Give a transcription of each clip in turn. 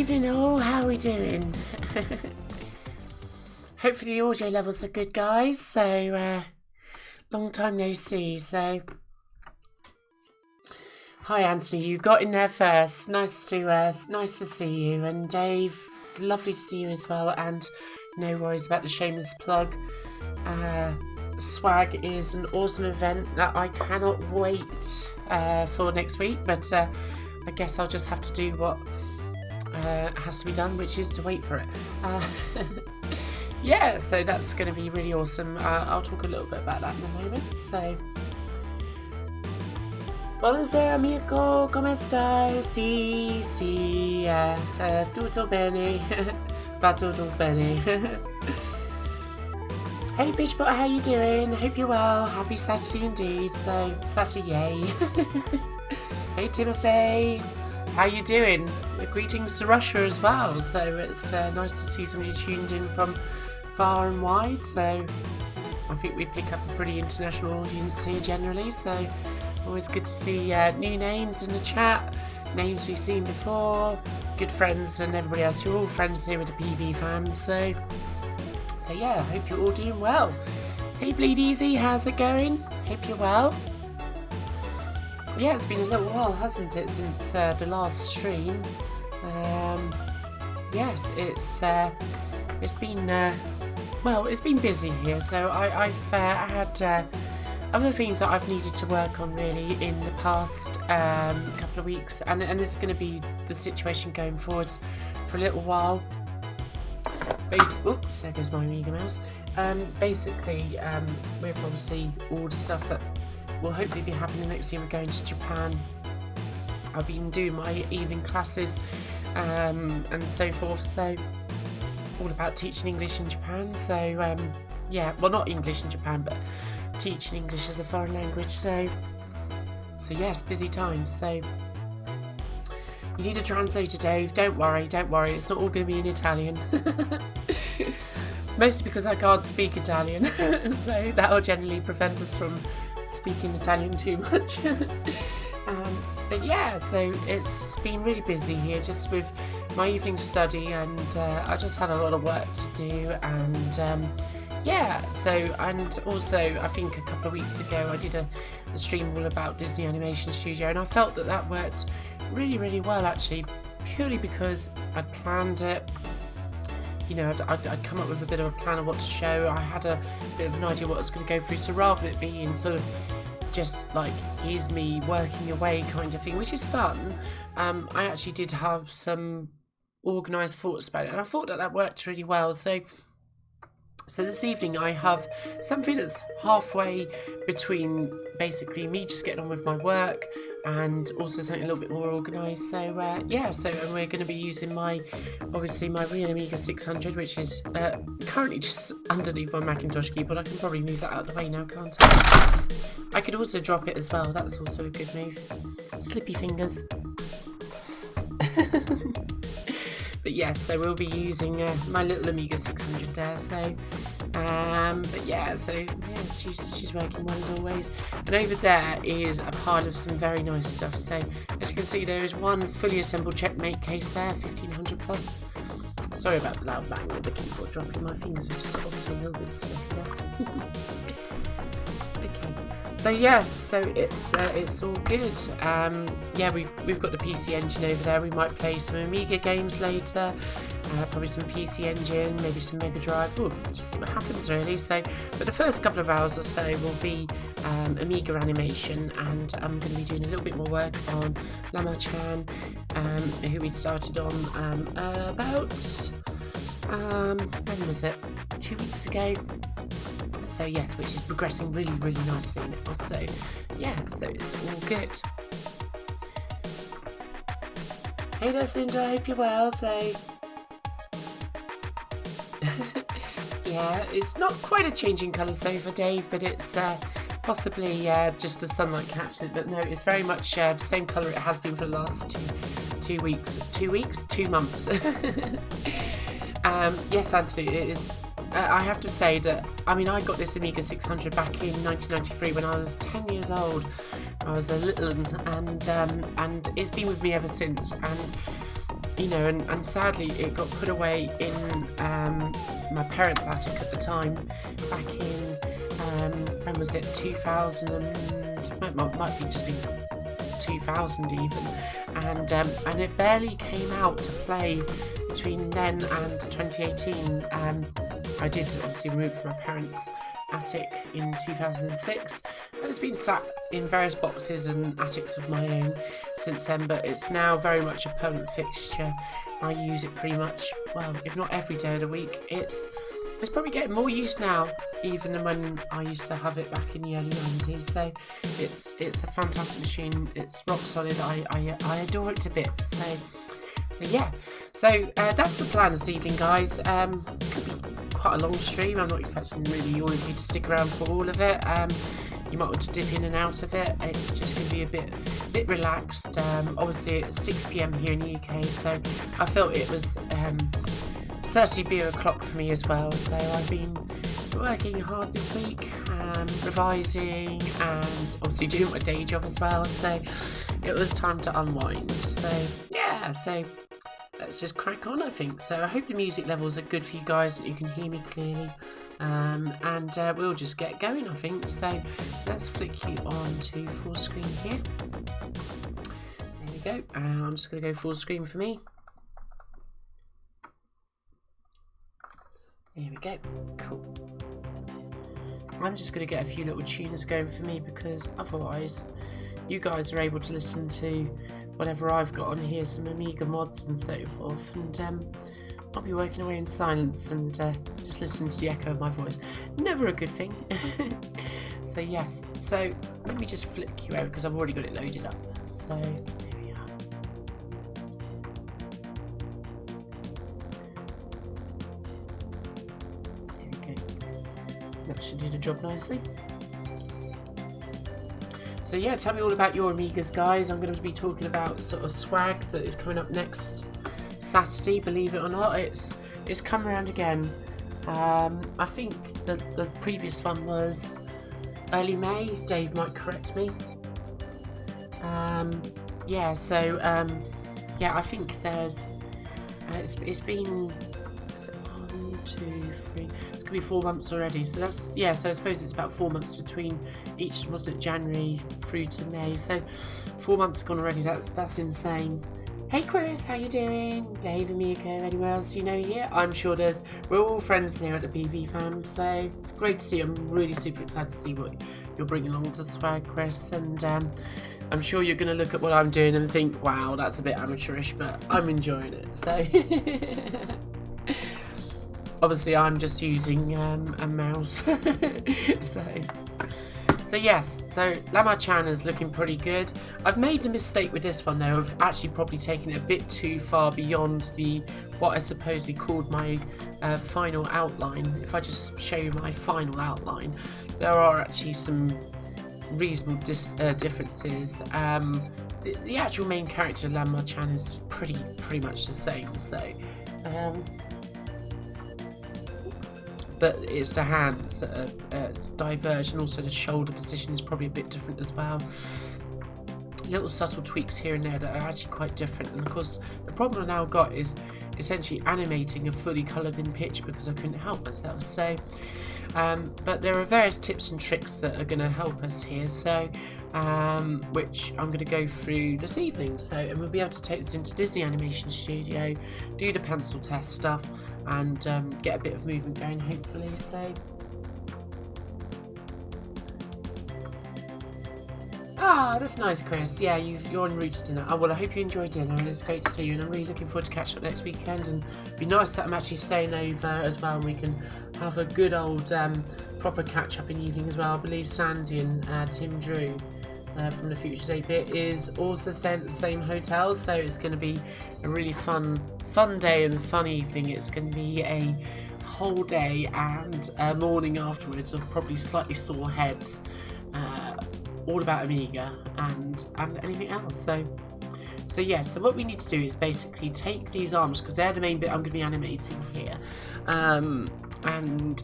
evening all, how are we doing? Hopefully the audio levels are good, guys. So, long time no see. So, hi Anthony, you got in there first. Nice to see you. And Dave, lovely to see you as well. And no worries about the shameless plug. Swag is an awesome event that I cannot wait for next week. But I guess I'll just have to do what has to be done, which is to wait for it. Yeah, so that's going to be really awesome. I'll talk a little bit about that in a moment. So, buonasera amico, come stai? Sì, tutto bene, va tutto bene. Hey Bishbot, how you doing? Hope you're well. Happy Saturday indeed. So, Saturday, yay. Hey Timothy, how you doing? Greetings to Russia as well. So it's nice to see somebody tuned in from far and wide. So I think we pick up a pretty international audience here generally. So always good to see new names in the chat, names we've seen before, good friends and everybody else. You're all friends here with the PV fans. So yeah, I hope you're all doing well. Hey Bleed Easy, how's it going? Hope you're well. Yeah, it's been a little while, hasn't it, since the last stream. Yes, it's been well, it's been busy here. So I've had other things that I've needed to work on really in the past couple of weeks, and it's going to be the situation going forwards for a little while. Oops, there goes my Amiga mouse. Basically, with obviously all the stuff that will hopefully be happening next year. We're going to Japan. I've been doing my evening classes and so forth, so all about teaching English in Japan. So yeah, well, not English in Japan, but teaching English as a foreign language. So yes, busy times. So you need a translator, Dave. Don't worry, it's not all going to be in Italian. Mostly because I can't speak Italian, so that'll generally prevent us from speaking Italian too much. But yeah, so it's been really busy here just with my evening study, and I just had a lot of work to do, and yeah, so, and also I think a couple of weeks ago I did a stream all about Disney Animation Studio, and I felt that worked really well actually, purely because I'd planned it. You know, I'd come up with a bit of a plan of what to show. I had a bit of an idea what I was going to go through, so rather than it being sort of just like, here's me working away kind of thing, which is fun, I actually did have some organised thoughts about it, and I thought that worked really well. So this evening I have something that's halfway between basically me just getting on with my work and also something a little bit more organised. So yeah, so and we're going to be using obviously my real Amiga 600, which is currently just underneath my Macintosh keyboard. I can probably move that out of the way now, can't I? I could also drop it as well, that's also a good move. Slippy fingers. But yes, so we'll be using my little Amiga 600 there. So, but yeah, so yeah, she's working well as always. And over there is a pile of some very nice stuff. So as you can see, there is one fully assembled checkmate case there, 1500 plus. Sorry about the loud bang with the keyboard dropping. My fingers are just obviously a little bit stiff there. Okay. So yes, so it's all good. Yeah, we've got the PC Engine over there. We might play some Amiga games later, probably some PC Engine, maybe some Mega Drive. We'll just see what happens really. So, but the first couple of hours or so will be Amiga animation, and I'm going to be doing a little bit more work on Lama-chan, who we started on about when was it? 2 weeks ago. So yes, which is progressing really nicely now. So yeah, so it's all good. Hey there, Cinder, I hope you're well. So yeah, it's not quite a changing colour sofa, Dave, but it's possibly just the sunlight catching it. But no, it's very much the same colour it has been for the last two weeks. 2 months. Yes, Anthony, it is. I have to say that, I mean, I got this Amiga 600 back in 1993 when I was 10 years old. I was a little one, and it's been with me ever since. And you know, and sadly it got put away in my parents' attic at the time, back in when was it, 2000, might be just been 2000 even, and it barely came out to play between then and 2018. I did obviously move from my parents' attic in 2006, and it's been sat in various boxes and attics of my own since then, but it's now very much a permanent fixture. I use it pretty much, well, if not every day of the week. It's probably getting more use now even than when I used to have it back in the early 90s. So it's a fantastic machine. It's rock solid. I adore it to bits. So yeah, so that's the plan this evening, guys. Could be quite a long stream. I'm not expecting really all of you to stick around for all of it. You might want to dip in and out of it. It's just going to be a bit relaxed. Obviously it's 6 PM here in the UK, so I felt it was certainly beer o'clock for me as well. So I've been working hard this week, revising, and obviously doing my day job as well. So it was time to unwind. So yeah, so let's just crack on, I think. So I hope the music levels are good for you guys, that you can hear me clearly. And we'll just get going, I think. So let's flick you on to full screen here. There we go. I'm just going to go full screen for me. There we go. Cool. I'm just going to get a few little tunes going for me, because otherwise you guys are able to listen to whatever I've got on here, some Amiga mods and so forth, and I'll be working away in silence and just listening to the echo of my voice. Never a good thing. So yes, so let me just flick you out because I've already got it loaded up. So there we are. There we go. That should do the job nicely. So yeah, tell me all about your Amigas, guys. I'm going to be talking about sort of swag that is coming up next Saturday. Believe it or not, it's come around again. I think the previous one was early May. Dave might correct me. Yeah, so yeah, I think there's it's been, is it 1, 2, 3, it's gonna be 4 months already, so that's, yeah, so I suppose it's about 4 months between each, wasn't it, January through to May, so 4 months gone already. That's insane. Hey Chris, how you doing? Dave, Amiga, anyone else you know here? I'm sure we're all friends here at the BV fam, so it's great to see. I'm really super excited to see what you're bringing along to swag, Chris, and I'm sure you're going to look at what I'm doing and think, wow, that's a bit amateurish, but I'm enjoying it. So obviously I'm just using a mouse. So yes, so Lama-chan is looking pretty good. I've made the mistake with this one though of actually probably taking it a bit too far beyond what I supposedly called my final outline. If I just show you my final outline, there are actually some reasonable differences. The actual main character, Lama-chan, is pretty much the same. So, but it's the hands that are diverged, and also the shoulder position is probably a bit different as well. Little subtle tweaks here and there that are actually quite different, and of course the problem I now got is essentially animating a fully coloured in pitch because I couldn't help myself. So but there are various tips and tricks that are going to help us here, so which I'm going to go through this evening. So, and we'll be able to take this into Disney Animation Studio, do the pencil test stuff, and get a bit of movement going, hopefully. So that's nice, Chris. Yeah, you're en route to dinner. Oh, well, I hope you enjoy dinner, and it's great to see you, and I'm really looking forward to catching up next weekend, and it'd be nice that I'm actually staying over as well, and we can have a good old proper catch up in the evening as well. I believe Sandy and Tim Drew from the Futures 8-Bit is also staying at the same hotel, so it's going to be a really fun day and fun evening. It's going to be a whole day and a morning afterwards of probably slightly sore heads, all about Amiga and anything else. So yeah, so what we need to do is basically take these arms, because they're the main bit I'm going to be animating here, and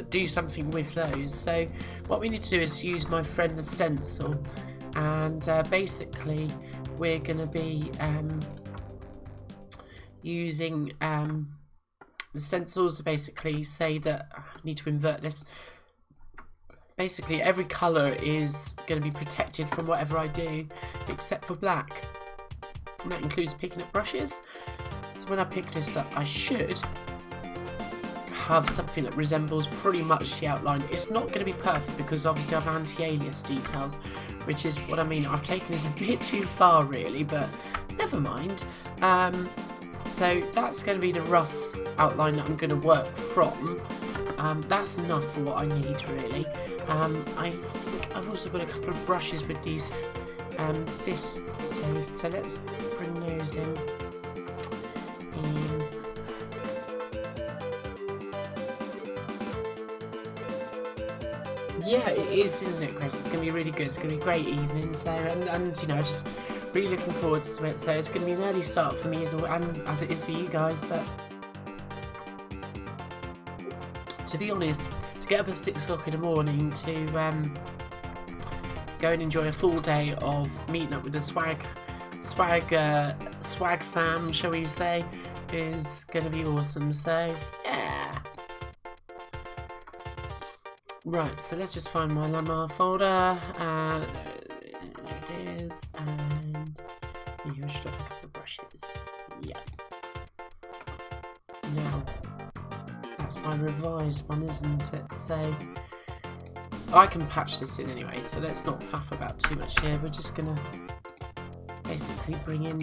do something with those. So what we need to do is use my friend the stencil, and basically we're going to be using the stencils to basically say that I need to invert this. Basically, every colour is going to be protected from whatever I do, except for black. And that includes picking up brushes. So when I pick this up, I should have something that resembles pretty much the outline. It's not going to be perfect because obviously I've anti-alias details, which is what I mean. I've taken this a bit too far really, but never mind. So that's going to be the rough outline that I'm going to work from. That's enough for what I need really. I think I've also got a couple of brushes with these fists, so let's bring those in. Yeah, it is, isn't it, Chris? It's going to be really good. It's going to be a great evening. So, and you know, just really looking forward to it. So it's going to be an early start for me as well, and as it is for you guys. But to be honest, to get up at 6 o'clock in the morning to go and enjoy a full day of meeting up with the swag fam, shall we say, is going to be awesome. So yeah. Right, so let's just find my Lamar folder. There it is, and here should have a couple of brushes. Yeah. Now, that's my revised one, isn't it? So I can patch this in anyway, so let's not faff about too much here. We're just gonna basically bring in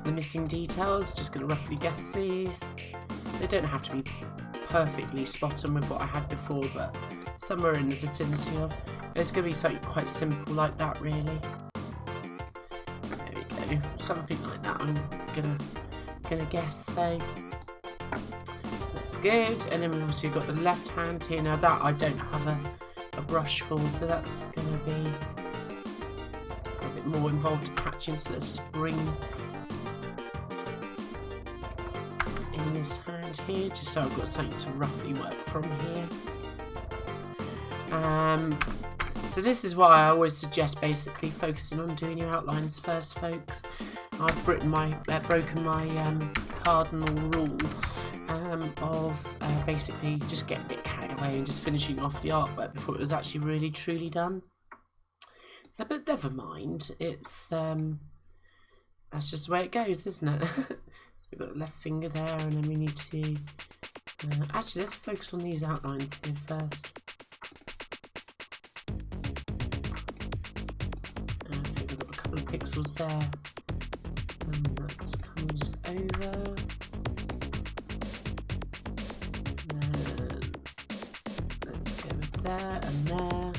the missing details. Just gonna roughly guess these. They don't have to be perfectly spot on with what I had before, but somewhere in the vicinity of. It's going to be something quite simple like that, really. There we go, something like that. I'm gonna guess. So that's good. And then we've also got the left hand here. Now that I don't have a brush for, so that's going to be a bit more involved in patching. So let's just bring in this hand here, just so I've got something to roughly work from here. So this is why I always suggest basically focusing on doing your outlines first, folks. I've broken my cardinal rule of basically just getting a bit carried away and just finishing off the artwork before it was actually really truly done. So, but never mind. It's that's just the way it goes, isn't it? So we've got the left finger there, and then we need to actually let's focus on these outlines here first. I think we've got a couple of pixels there, and that comes over. Let's go with there and there.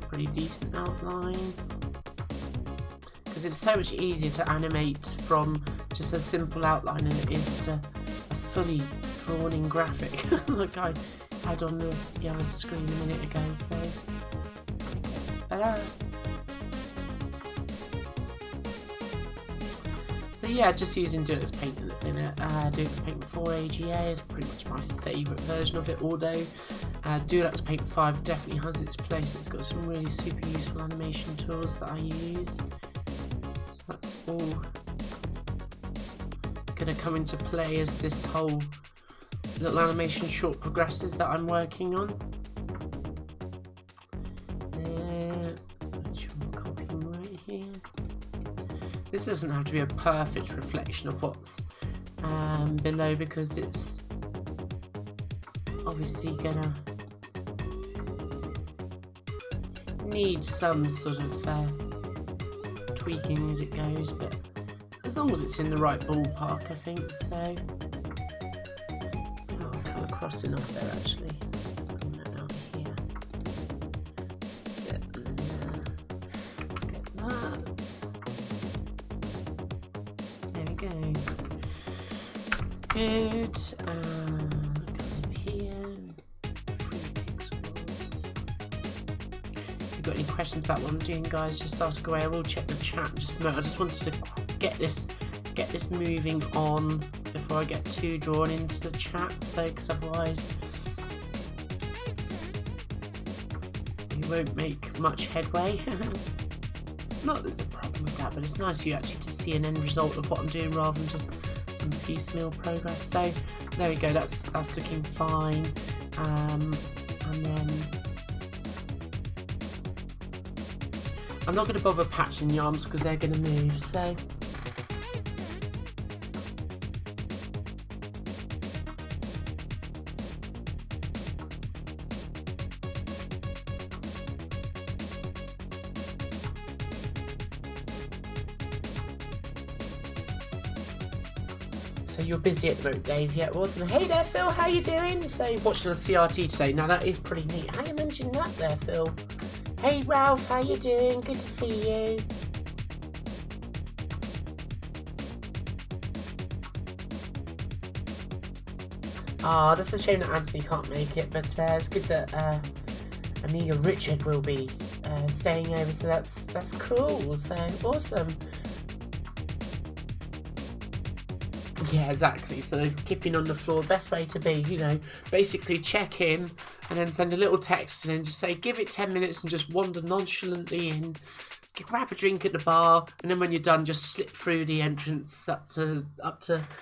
Pretty decent outline, because it's so much easier to animate from just a simple outline than it is to a fully drawn in graphic like I had on the other screen a minute ago. So it's better. So yeah, just using Deluxe Paint at the minute. Deluxe Paint 4 AGA is pretty much my favourite version of it, although Deluxe Paint 5 definitely has its place. It's got some really super useful animation tools that I use. So that's all going to come into play as this whole little animation short progresses that I'm working on. Copying right here. This doesn't have to be a perfect reflection of what's below, because it's obviously gonna need some sort of tweaking as it goes, but as long as it's in the right ballpark, I think. So oh, I've come across enough there actually. Let's bring that down here. That's it. Let's get that. There we go. Good. Got any questions about what I'm doing, guys, just ask away. I will check the chat just a moment. I just wanted to get this moving on before I get too drawn into the chat, so because otherwise you won't make much headway. Not that there's a problem with that, but it's nice you actually to see an end result of what I'm doing rather than just some piecemeal progress. So there we go, that's looking fine. And then I'm not going to bother patching the arms because they're going to move. So you're busy at the moment, Dave. Yeah, awesome. Hey there, Phil. How you doing? So you're watching a CRT today. Now that is pretty neat. How you mentioned that there, Phil? Hey Ralph, how you doing? Good to see you. Ah, that's a shame that Anthony can't make it, but it's good that Amiga Richard will be staying over. So that's cool. So awesome. Yeah, exactly. So keeping on the floor, best way to be, you know, basically check in and then send a little text and then just say, give it 10 minutes and just wander nonchalantly in, grab a drink at the bar, and then when you're done, just slip through the entrance up to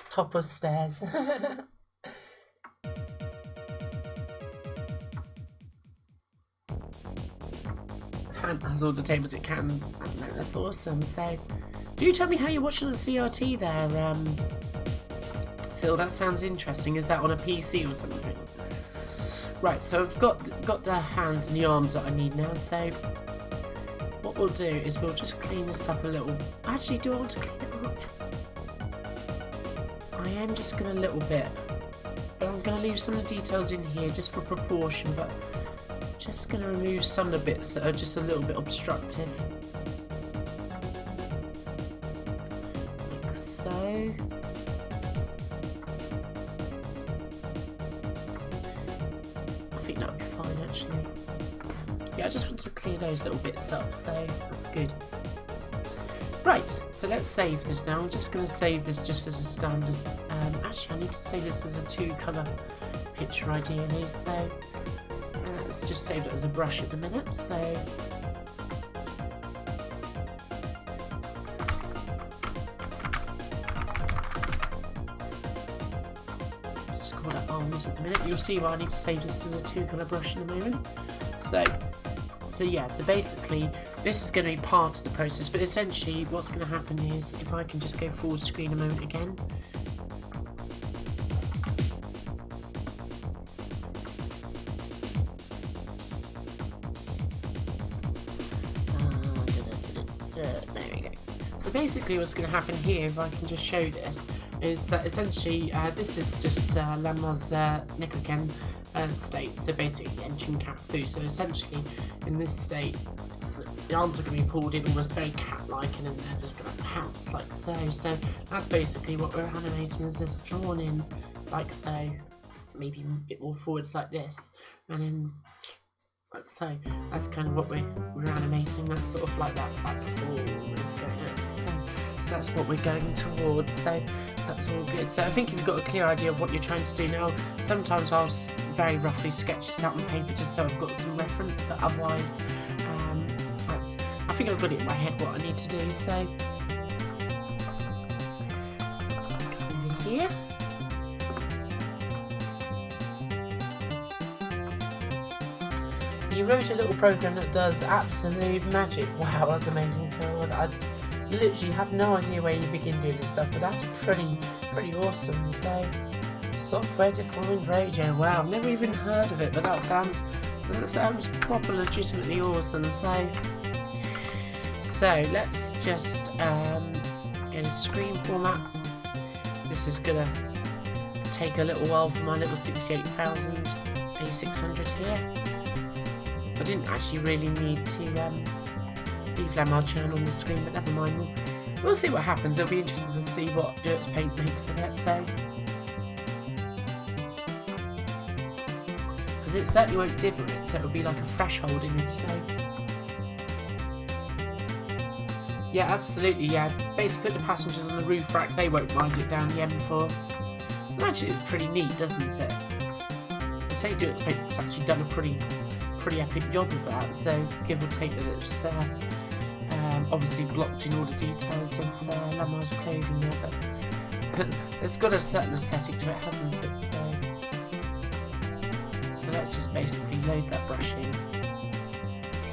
top of stairs. Has all the tables it can. That's awesome. So do tell me how you're watching the CRT there, Phil. That sounds interesting. Is that on a PC or something? Right, so I've got the hands and the arms that I need now. So what we'll do is we'll just clean this up a little. Actually, do I want to clean it up? I am just going to a little bit, but I'm going to leave some of the details in here just for proportion, but just going to remove some of the bits that are just a little bit obstructive. Like so. I think that'll be fine actually. Yeah, I just want to clear those little bits up, so that's good. Right, so let's save this now. I'm just going to save this just as a standard. Actually, I need to save this as a 2-colour picture ideally, so let's just save it as a brush at the minute. So just call it arms at the minute. You'll see why I need to save this as a 2-colour brush in a moment. So yeah, so basically this is going to be part of the process, but essentially what's going to happen is, if I can just go full screen a moment again. There we go. So basically what's going to happen here, if I can just show this, is that essentially this is just Lemma's Nickelken state, so basically entering cat food. So essentially in this state the arms are going to be pulled in almost very cat-like, and then they're just going to pounce like so. So that's basically what we're animating, is this drawn in like so, maybe a bit more forwards like this, and then like so. That's kind of what we're animating, that sort of like that, like always going on. So that's what we're going towards, so that's all good. So I think if you've got a clear idea of what you're trying to do now, sometimes I'll very roughly sketch this out on paper just so I've got some reference, but otherwise I think I've got it in my head what I need to do. So let's come over here. You wrote a little program that does absolute magic. Wow, that's amazing, Phil. I literally have no idea where you begin doing this stuff, but that's pretty awesome. So, software defined radio. Wow, I've never even heard of it, but that sounds proper, legitimately awesome. So let's just get a screen format. This is gonna take a little while for my little 68,000 A600 here. I didn't actually really need to leave Lemma channel on the screen, but never mind. We'll see what happens. It'll be interesting to see what Deluxe Paint makes of it. So, because it certainly won't differ it, so it'll be like a threshold image. So, yeah, absolutely. Yeah, basically put the passengers on the roof rack. They won't mind it down the M4. Actually, it's pretty neat, doesn't it? I'd say Deluxe Paint's actually done a pretty pretty epic job of that. So give or take that it's obviously blocked in all the details of Lamar's clothing there, but it's got a certain aesthetic to it, hasn't it? So let's just basically load that brush in,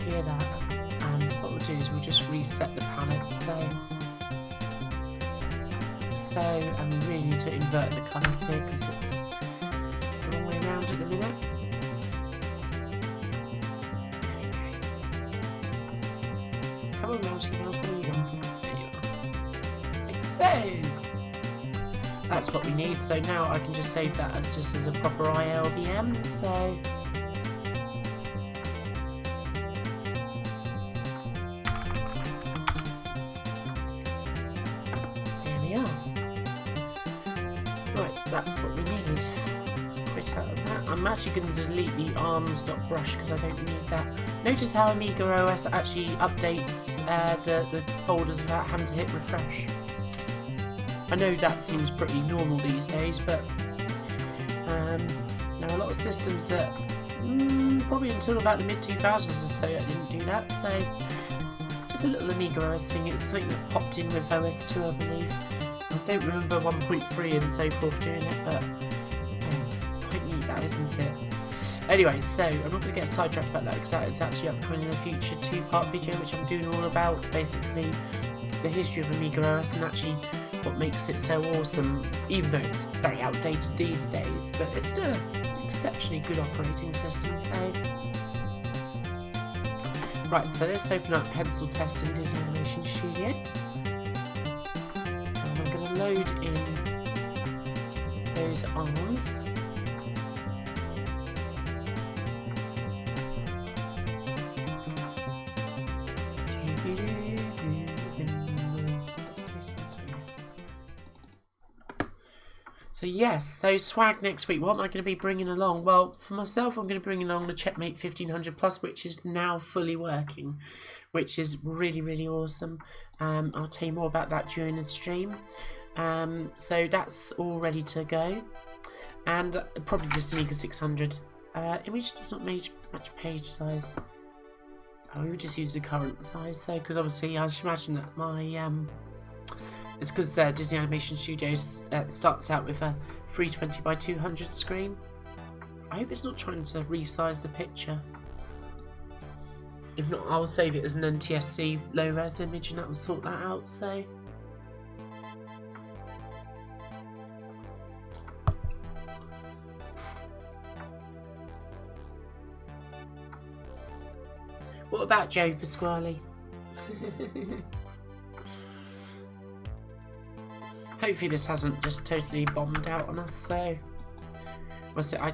clear that, and what we'll do is we'll just reset the palette. And we really need to invert the colours here because it's the wrong way around at the minute. Come on, Mousey Mouse, where are you going? There you are. Like so. That's what we need. So now I can just save that as just as a proper ILBM. So there we are. Right, that's what we need. Let's quit out of that. I'm actually going to delete the arms.brush because I don't need that. Notice how Amiga OS actually updates the folders without having to hit refresh. I know that seems pretty normal these days, but now a lot of systems that probably until about the mid-2000s or so that didn't do that. So just a little Amiga OS thing. It's something that popped in with OS 2, I believe. I don't remember 1.3 and so forth doing it, but quite neat that, isn't it? Anyway, so I'm not going to get sidetracked about that because that is actually upcoming in a future 2-part video which I'm doing all about basically the history of Amiga OS and actually what makes it so awesome, even though it's very outdated these days, but it's still an exceptionally good operating system. So right, so let's open up pencil test in Disney Animation Studio. And I'm going to load in those arms. So yes, so swag next week. What am I going to be bringing along? Well, for myself, I'm going to bring along the Checkmate 1500 Plus, which is now fully working, which is really, really awesome. I'll tell you more about that during the stream. So that's all ready to go. And probably just Amiga 600. Image does not match page size. Oh, we would just use the current size. So, because obviously I should imagine that my... It's because Disney Animation Studios starts out with a 320 by 200 screen. I hope it's not trying to resize the picture. If not, I'll save it as an NTSC low-res image and that will sort that out. So what about Joe Pasquale? Hopefully this hasn't just totally bombed out on us. So, I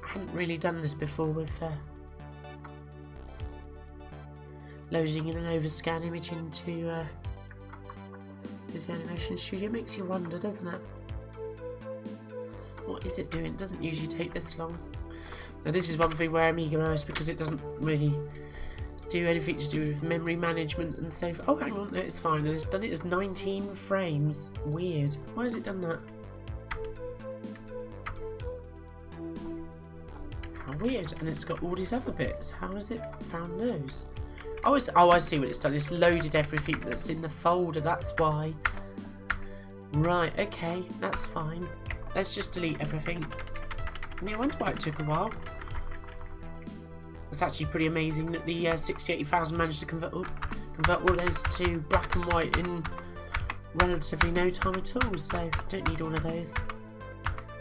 hadn't really done this before with loading in an overscan image into Disney Animation Studio. It makes you wonder, doesn't it? What is it doing? It doesn't usually take this long. Now this is one thing where Amiga OS, because it doesn't really do anything to do with memory management and so forth. Oh, hang on, no, it's fine. And it's done it as 19 frames. Weird. Why has it done that? How weird. And it's got all these other bits. How has it found those? Oh, I see what it's done. It's loaded everything that's in the folder. That's why. Right, okay. That's fine. Let's just delete everything. I wonder why it took a while. It's actually pretty amazing that the 68000 managed to convert all those to black and white in relatively no time at all, so don't need all of those.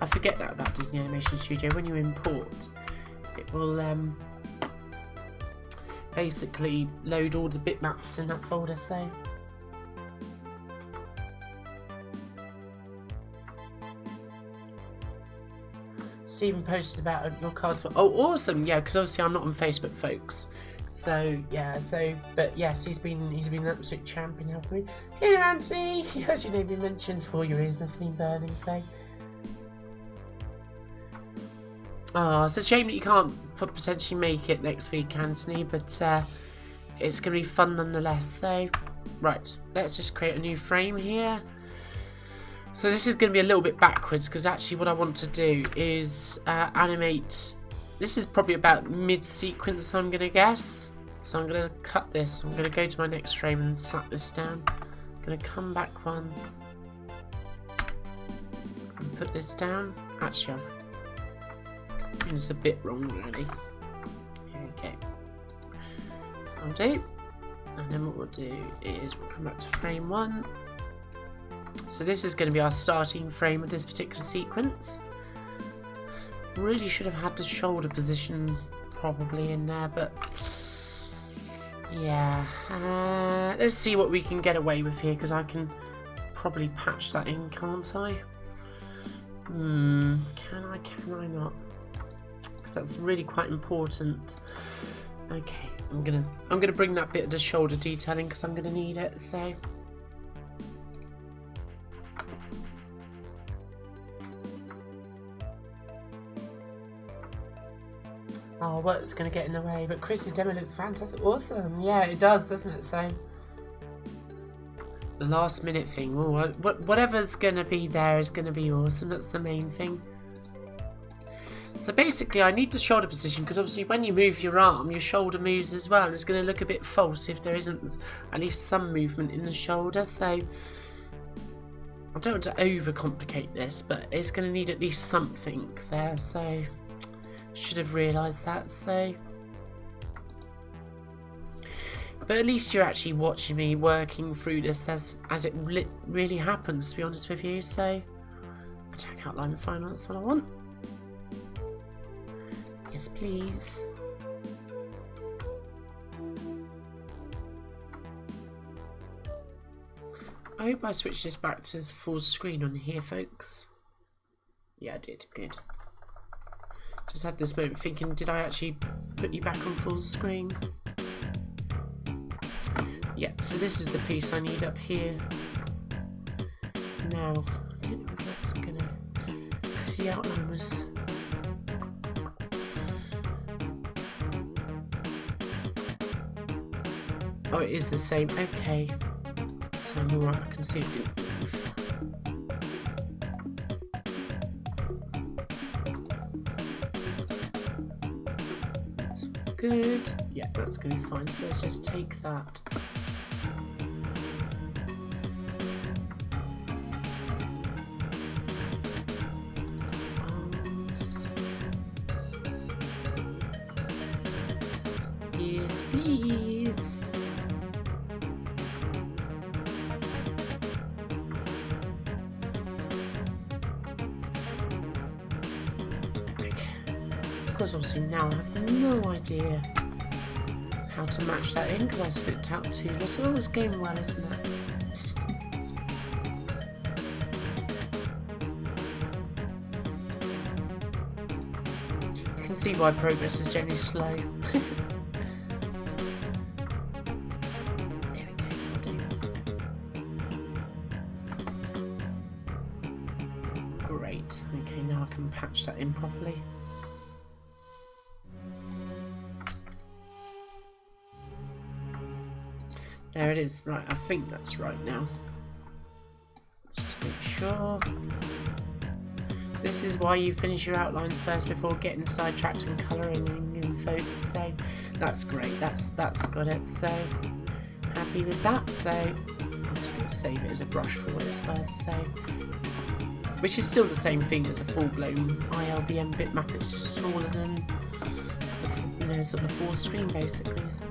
I forget that about Disney Animation Studio. When you import, it will basically load all the bitmaps in that folder, so... Stephen posted about your cards. Oh, awesome! Yeah, because obviously I'm not on Facebook, folks. So yeah, but yes, he's been an absolute champion helping me. Hey, Nancy, you heard your name be mentioned. For your ears listening, burning. So, oh, it's a shame that you can't potentially make it next week, Anthony. But it's going to be fun nonetheless. So, right, let's just create a new frame here. So this is going to be a little bit backwards because actually what I want to do is animate This is probably about mid-sequence, I'm going to guess. So I'm going to cut this. I'm going to go to my next frame and slap this down. I'm going to come back one. And put this down. Actually, I've done this a bit wrong, really. Here we go. I'll do. And then what we'll do is we'll come back to frame 1. So this is going to be our starting frame of this particular sequence. Really should have had the shoulder position probably in there, but yeah. Let's see what we can get away with here, because I can probably patch that in, can't I? Can I not? Because that's really quite important. Okay, I'm gonna bring that bit of the shoulder detailing because I'm gonna need it. So. Oh, work's going to get in the way, but Chris's demo looks fantastic. Awesome. Yeah, it does, doesn't it? So, the last minute thing. Ooh, whatever's going to be there is going to be awesome. That's the main thing. So basically, I need the shoulder position because obviously when you move your arm, your shoulder moves as well. And it's going to look a bit false if there isn't at least some movement in the shoulder. So, I don't want to overcomplicate this, but it's going to need at least something there. So... should have realised that, so... But at least you're actually watching me working through this as it really happens, to be honest with you, so... Attack outline and final, that's what I want. Yes, please. I hope I switched this back to full screen on here, folks. Yeah, I did. Good. Just had this moment thinking, did I actually put you back on full screen? Yep, so this is the piece I need up here. Now, I don't know if that's gonna... because the outline was... oh, it is the same. Okay. So I'm alright, I can see it didn't move. Good. Yeah, that's going to be fine. So let's just take that. Yes, please. Because obviously now I have no idea how to match that in because I slipped out too little. It's going well, isn't it? You can see why progress is generally slow. There we go. Great. Okay, now I can patch that in properly. There it is. Right, I think that's right now. Just make sure. This is why you finish your outlines first before getting sidetracked and colouring and focus. So that's great. That's got it. So happy with that. So I'm just going to save it as a brush for what it's worth. So, which is still the same thing as a full-blown ILBM bitmap. It's just smaller than, you know, sort of full screen basically. So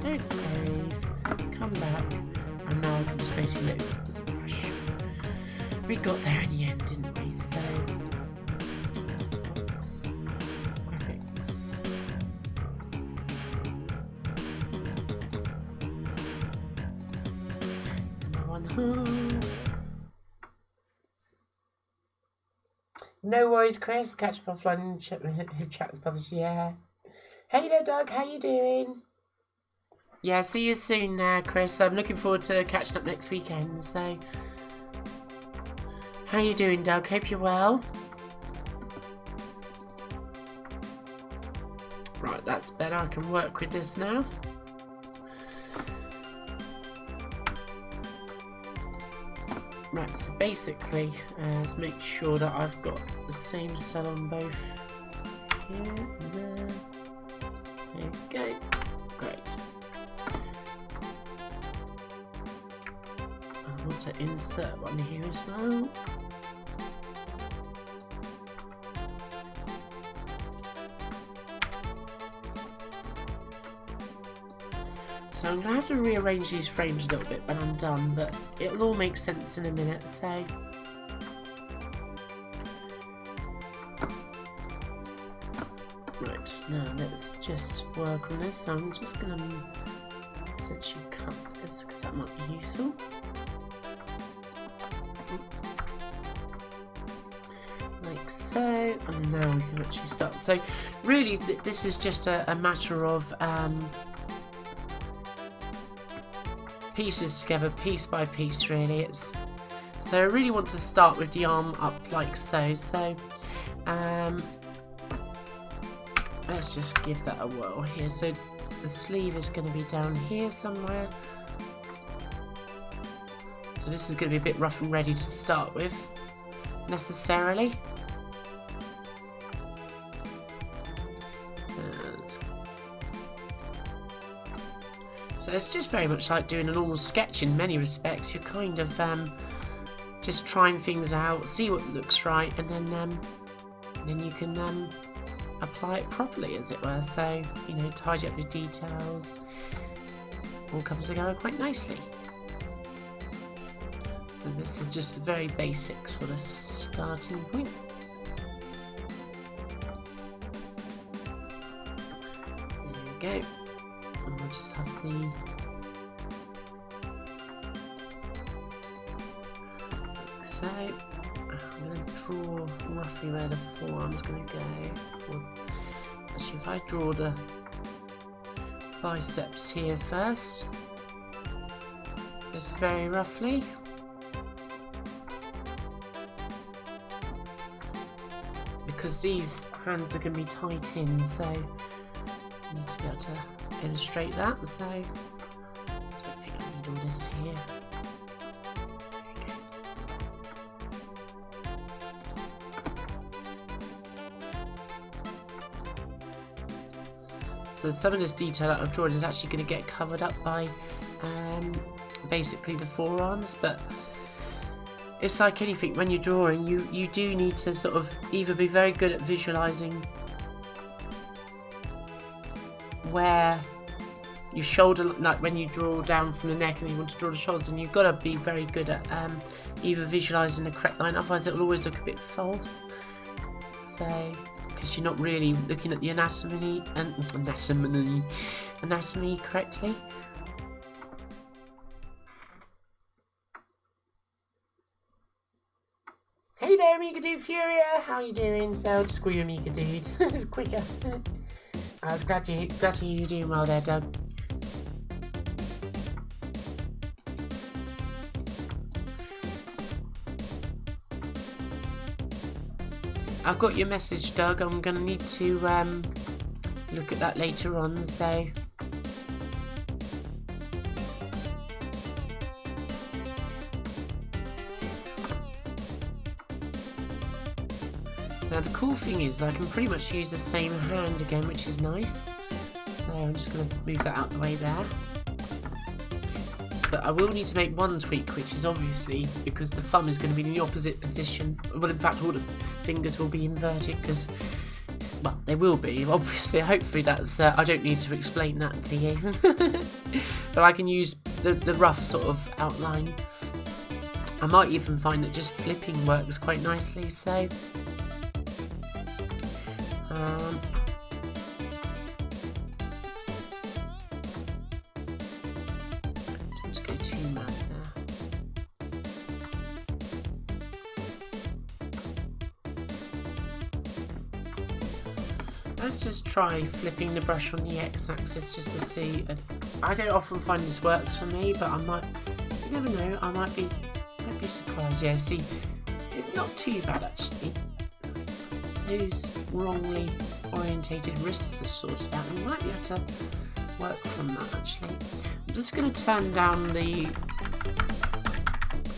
don't save, come back, and now I can just basically load it as a brush. We got there in the end, didn't we? So, graphics. Number 1 half. No worries, Chris. Catch up offline and chat's published. Yeah. Hey there, Doug. How you doing? Yeah, see you soon, Chris. I'm looking forward to catching up next weekend. So, how you doing, Doug? Hope you're well. Right, that's better. I can work with this now. Right, so basically, let's make sure that I've got the same cell on both. here and there. There we go. Great. I want to insert one here as well. So I'm going to have to rearrange these frames a little bit when I'm done, but it'll all make sense in a minute, so... Right, now let's just work on this. So I'm just going to essentially cut this, because that might be useful. Like so, and now we can actually start. So really, this is just a matter of... pieces together, piece by piece, really. So I really want to start with the arm up like so. So let's just give that a whirl here. So the sleeve is going to be down here somewhere. So this is going to be a bit rough and ready to start with, necessarily. So it's just very much like doing a normal sketch in many respects. You're kind of just trying things out, see what looks right, and then you can apply it properly, as it were. So, you know, tidy up the details. All comes together quite nicely. So this is just a very basic sort of starting point. There we go. And we'll just have the like so. I'm going to draw roughly where the forearm's going to go. Or actually, if I draw the biceps here first, just very roughly. Because these hands are going to be tight in, so I need to be able to illustrate that, so I don't think I need all this here. So some of this detail that I've drawn is actually going to get covered up by basically the forearms, but it's like anything when you're drawing, you do need to sort of either be very good at visualizing where your shoulder, like when you draw down from the neck and you want to draw the shoulders, and you've got to be very good at either visualizing the correct line, otherwise it will always look a bit false. So because you're not really looking at the anatomy correctly. Hey there, Amiga Dude Furia, how are you doing? So I'll just call you Amiga Dude. It's quicker. I was glad to hear you're doing well there, Doug. I've got your message, Doug. I'm going to need to look at that later on, so... Now the cool thing is I can pretty much use the same hand again, which is nice. So I'm just going to move that out of the way there. But I will need to make one tweak, which is obviously because the thumb is going to be in the opposite position. Well, in fact, all the fingers will be inverted because, well, they will be. Obviously, hopefully that's, I don't need to explain that to you. But I can use the rough sort of outline. I might even find that just flipping works quite nicely, so... don't go too mad there. Let's just try flipping the brush on the x-axis just to see. I don't often find this works for me, but I might. You never know. I might be surprised. Yeah, see, it's not too bad actually. Those wrongly orientated wrists are sorted out, and we might be able to work from that actually. I'm just going to turn down the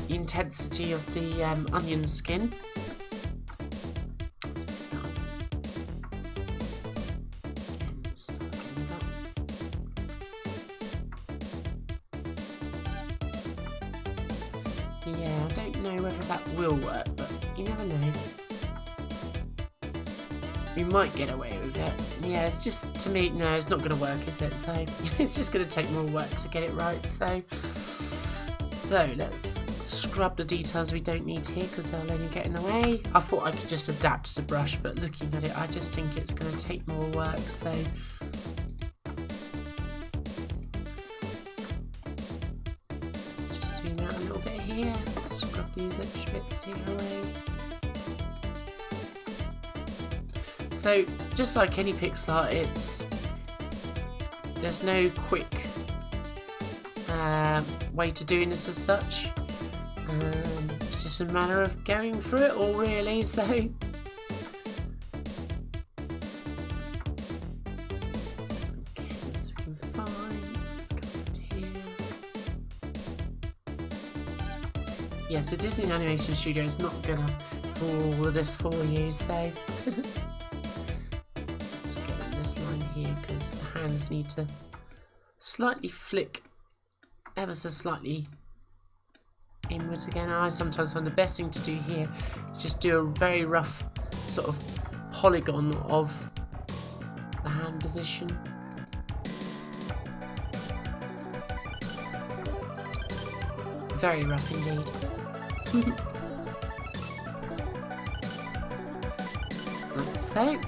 intensity of the onion skin. don't know whether that will work, but you never know. We might get away with it. Yeah, it's just, to me, no, it's not going to work, is it? So it's just going to take more work to get it right. So let's scrub the details we don't need here because they'll only get in the way. I thought I could just adapt the brush, but looking at it, I just think it's going to take more work. So let's just zoom out a little bit here. Scrub these extra bits here away. So just like any pixel art, there's no quick way to doing this as such. It's just a matter of going through it all, really. So okay, so we can find. Let's go here. Yeah, so Disney Animation Studio is not gonna draw all of this for you. So let's get on this line here because the hands need to slightly flick ever so slightly inwards again. I sometimes find the best thing to do here is just do a very rough sort of polygon of the hand position. Very rough indeed. Like so.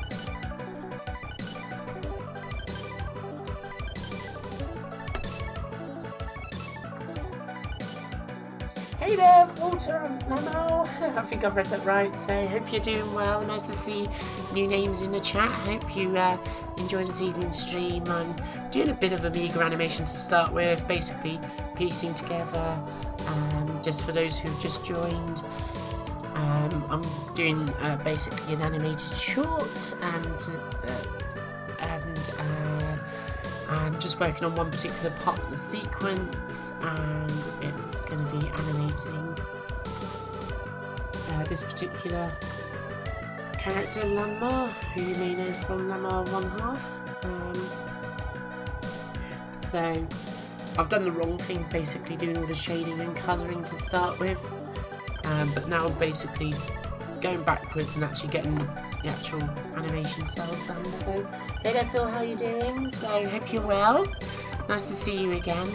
Hey there, Walter and Mamo. I think I've read that right, so I hope you're doing well. Nice to see new names in the chat. Hope you enjoyed this evening's stream. I'm doing a bit of Amiga animations to start with, basically piecing together, just for those who've just joined. I'm doing basically an animated short, and I'm just working on one particular part of the sequence, and it's going to be animating this particular character, Lamar, who you may know from Lamar 1/2. So I've done the wrong thing, basically doing all the shading and colouring to start with, but now I'm basically going backwards and actually getting the actual animation cells done. So hey there, Phil, how are you doing? So hope you're well. Nice to see you again.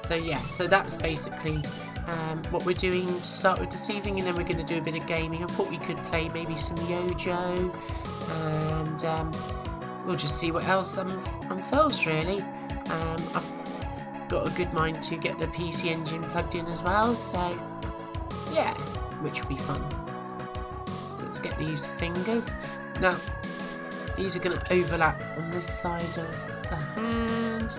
So yeah, so that's basically what we're doing to start with this evening, and then we're going to do a bit of gaming. I thought we could play maybe some Yojo, and we'll just see what else unfolds really. I've got a good mind to get the PC Engine plugged in as well, so yeah, which will be fun. So let's get these fingers. Now, these are going to overlap on this side of the hand.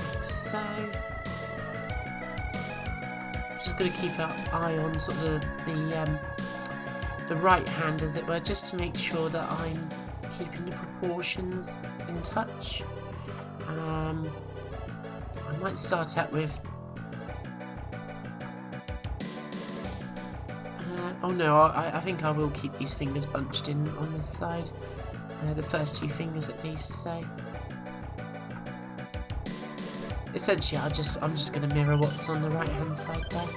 Like so. Just going to keep our eye on sort of the right hand, as it were, just to make sure that I'm keeping the proportions in touch. I might start out with oh no, I think I will keep these fingers bunched in on this side, the first two fingers at least. So essentially I'm just going to mirror what's on the right hand side there,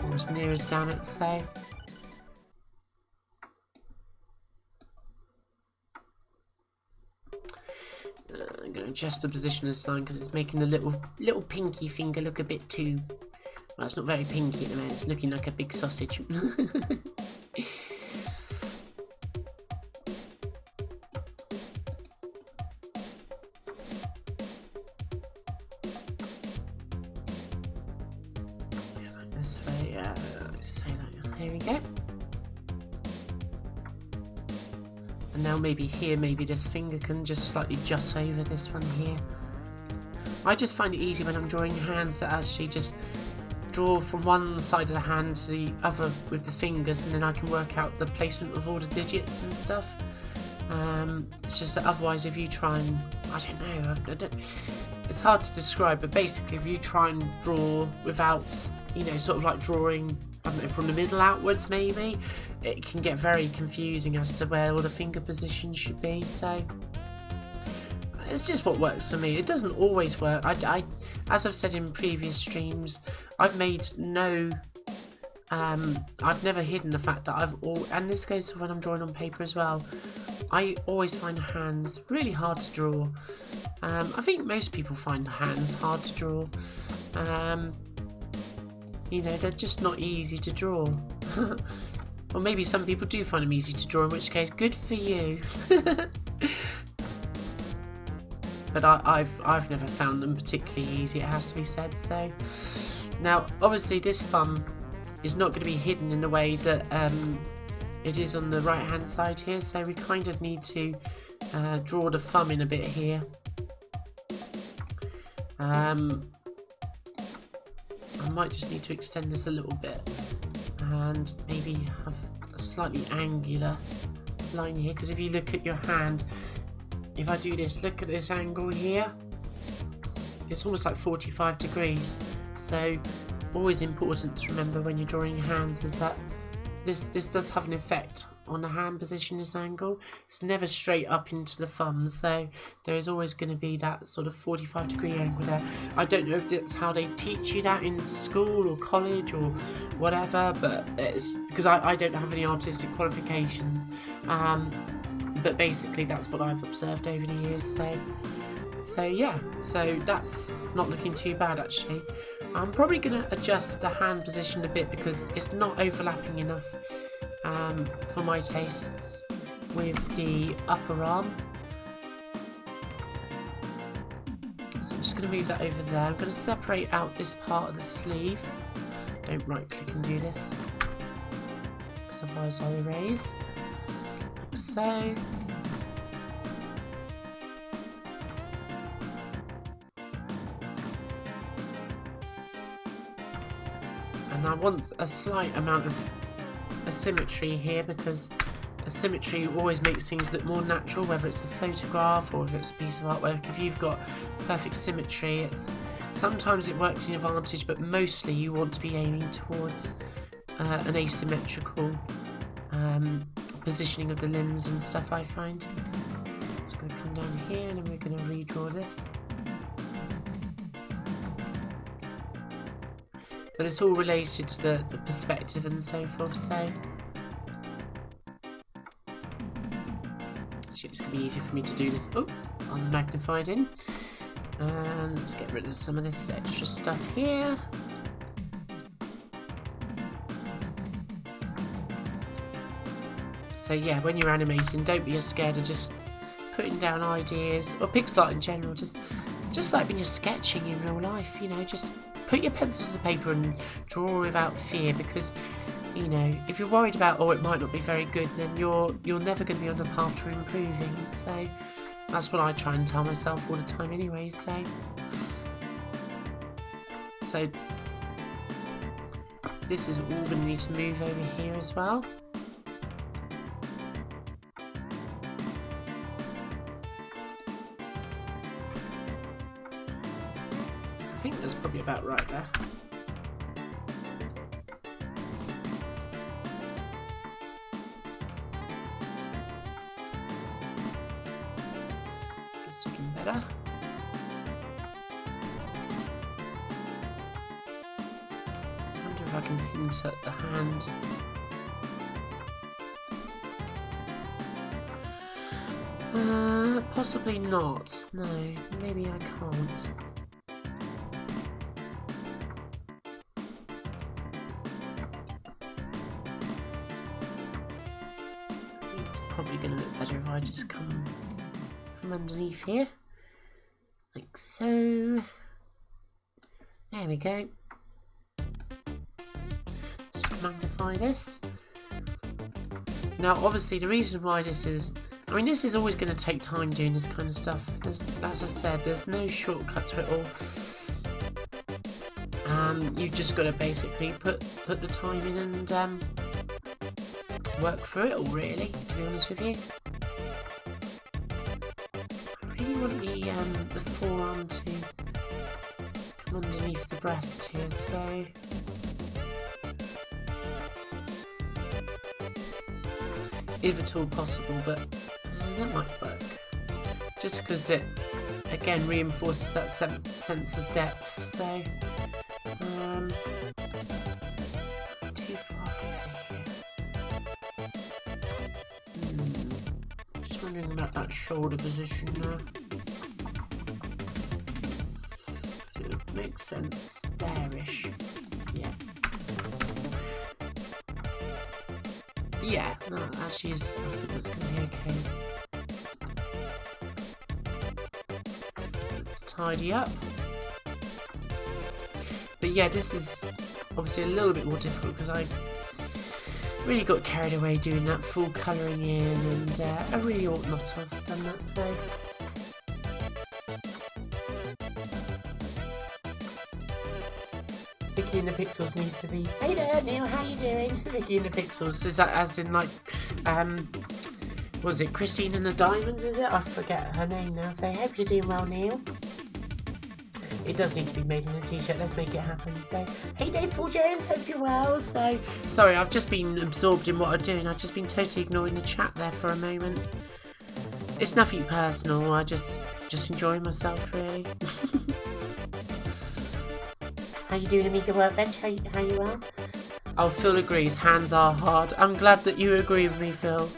or as near as down it, so I'm going to adjust the position of this line because it's making the little pinky finger look a bit too... Well, it's not very pinky at the moment, it's looking like a big sausage. This way, let's say that. There we go. And now maybe here, maybe this finger can just slightly jut over this one here. I just find it easy when I'm drawing hands to actually just draw from one side of the hand to the other with the fingers, and then I can work out the placement of all the digits and stuff. It's just that otherwise if you try and, I don't know, it's hard to describe, but basically if you try and draw without, you know, sort of like drawing a don't know, from the middle outwards maybe, it can get very confusing as to where all the finger positions should be. So it's just what works for me. It doesn't always work. As I've said in previous streams, I've made no I've never hidden the fact that and this goes for when I'm drawing on paper as well, I always find hands really hard to draw. I think most people find hands hard to draw. You know, they're just not easy to draw. Or maybe some people do find them easy to draw, in which case, good for you. But I've never found them particularly easy, it has to be said. So now, obviously, this thumb is not going to be hidden in the way that it is on the right hand side here. So we kind of need to draw the thumb in a bit here. I might just need to extend this a little bit and maybe have a slightly angular line here, because if you look at your hand, if I do this, look at this angle here, it's almost like 45 degrees. So always important to remember when you're drawing your hands is that this does have an effect on the hand position, this angle. It's never straight up into the thumb, so there is always going to be that sort of 45 degree angle there. I don't know if that's how they teach you that in school or college or whatever, but it's because I don't have any artistic qualifications, but basically that's what I've observed over the years. So yeah, so that's not looking too bad actually. I'm probably going to adjust the hand position a bit because it's not overlapping enough for my tastes with the upper arm. So I'm just going to move that over there. I'm going to separate out this part of the sleeve. Don't right click and do this, because otherwise I'll erase. Like so. And I want a slight amount of asymmetry here, because asymmetry always makes things look more natural, whether it's a photograph or if it's a piece of artwork. If you've got perfect symmetry, sometimes it works in your advantage, but mostly you want to be aiming towards an asymmetrical positioning of the limbs and stuff, I find. It's going to come down here and then we're going to redraw this. But it's all related to the perspective and so forth, so it's going to be easier for me to do this, on the magnified in. And let's get rid of some of this extra stuff here. So yeah, when you're animating, don't be scared of just putting down ideas, or pixel art in general, just like when you're sketching in real life, you know, just put your pencil to the paper and draw without fear, because, you know, if you're worried about, it might not be very good, then you're never going to be on the path to improving. So that's what I try and tell myself all the time anyway. So this is all going to need to move over here as well. I think that's probably about right there. It's looking better. I wonder if I can insert the hand. Possibly not. No, maybe I can't. Probably going to look better if I just come from underneath here, like so. There we go. Let's magnify this. Now obviously the reason why this is, this is always going to take time doing this kind of stuff. As I said, there's no shortcut to it all. You've just got to basically put the time in and work through it all, really, to be honest with you. I really want the forearm to come underneath the breast here, so if at all possible, but that might work. Just because it, again, reinforces that sense of depth. So, too far over here. Just wondering about that shoulder position now. It makes sense there-ish. Yeah. Yeah, no, actually, I think that's going to be okay. Let's tidy up. But yeah, this is obviously a little bit more difficult because I really got carried away doing that full colouring in, and I really ought not to have done that, so... Vicky in the Pixels needs to be, hey there Neil, how you doing? Vicky in the Pixels, is that as in like, what is it, Christine and the Diamonds, is it? I forget her name now, so hope you're doing well, Neil. It does need to be made in a t-shirt, let's make it happen. So, hey Dave Paul Jones, hope you're well. So, sorry, I've just been absorbed in what I'm doing, I've just been totally ignoring the chat there for a moment. It's nothing personal, I just enjoy myself, really. How you doing, Amiga Workbench? How you well? Oh, Phil agrees. Hands are hard. I'm glad that you agree with me, Phil.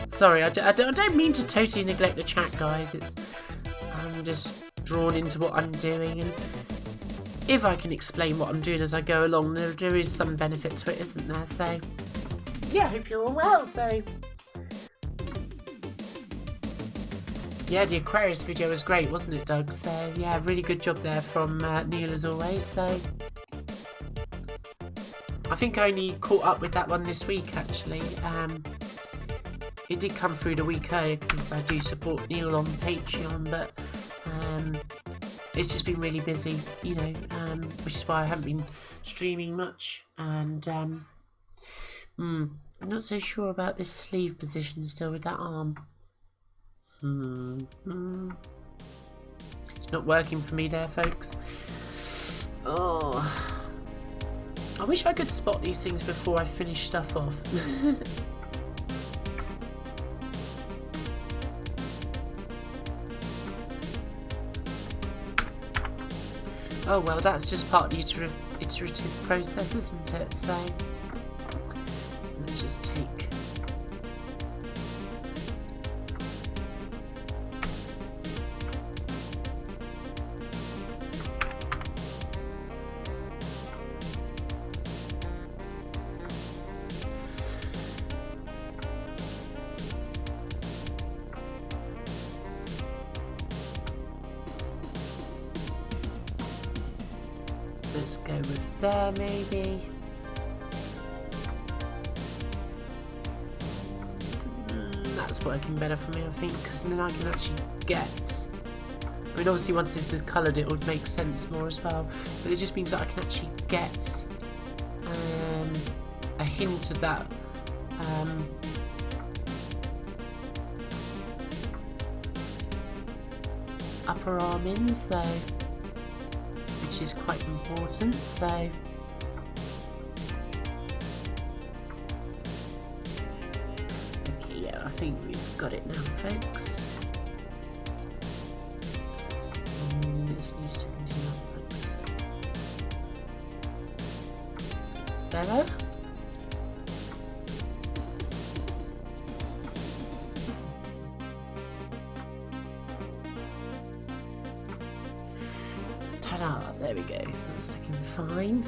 Sorry, I don't mean to totally neglect the chat, guys. I'm just drawn into what I'm doing, and if I can explain what I'm doing as I go along, there is some benefit to it, isn't there? So, yeah, I hope you're all well. So, yeah, the Aquarius video was great, wasn't it, Doug? So, yeah, really good job there from Neil as always. So, I think I only caught up with that one this week, actually. It did come through the week earlier because I do support Neil on Patreon, but it's just been really busy, you know, which is why I haven't been streaming much. And I'm not so sure about this sleeve position still with that arm. It's not working for me there, folks. Oh, I wish I could spot these things before I finish stuff off. Oh well, that's just part of the iterative process, isn't it? So let's just take... Let's go with there, maybe. That's working better for me, I think, because then I can actually get... I mean, obviously once this is coloured it would make sense more as well, but it just means that I can actually get a hint of that upper arm in, so... which is quite important, so okay, yeah, I think we've got it now, folks. And this needs to continue like so. It's better. There we go, that's looking fine.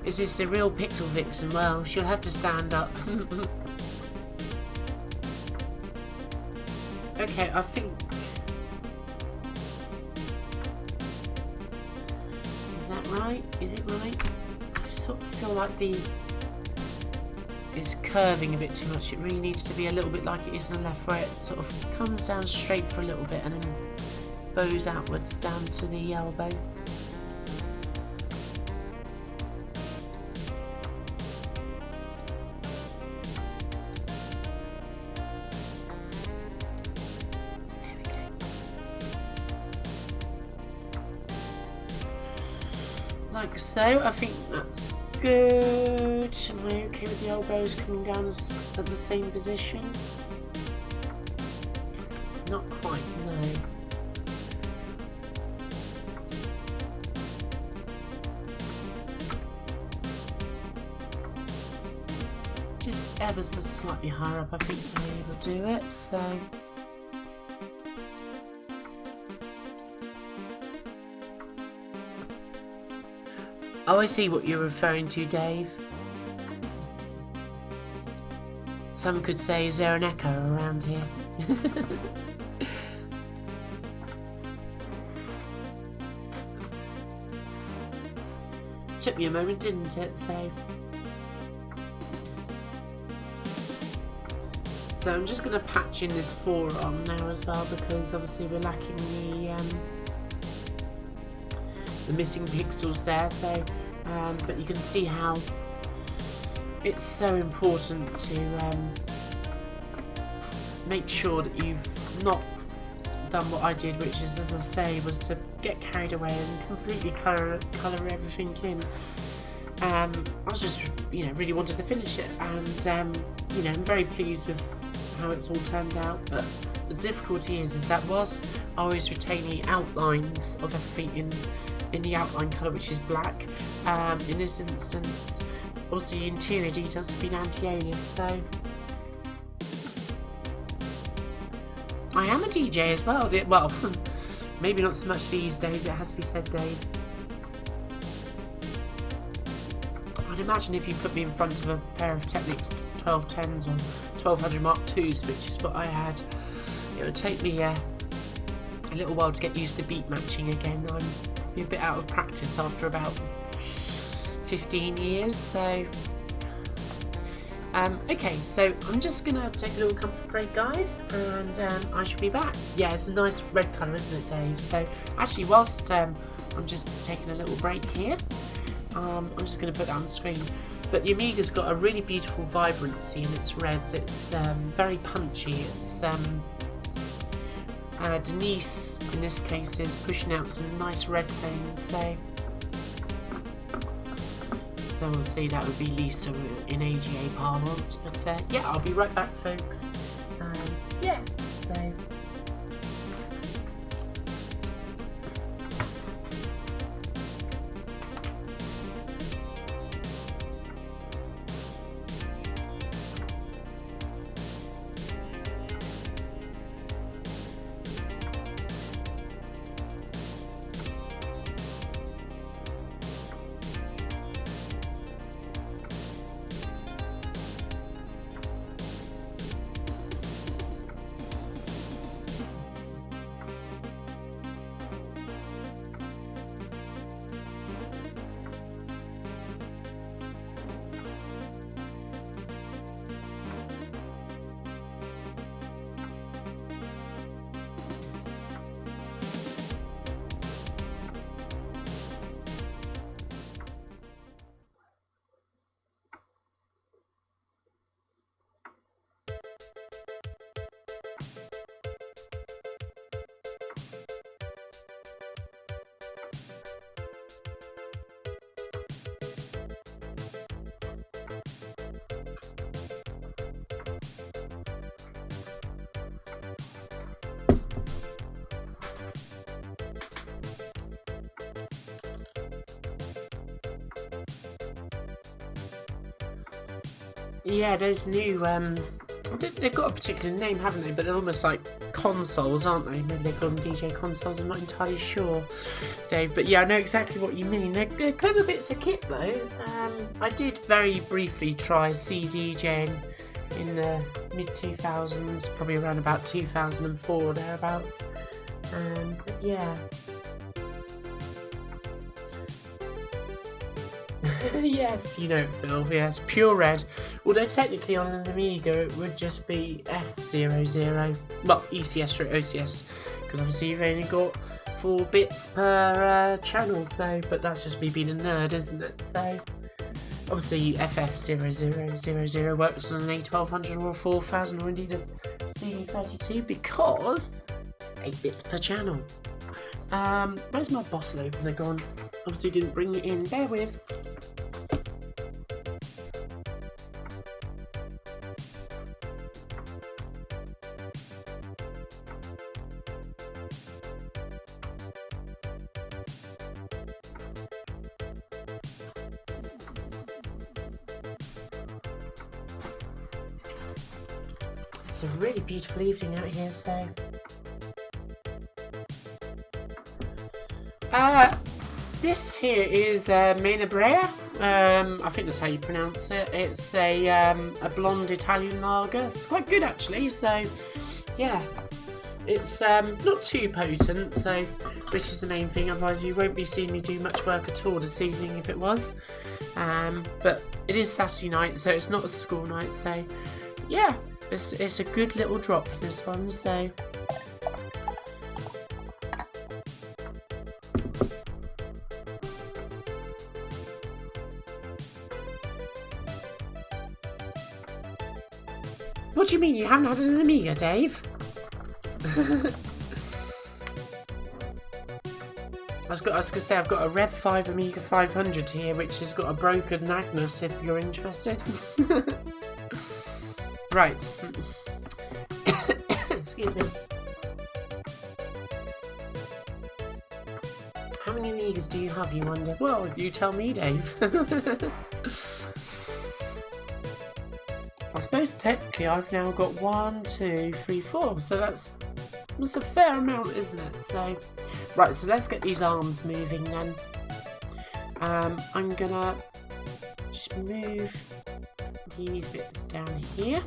Is this the real Pixel Vixen? Well, she'll have to stand up. Okay, I think... Is that right? Is it right? I sort of feel like it's curving a bit too much. It really needs to be a little bit like it is on the left, where it sort of comes down straight for a little bit and then bows outwards down to the elbow. like so. I think that's good. Am I okay with the elbows coming down at the same position? Not quite, no. Just ever so slightly higher up, I think maybe will do it, so. Oh, I see what you're referring to, Dave. Some could say, is there an echo around here? Took me a moment, didn't it? So I'm just going to patch in this forearm now as well, because obviously we're lacking the missing pixels there. So, but you can see how it's so important to make sure that you've not done what I did, which is, as I say, was to get carried away and completely colour everything in. I was just, really wanted to finish it, and I'm very pleased with how it's all turned out. But the difficulty is that whilst I always retain the outlines of everything in the outline colour, which is black, in this instance, also the interior details have been anti-alias. So I am a DJ as well. Well, maybe not so much these days, it has to be said, Dave. I'd imagine if you put me in front of a pair of Technics 1210s or 1200 Mark IIs, which is what I had, it would take me a little while to get used to beat matching again. I'm a bit out of practice after about 15 years, so okay, so I'm just gonna take a little comfort break, guys, and I shall be back. Yeah, it's a nice red colour, isn't it, Dave? So actually, whilst I'm just taking a little break here, I'm just going to put that on the screen. But the Amiga's got a really beautiful vibrancy in its reds. It's very punchy. It's Denise, in this case, is pushing out some nice red tones. So we'll see, that would be Lisa in AGA parlance. But yeah, I'll be right back, folks. Yeah, so. Yeah, those new, they've got a particular name, haven't they? But they're almost like consoles, aren't they? Maybe they call them DJ consoles, I'm not entirely sure, Dave. But yeah, I know exactly what you mean. They're clever bits of kit, though. I did very briefly try CDJing in the mid-2000s, probably around about 2004, thereabouts. But yeah. Yes, you know it, Phil. Yes, pure red. Although technically on an Amiga it would just be F00. Well, ECS through OCS, because obviously you've only got 4 bits per channel. So, but that's just me being a nerd, isn't it? So, obviously FF0000 works on an A1200 or a 4000 or indeed a CD32 because 8 bits per channel. Where's my bottle opener gone? Obviously didn't bring it in, bear with. It's a really beautiful evening out here, so this here is Mena Brea. I think that's how you pronounce it. It's a blonde Italian lager. It's quite good actually. So yeah, it's not too potent, so which is the main thing. Otherwise, you won't be seeing me do much work at all this evening if it was. But it is Saturday night, so it's not a school night. So yeah, it's a good little drop, this one. So. What do you mean you haven't had an Amiga, Dave? I was going to say I've got a Rev 5 Amiga 500 here, which has got a broken Magnus if you're interested. Right. Excuse me. How many Amigas do you have, you wonder? Well, you tell me, Dave. I suppose technically I've now got 1, 2, 3, 4, so that's a fair amount, isn't it? So, right, so let's get these arms moving then. I'm gonna just move these bits down here.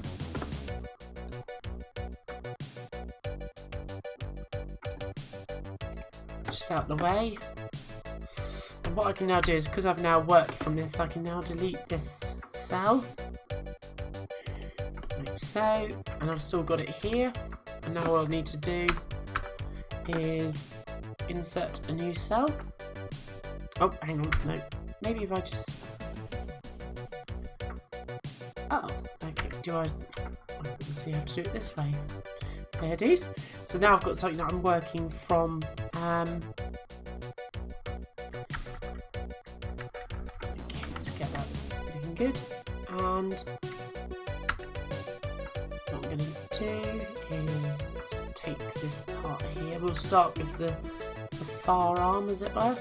Just out the way. And what I can now do is, because I've now worked from this, I can now delete this cell. Like so. And I've still got it here. And now all I need to do is insert a new cell. Oh, hang on, no. Maybe if I just... Oh, okay, let's see how to do it this way. There it is. So now I've got something that I'm working from. Okay, let's get that looking good. And what I'm going to do is let's take this part here. We'll start with the far arm, as it were.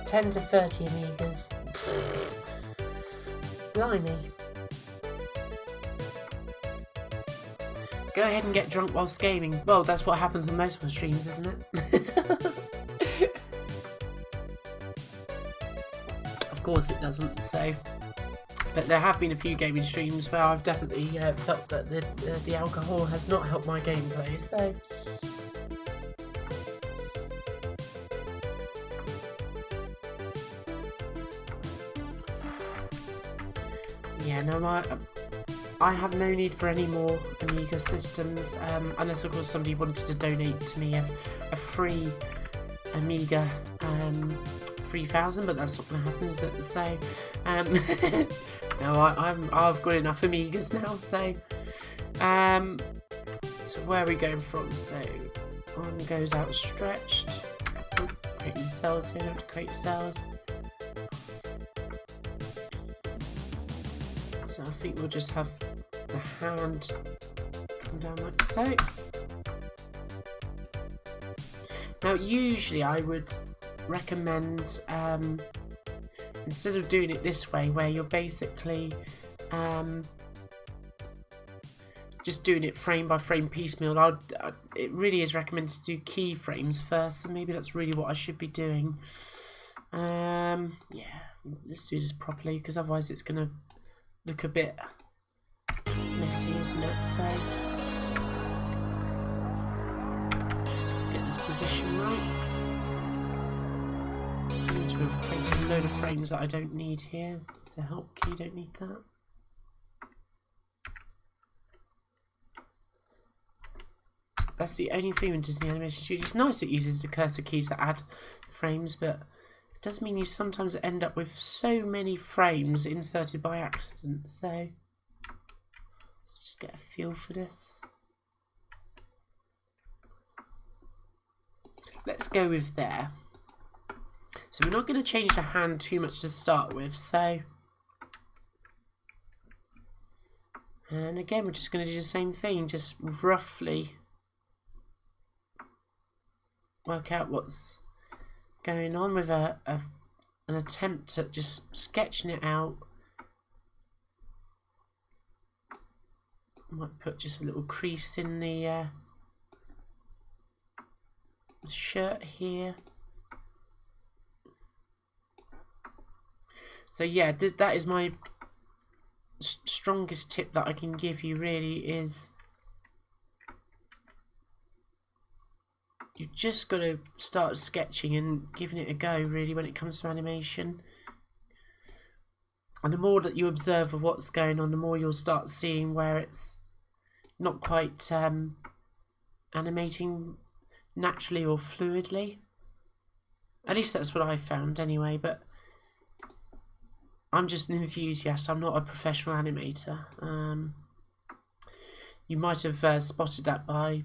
$10 to 30 Amigas. Blimey. Go ahead and get drunk whilst gaming. Well, that's what happens on most of my streams, isn't it? Of course it doesn't, so... But there have been a few gaming streams where I've definitely felt that the alcohol has not helped my gameplay, so... Yeah, no, I have no need for any more Amiga systems, unless of course somebody wanted to donate to me a free Amiga 3000, but that's not going to happen, is it? So, no, I've got enough Amigas now. So, so where are we going from? So, one goes outstretched. Oh, creating cells here. Don't have to create cells. So I think we'll just have the hand come down like so. Now usually I would recommend, instead of doing it this way where you're basically just doing it frame by frame piecemeal, it really is recommended to do keyframes first, so maybe that's really what I should be doing. Yeah, let's do this properly, because otherwise it's going to look a bit messy, isn't it? So let's get this position right. I seem to have created a load of frames that I don't need here. It's the help key, don't need that. That's the only thing with Disney Animation Studio. It's nice it uses the cursor keys to add frames, but it does mean you sometimes end up with so many frames inserted by accident. So let's just get a feel for this. let's go with there. So we're not going to change the hand too much to start with, so... And again, we're just going to do the same thing, just roughly work out what's going on with an attempt at just sketching it out. Might put just a little crease in the shirt here. So yeah, that is my strongest tip that I can give you, really, is you've just got to start sketching and giving it a go, really, when it comes to animation. And the more that you observe of what's going on, the more you'll start seeing where it's not quite animating naturally or fluidly. At least that's what I found anyway, but I'm just an enthusiast. I'm not a professional animator. You might have spotted that by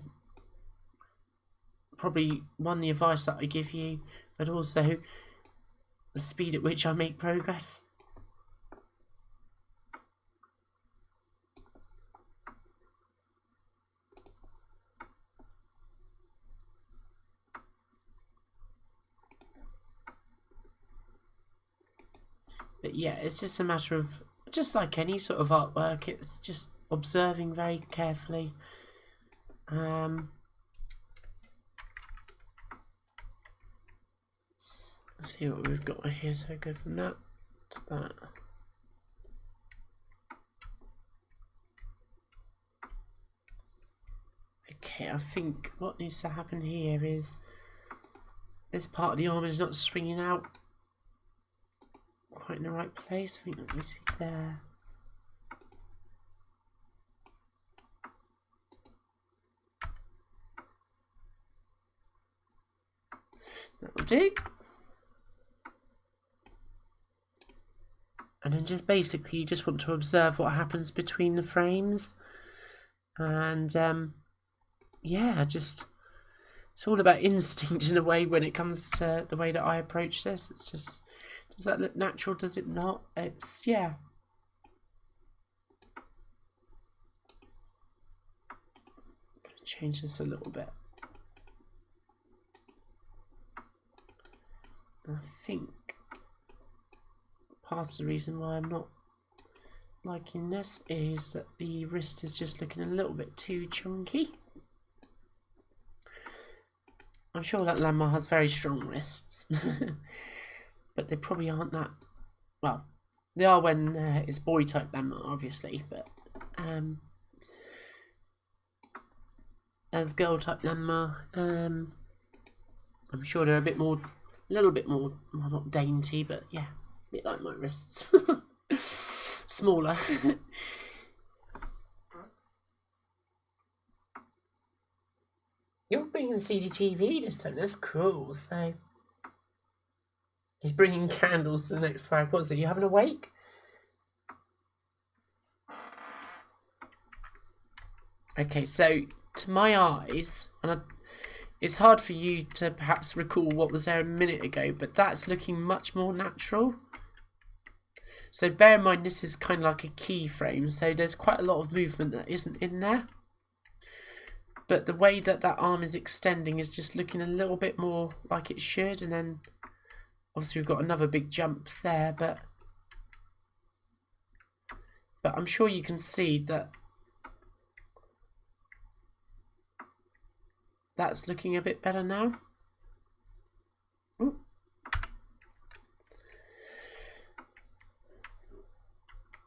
probably one, the advice that I give you, but also the speed at which I make progress. But yeah, it's just a matter of, just like any sort of artwork, it's just observing very carefully. Let's see what we've got here, so go from that to that. Okay, I think what needs to happen here is this part of the arm is not swinging out quite in the right place. I think that needs to be there. That'll do. And then just basically you just want to observe what happens between the frames. And yeah, just it's all about instinct in a way when it comes to the way that I approach this. It's just, does that look natural? Does it not? It's, yeah. I'm going to change this a little bit. I think part of the reason why I'm not liking this is that the wrist is just looking a little bit too chunky. I'm sure that Lamar has very strong wrists, but they probably aren't that, well, they are when it's boy type Lamar, obviously, but as girl type Lamar, I'm sure they're a bit more, a little bit more, well, not dainty, but yeah, a bit like my wrists. Smaller. You're bringing CDTV this time, that's cool. So he's bringing candles to the next fire. What is it, you having a wake? Okay, so to my eyes, and it's hard for you to perhaps recall what was there a minute ago, but that's looking much more natural. So bear in mind, this is kind of like a keyframe, so there's quite a lot of movement that isn't in there. But the way that that arm is extending is just looking a little bit more like it should, and then obviously we've got another big jump there, but I'm sure you can see that that's looking a bit better now. Ooh.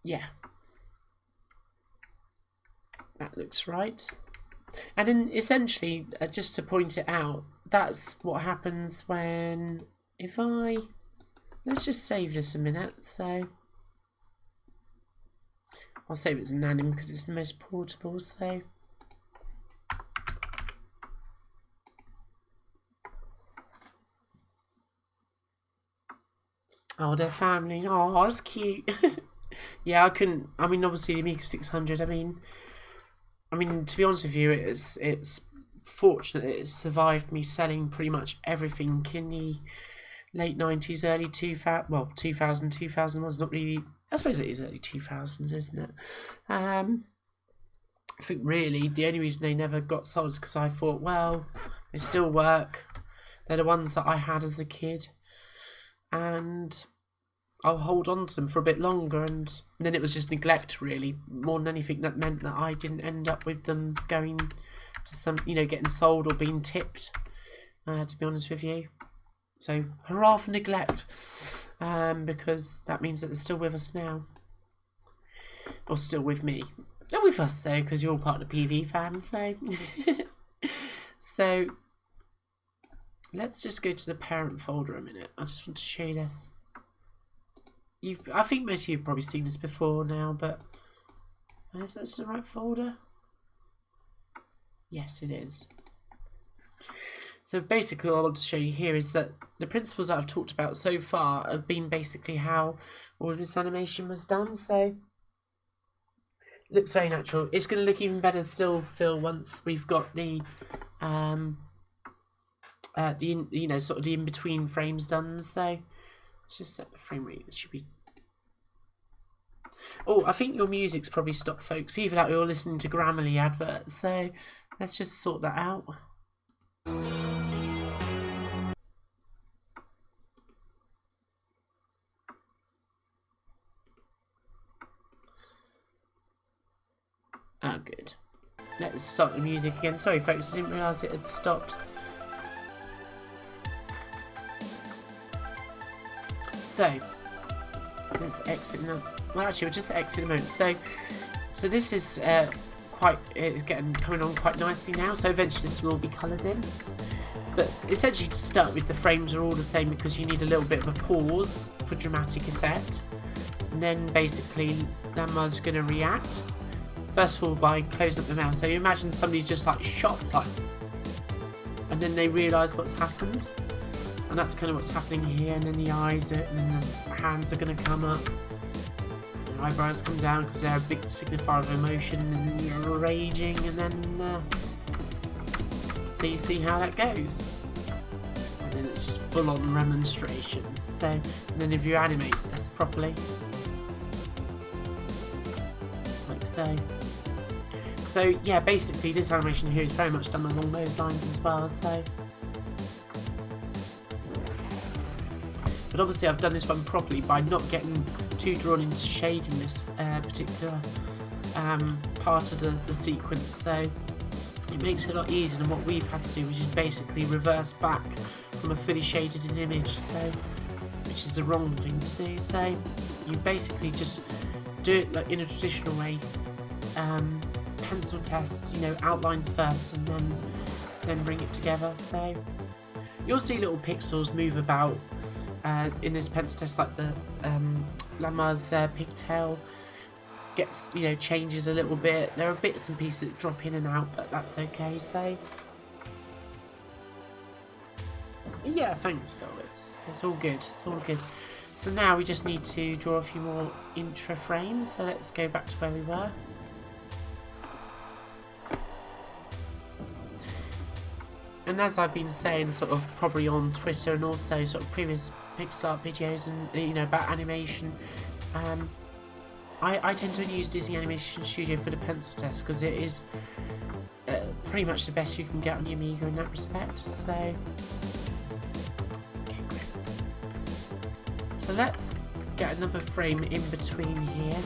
Yeah, that looks right. And then essentially, just to point it out, that's what happens when, if I, let's just save this a minute. So I'll save it as an anim because it's the most portable. So oh, their family. Oh, that's cute. Yeah, I couldn't. I mean, obviously the Amiga 600. I mean, to be honest with you, it's fortunate that it survived me selling pretty much everything in the late 90s, early 2000, well, 2001, not really, I suppose it is early 2000s, isn't it? I think really the only reason they never got sold is because I thought, well, they still work. They're the ones that I had as a kid, and I'll hold on to them for a bit longer. And then it was just neglect, really, more than anything. That meant that I didn't end up with them going to some, getting sold or being tipped, to be honest with you. So hurrah for neglect, because that means that they're still with us now, or still with me. Not with us though, because you're all part of the PV fam. So, so let's just go to the parent folder a minute. I just want to show you this. I think most of you've probably seen this before now, but is that the right folder? Yes, it is. So basically all I want to show you here is that the principles that I've talked about so far have been basically how all of this animation was done. So it looks very natural. It's going to look even better still, Phil, once we've got the sort of the in-between frames done. So let's just set the frame rate. It should be. Oh, I think your music's probably stopped, folks. Either that or you're listening to Grammarly adverts. So let's just sort that out. Oh, good. Let's start the music again. Sorry, folks, I didn't realise it had stopped. So, let's exit now. Well, actually, we'll just exit in a moment. So this is it's coming on quite nicely now. So eventually this will all be coloured in. But essentially, to start with, the frames are all the same because you need a little bit of a pause for dramatic effect. And then basically, Llama's going to react. First of all, by closing up the mouth. So you imagine somebody's just like shot, and then they realise what's happened. And that's kind of what's happening here. And then the eyes, and then the hands are going to come up. The eyebrows come down because they're a big signifier of emotion. And then you're raging, and then so you see how that goes. And then it's just full-on remonstration. So, and then if you animate this properly, like so. So yeah, basically this animation here is very much done along those lines as well. So, but obviously I've done this one properly by not getting too drawn into shading this particular part of the sequence. So it makes it a lot easier than what we've had to do, which is basically reverse back from a fully shaded image. So, which is the wrong thing to do. So you basically just do it like in a traditional way. Pencil test, outlines first, and then bring it together. So you'll see little pixels move about in this pencil test, like the Llama's pigtail gets, changes a little bit. There are bits and pieces that drop in and out, but that's okay. So yeah, thanks, Phil. It's all good. It's all good. So now we just need to draw a few more intro frames. So let's go back to where we were. And as I've been saying, sort of probably on Twitter and also sort of previous pixel art videos and about animation, I tend to use Disney Animation Studio for the pencil test because it is pretty much the best you can get on your Amiga in that respect. So, okay, great. So let's get another frame in between here.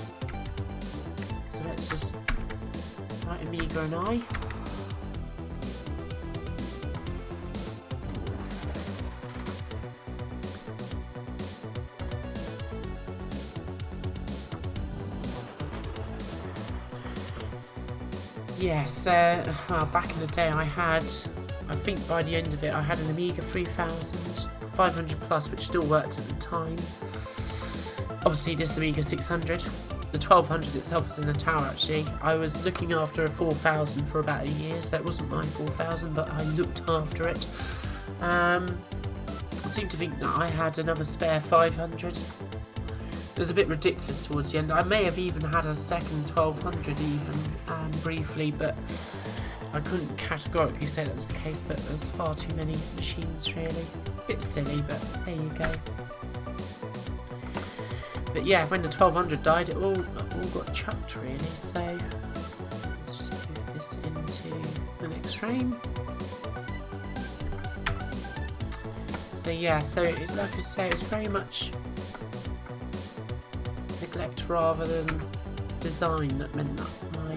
So let's just write Amiga and I. Yes, well, back in the day I think by the end of it I had an Amiga 3500 plus, which still worked at the time. Obviously this Amiga 600, the 1200 itself was in a tower actually. I was looking after a 4000 for about a year, so it wasn't my 4000, but I looked after it. I seem to think that I had another spare 500. It was a bit ridiculous towards the end. I may have even had a second 1200 even, briefly, but I couldn't categorically say that was the case, but there's far too many machines really. A bit silly, but there you go. But yeah, when the 1200 died, it all got chucked really. So let's just move this into the next frame. So yeah, so like I say, it's very much neglect rather than design that meant that my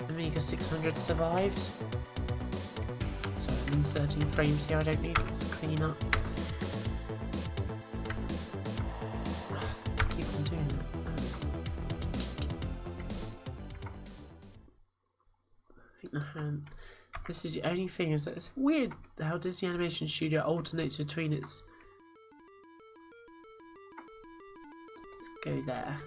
Amiga 600 survived. So I'm inserting frames here I don't need to clean up. Keep on doing that. I think the hand. This is the only thing, is that it's weird how Disney Animation Studio alternates between its. Let's go there.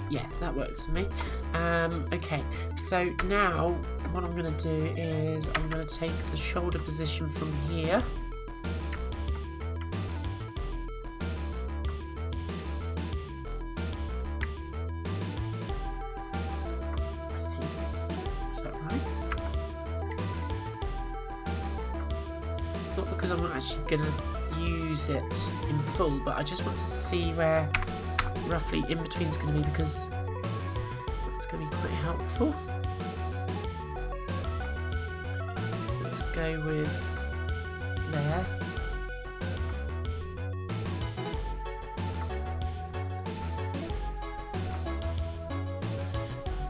Yeah, that works for me. Okay, so now what I'm going to do is I'm going to take the shoulder position from here. Is that right? Not because I'm not actually going to use it in full, but I just want to see where roughly in between is going to be, because that's going to be quite helpful. So let's go with there.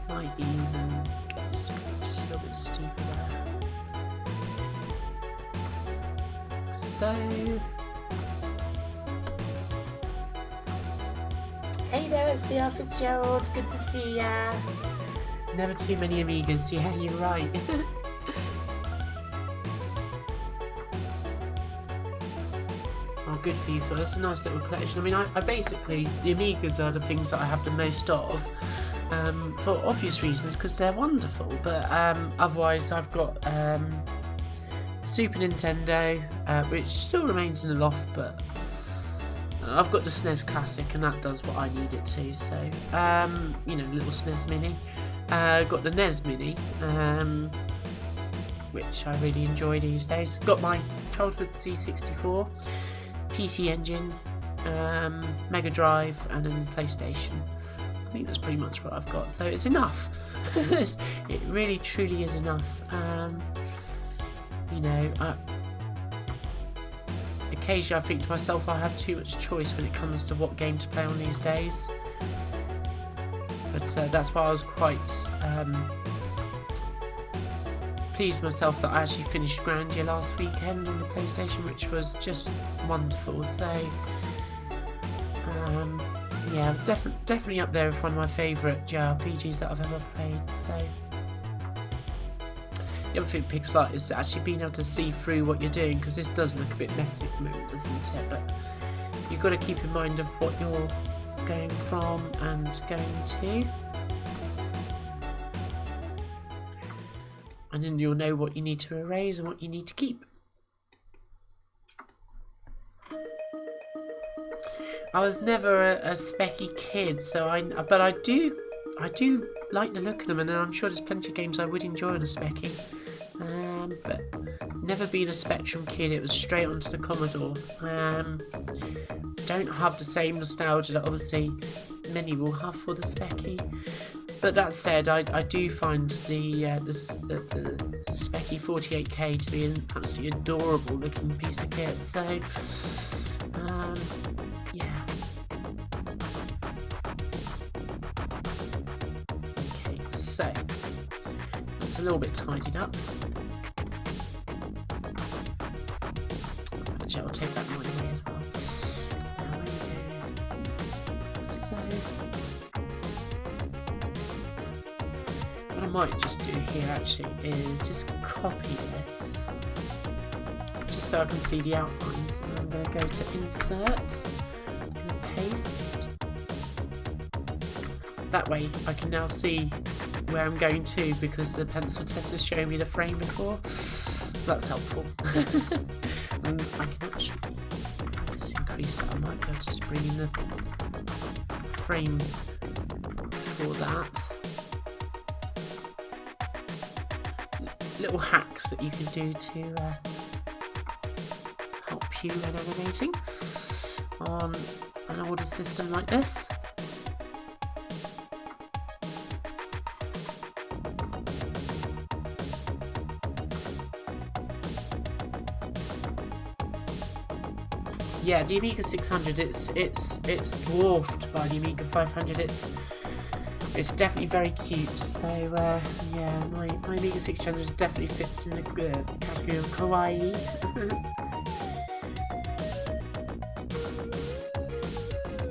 Might even get this to go just a little bit steeper there. So. Hey there, it's CR Fitzgerald. Good to see ya. Never too many Amigas. Yeah, you're right. Oh, good for you, Phil. It's a nice little collection. I mean, I basically, the Amigas are the things that I have the most of, for obvious reasons, because they're wonderful. But otherwise, I've got Super Nintendo, which still remains in the loft, but I've got the SNES Classic, and that does what I need it to. So, you know, little SNES Mini. Got the NES Mini, which I really enjoy these days. Got my childhood C64, PC Engine, Mega Drive, and then PlayStation. I think that's pretty much what I've got. So it's enough. It really, truly is enough. You know, occasionally I think to myself I have too much choice when it comes to what game to play on these days. But that's why I was quite pleased myself that I actually finished Grandia last weekend on the PlayStation, which was just wonderful. So yeah, definitely up there with one of my favourite JRPGs that I've ever played. So the other thing Pixel Art is actually being able to see through what you're doing, because this does look a bit messy at the moment, doesn't it? But you've got to keep in mind of what you're going from and going to, and then you'll know what you need to erase and what you need to keep. I was never a specky kid, so but I do like the look of them, and I'm sure there's plenty of games I would enjoy on a specky. But never been a Spectrum kid. It was straight onto the Commodore. Don't have the same nostalgia that obviously many will have for the specky. But that said, I do find the specky 48K to be an absolutely adorable looking piece of kit. So yeah. Okay, so it's a little bit tidied up. Actually, I'll take that one away as well. So what I might just do here actually is just copy this, just so I can see the outlines, and I'm going to go to insert and paste. That way I can now see where I'm going to, because the pencil test is showing me the frame before. That's helpful. And I can actually just increase increase that. I might be able to just bring in the frame for that. Little hacks that you can do to help you when animating on an older system like this. Yeah, the Amiga 600, it's dwarfed by the Amiga 500. It's definitely very cute. So yeah, my Amiga 600 definitely fits in the category of kawaii.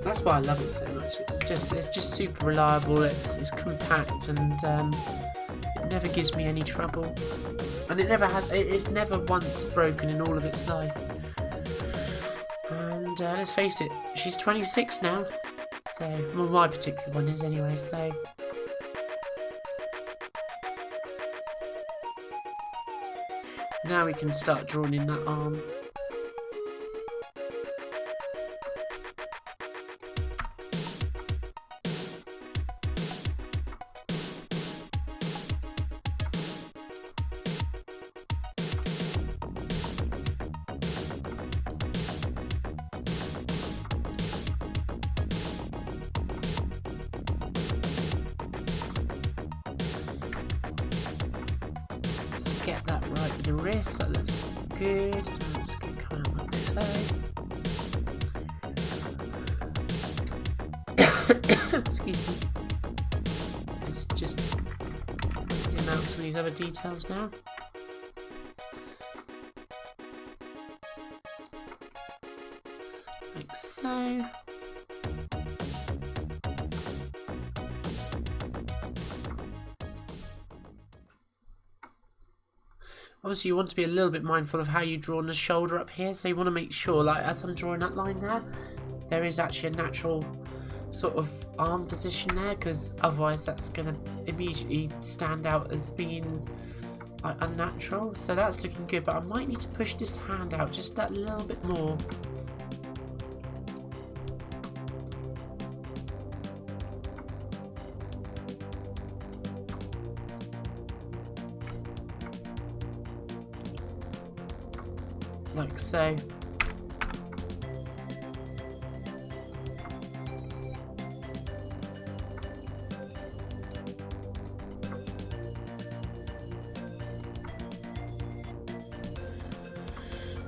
That's why I love it so much. It's just super reliable. It's compact, and it never gives me any trouble. And it's never once broken in all of its life. And let's face it, she's 26 now. So, well, my particular one is anyway. So, now we can start drawing in that arm. Get that right with the wrist, that looks good. Let's get kind of like so. Excuse me. It's just getting out some of these other details now. Like so. Obviously you want to be a little bit mindful of how you draw on the shoulder up here, so you want to make sure, like as I'm drawing that line there is actually a natural sort of arm position there, because otherwise that's going to immediately stand out as being like unnatural. So that's looking good, but I might need to push this hand out just that little bit more. Like so.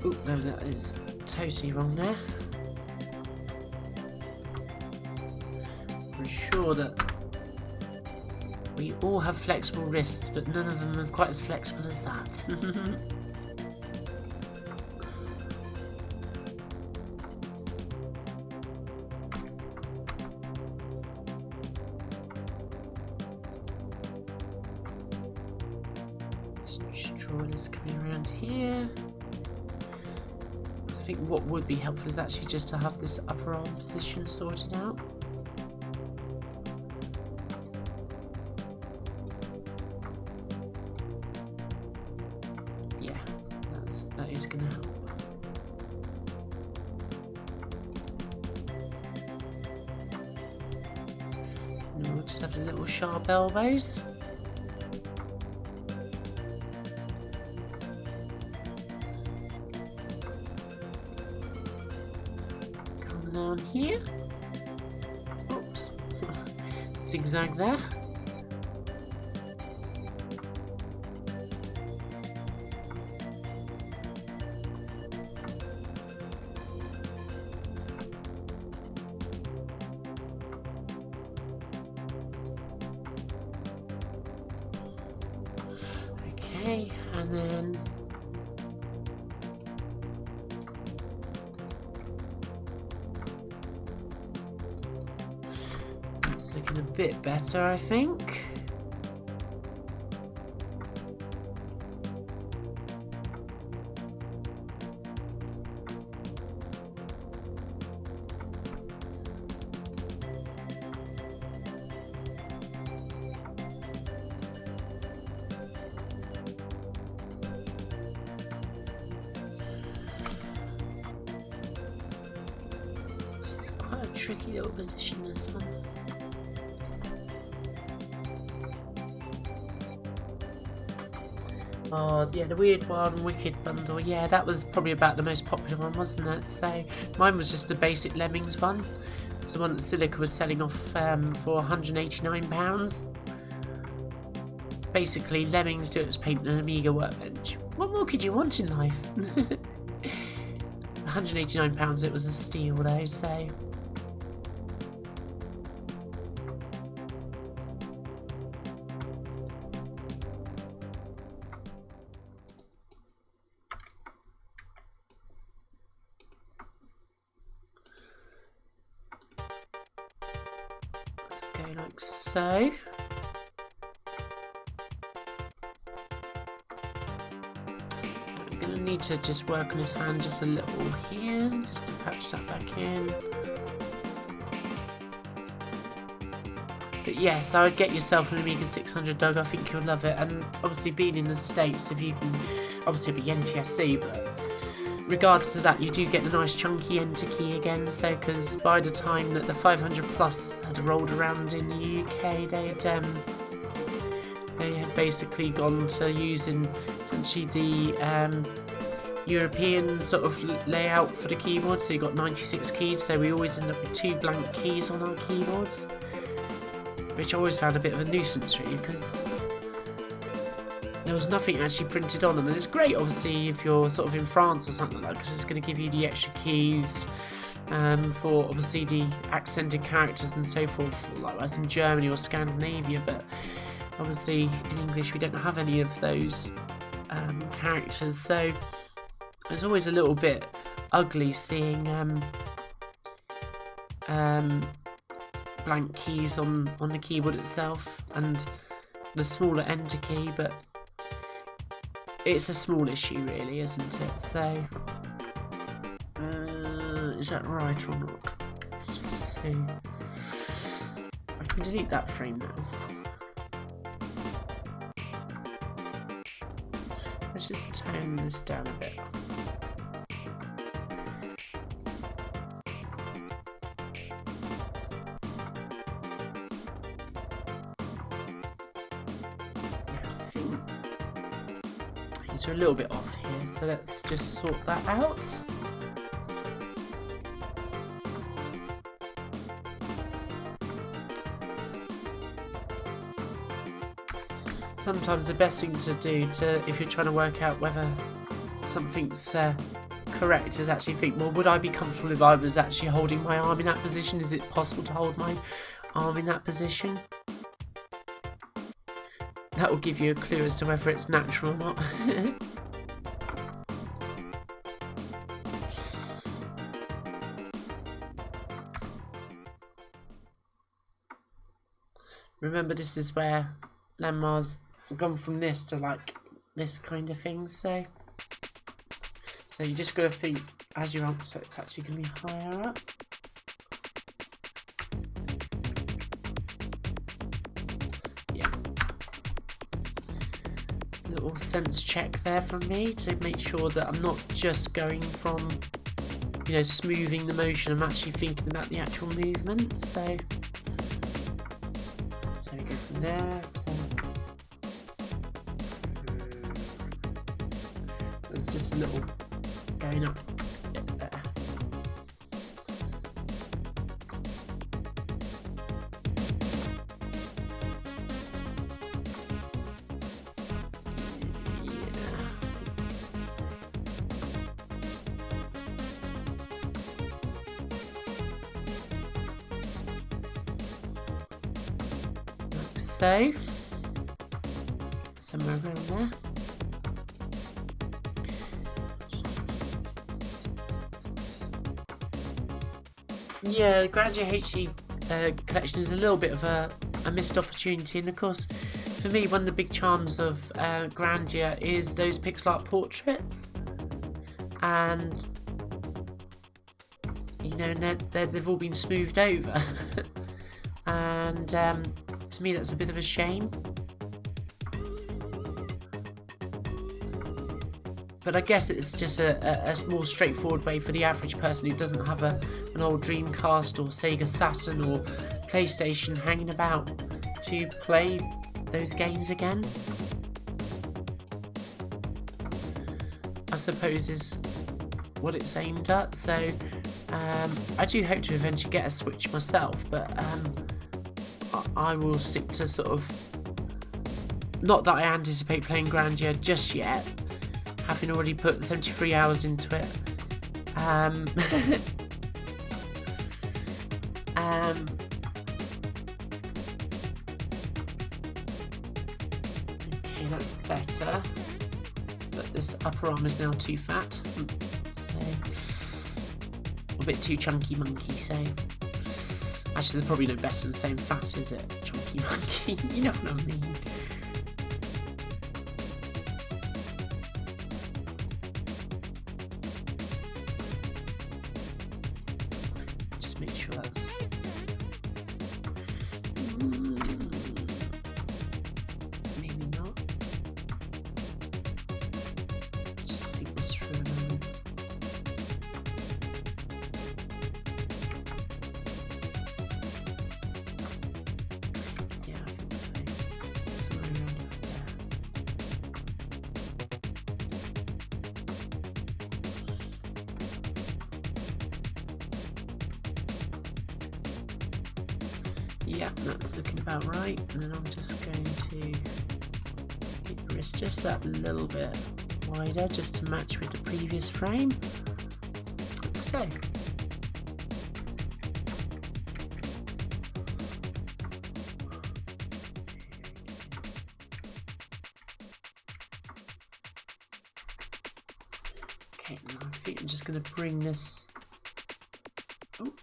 Oh no, that is totally wrong there. I'm sure that we all have flexible wrists, but none of them are quite as flexible as that. Drawing is coming around here. I think what would be helpful is actually just to have this upper arm position sorted out. Yeah, that is going to help. And we'll just have the little sharp elbows. Down here. Oops. Zigzag there. Okay, and then looking a bit better, I think. tricky little position, this one. Oh yeah, the weird one, Wicked bundle. Yeah, that was probably about the most popular one, wasn't it? So mine was just a basic Lemmings one. It's the one that Silica was selling off for £189. Basically, Lemmings, Deluxe Paint, and an Amiga workbench. What more could you want in life? £189. It was a steal though. So. Go like so. I'm going to need to just work on his hand just a little here, just to patch that back in. But yes, I would get yourself an Amiga 600, Doug. I think you'll love it. And obviously being in the States, if you can, obviously it'll be NTSC, but regardless of that, you do get the nice chunky enter key again. So, because by the time that the 500 Plus had rolled around in the UK, they had basically gone to using essentially the European sort of layout for the keyboard. So you got 96 keys. So we always end up with 2 blank keys on our keyboards, which I always found a bit of a nuisance, really, because there was nothing actually printed on them. And it's great, obviously, if you're sort of in France or something like that, because it's going to give you the extra keys for obviously the accented characters and so forth, likewise in Germany or Scandinavia. But obviously in English we don't have any of those characters, so it's always a little bit ugly seeing blank keys on the keyboard itself and the smaller enter key. But it's a small issue, really, isn't it? So, is that right or not? Let's see. I can delete that frame now. Let's just tone this down a bit. These are a little bit off here, so let's just sort that out. Sometimes the best thing to do if you're trying to work out whether something's correct is actually think, well, would I be comfortable if I was actually holding my arm in that position? Is it possible to hold my arm in that position? That will give you a clue as to whether it's natural or not. Remember, this is where Landmar's gone from this to like this kind of thing, so you just got to think as you're up, so it's actually going to be higher up. Yeah. Little sense check there from me to make sure that I'm not just going from, you know, smoothing the motion. I'm actually thinking about the actual movement. So we go from there to there's just a little going up a bit there. Like so. Somewhere around there. Yeah, the Grandeur HD collection is a little bit of a missed opportunity, and of course, for me, one of the big charms of Grandeur is those pixel art portraits, and you know, they've all been smoothed over, and to me, that's a bit of a shame. But I guess it's just a more straightforward way for the average person who doesn't have an old Dreamcast or Sega Saturn or PlayStation hanging about to play those games again. I suppose is what it's aimed at. So I do hope to eventually get a Switch myself, but I will stick to sort of, not that I anticipate playing Grandeur just yet, having already put 73 hours into it. Okay, that's better. But this upper arm is now too fat. So, a bit too chunky monkey, so... Actually, there's probably no better than saying fat, is it? Chunky monkey, you know what I mean. Just make sure that's... Maybe not. Just think this through a moment. Yeah, I think so. Somewhere around there. Yeah, that's looking about right. And then I'm just going to make the wrist just that little bit wider, just to match with the previous frame, like so. Okay, now I think I'm just going to bring this. Oh.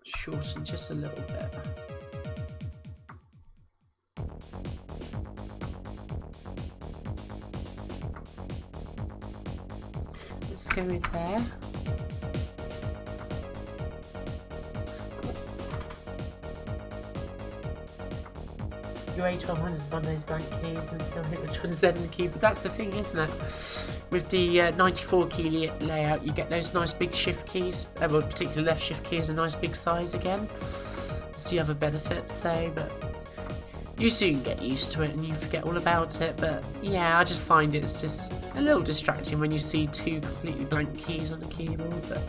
Shorten just a little bit. Let's go with there. Your A1200 is one of those blank keys and still hit which one is in the key, but that's the thing, isn't it? With the 94 key layout, you get those nice big shift keys. Well, particularly left shift key is a nice big size again, so you have a benefit. So, but you soon get used to it and you forget all about it. But yeah, I just find it's just a little distracting when you see two completely blank keys on the keyboard. But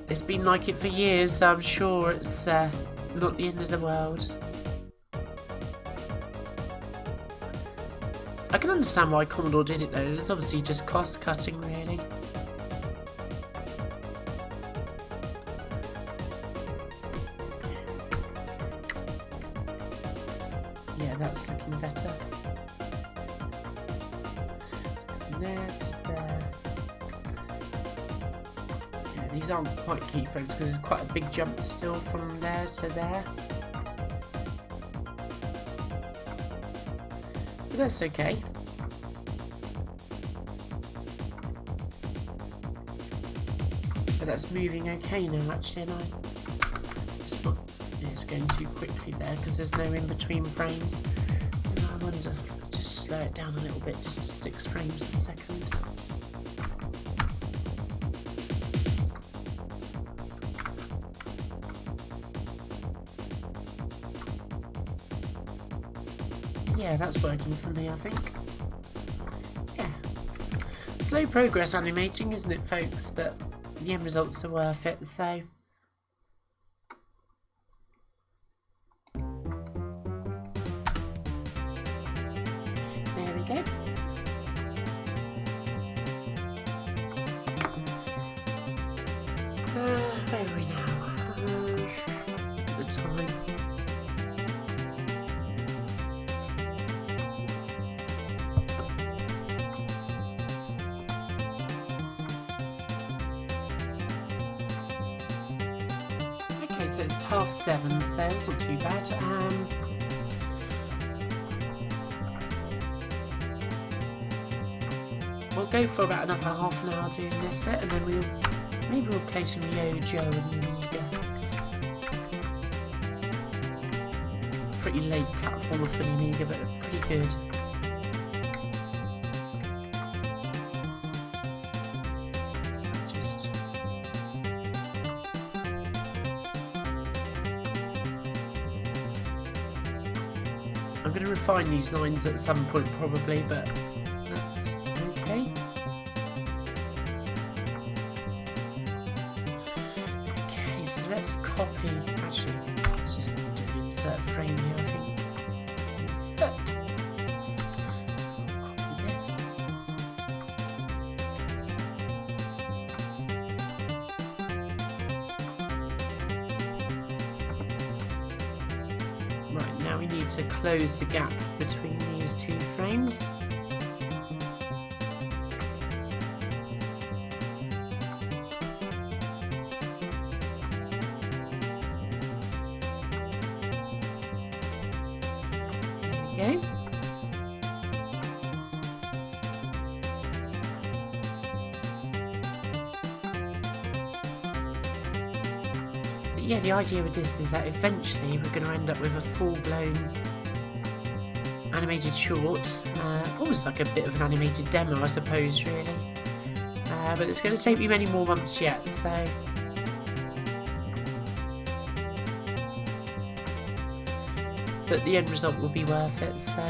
it's been like it for years, so I'm sure it's not the end of the world. I can understand why Commodore did it though. It's obviously just cost cutting, really. Yeah, that's looking better. From there to there. Yeah, these aren't quite keyframes because there's quite a big jump still from there to there. But that's okay. But that's moving okay now, actually, and it's going too quickly there because there's no in between frames. And I wonder, just slow it down a little bit, just to 6 frames a second. Yeah, that's working for me, I think. Yeah. Slow progress animating, isn't it, folks? But the end results are worth it, so... There we go. Where are we now? The time. So it's 7:30, so it's not too bad. We'll go for about another half an hour doing this bit, and then maybe we'll play some Yo-Joe and Amiga. pretty late platformer for the Amiga, but pretty good. I'm going to refine these lines at some point probably, but that's okay. Okay, so let's copy. Actually, let's just do an insert frame here, I think. Insert. Copy this. Right, now we need to close the gap between these two frames. There we go. Yeah, the idea with this is that eventually we're going to end up with a full-blown animated short, almost like a bit of an animated demo, I suppose, really. But it's going to take me many more months yet, so... But the end result will be worth it, so...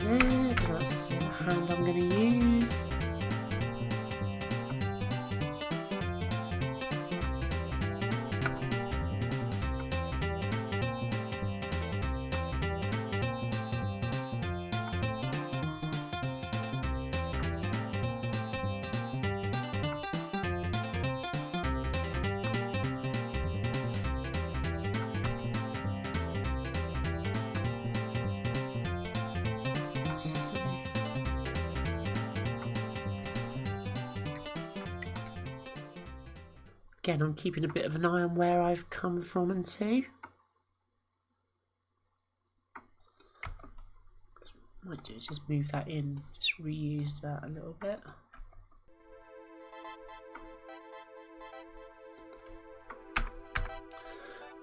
Because that's the hand I'm going to use. Again, I'm keeping a bit of an eye on where I've come from and to. What I might do is just move that in, just reuse that a little bit.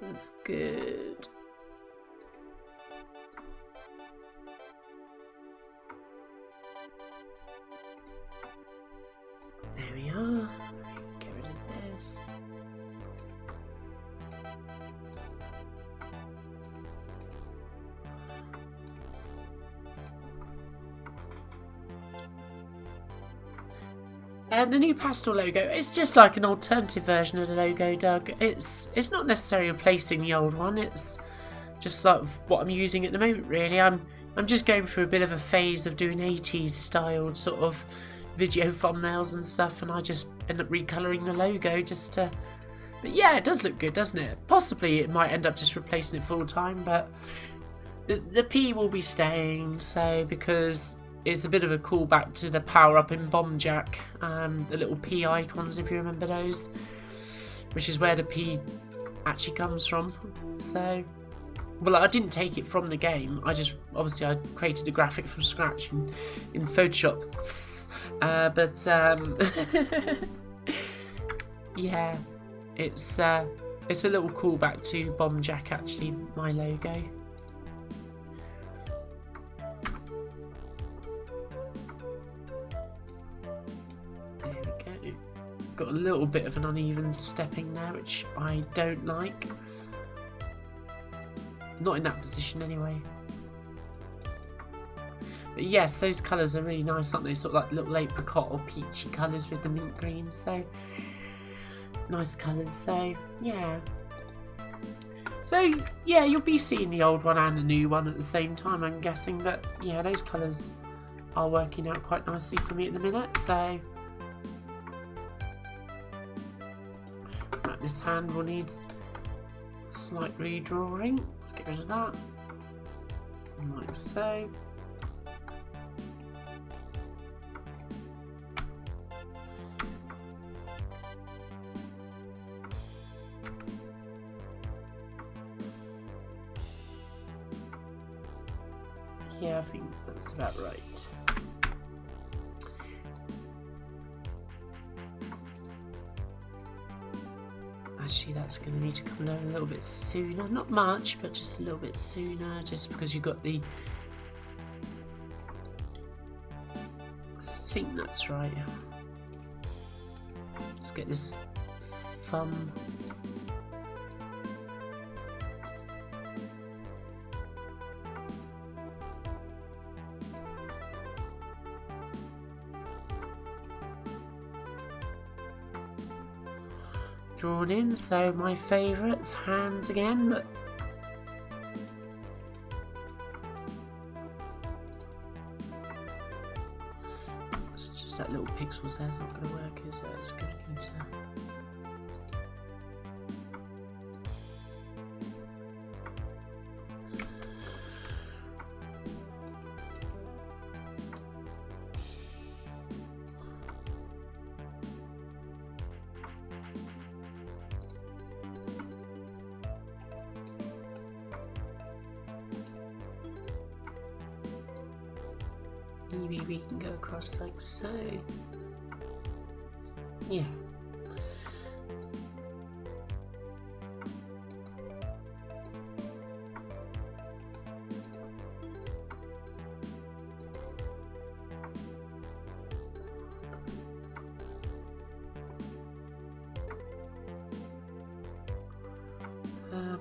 That's good. There we are. Get rid of this. And the new pastel logo, it's just like an alternative version of the logo, Doug. It's not necessarily replacing the old one. It's just like what I'm using at the moment, really. I'm just going through a bit of a phase of doing 80s styled sort of video thumbnails and stuff, and I just end up recolouring the logo just to... But yeah, it does look good, doesn't it? Possibly it might end up just replacing it full time, but the P will be staying, so because it's a bit of a callback to the power up in Bomb Jack, the little P icons, if you remember those, which is where the P actually comes from. So, well, I didn't take it from the game. I just obviously I created a graphic from scratch in Photoshop. Yeah, it's a little callback to Bomb Jack, actually, my logo. Got a little bit of an uneven stepping there, which I don't like. Not in that position anyway. But yes, those colours are really nice, aren't they? Sort of like little apricot or peachy colours with the mint green. So nice colours. So yeah. So yeah, you'll be seeing the old one and the new one at the same time, I'm guessing. But yeah, those colours are working out quite nicely for me at the minute. So right, this hand will need slight redrawing. Let's get rid of that, like so. Yeah, I think that's about right. Actually, that's going to need to come down a little bit sooner. Not much, but just a little bit sooner, just because you've got the... I think that's right. Let's get this thumb. Drawn in, so my favourites, hands again, but it's just that little pixels there's not going to work, is it? It's going to need to... Maybe we can go across like so. Yeah.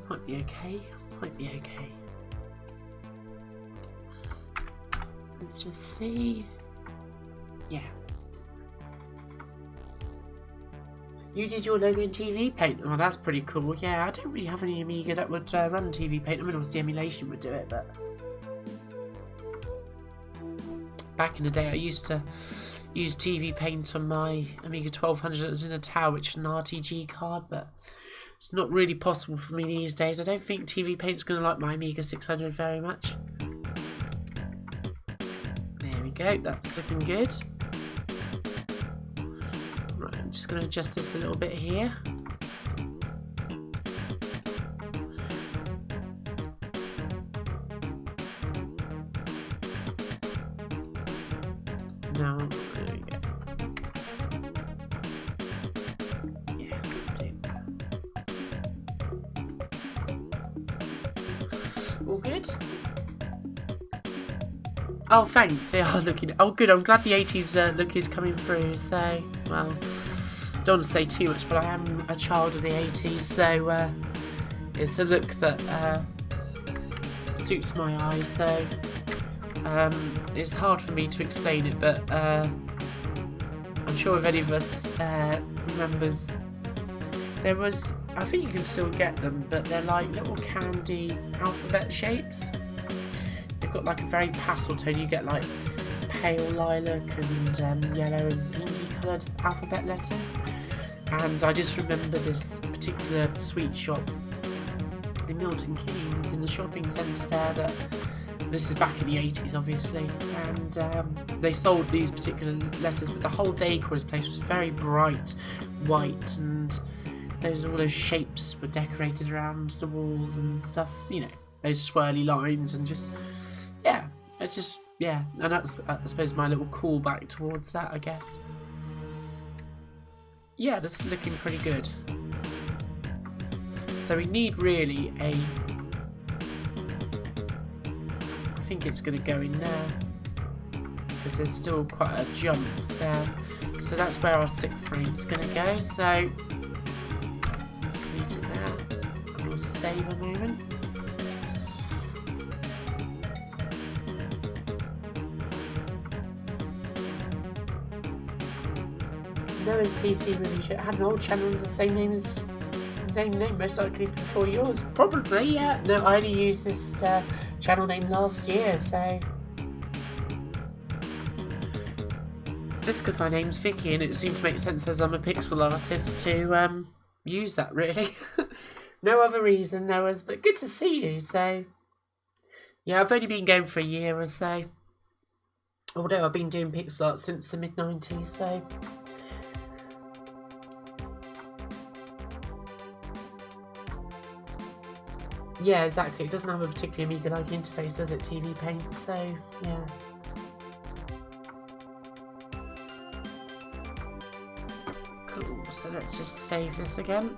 Might be okay. Might be okay. Let's just see. Yeah. You did your logo in TV Paint. Oh, that's pretty cool. Yeah, I don't really have any Amiga that would run TV Paint. I mean, obviously emulation would do it, but back in the day I used to use TV Paint on my Amiga 1200 that was in a tower, which is an RTG card, but it's not really possible for me these days. I don't think TV Paint's going to like my Amiga 600 very much. There we go, that's looking good. Right, I'm just going to adjust this a little bit here. Now, there we go. Yeah, all good. Oh, thanks. Yeah, looking. Oh, good. I'm glad the 80s look is coming through. So, well, don't want to say too much, but I am a child of the 80s, so it's a look that suits my eyes. So, it's hard for me to explain it, but I'm sure if any of us remembers, there was. I think you can still get them, but they're like little candy alphabet shapes. They've got like a very pastel tone. You get like pale lilac and yellow and pinky coloured alphabet letters. And I just remember this particular sweet shop in Milton Keynes in the shopping centre there. That this is back in the 80s, obviously, and they sold these particular letters. But the whole decor of this place was very bright white, and all those shapes were decorated around the walls and stuff. You know, those swirly lines and just. Yeah, it's just, yeah, and that's, I suppose, my little callback towards that, I guess. Yeah, this is looking pretty good. So we need really I think it's going to go in there, because there's still quite a jump there. So that's where our 6th frame is going to go, so let's delete it there, and we'll save a moment. Noah's PC review show. I had an old channel with the same name as name most likely before yours. Probably, yeah. No, I only used this channel name last year, so... Just because my name's Vicky, and it seemed to make sense as I'm a pixel artist to use that, really. No other reason, but good to see you, so... Yeah, I've only been going for a year or so. Although I've been doing pixel art since the mid-90s, so... Yeah, exactly. It doesn't have a particularly Amiga-like interface, does it, TV Paint? So, yeah. Cool, so let's just save this again.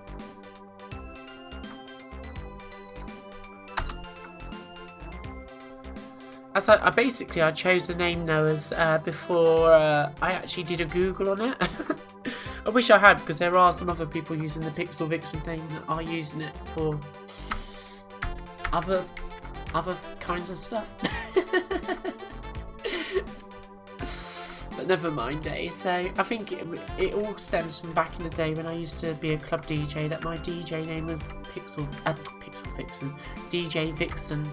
As I chose the name Noah's before I actually did a Google on it. I wish I had, because there are some other people using the Pixel Vixen name that are using it for other kinds of stuff. But never mind, So I think it all stems from back in the day when I used to be a club DJ, that my DJ name was Pixel Vixen, DJ Vixen.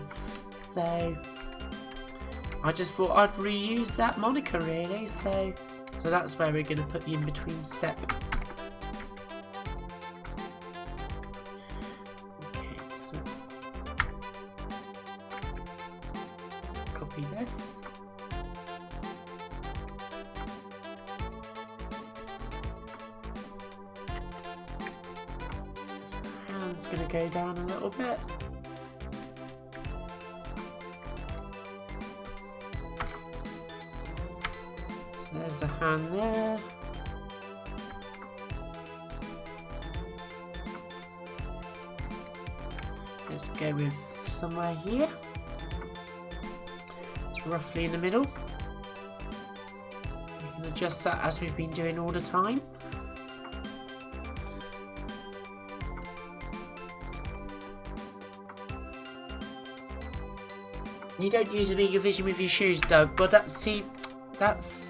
So I just thought I'd reuse that moniker, really. So that's where we're going to put the in-between step. Okay, so let's copy this. Hand's going to go down a little bit. There's a hand there. Let's go with somewhere here. It's roughly in the middle. We can adjust that as we've been doing all the time. You don't use Amiga Vision with your shoes, Doug, but that's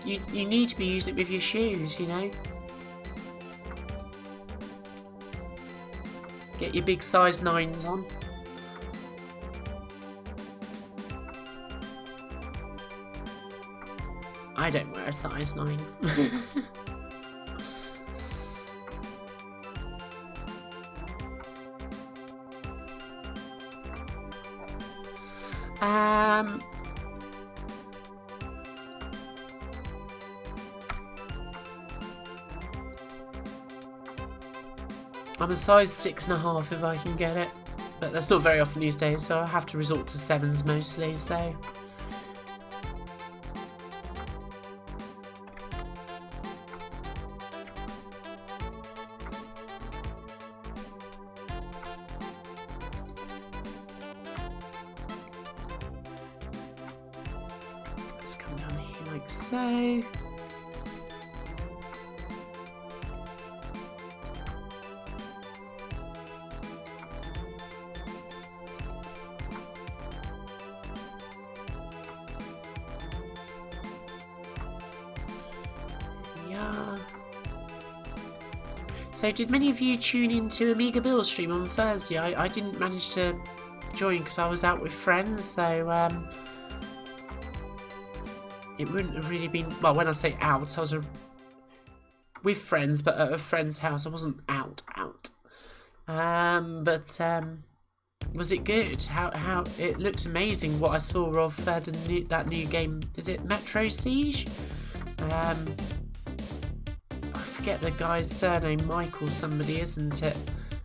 you need to be using it with your shoes, you know. Get your big size 9s on. I don't wear a size 9. I'm a size 6.5 if I can get it, but that's not very often these days, so I have to resort to 7s mostly, so... Let's come down here like so. So did many of you tune into Amiga Bill stream on Thursday? I didn't manage to join because I was out with friends, so it wouldn't have really been... Well, when I say out, I was with friends, but at a friend's house. I wasn't out. But was it good? How it looked amazing what I saw of that new game. Is it Metro Siege? I forget the guy's surname, Michael somebody, isn't it?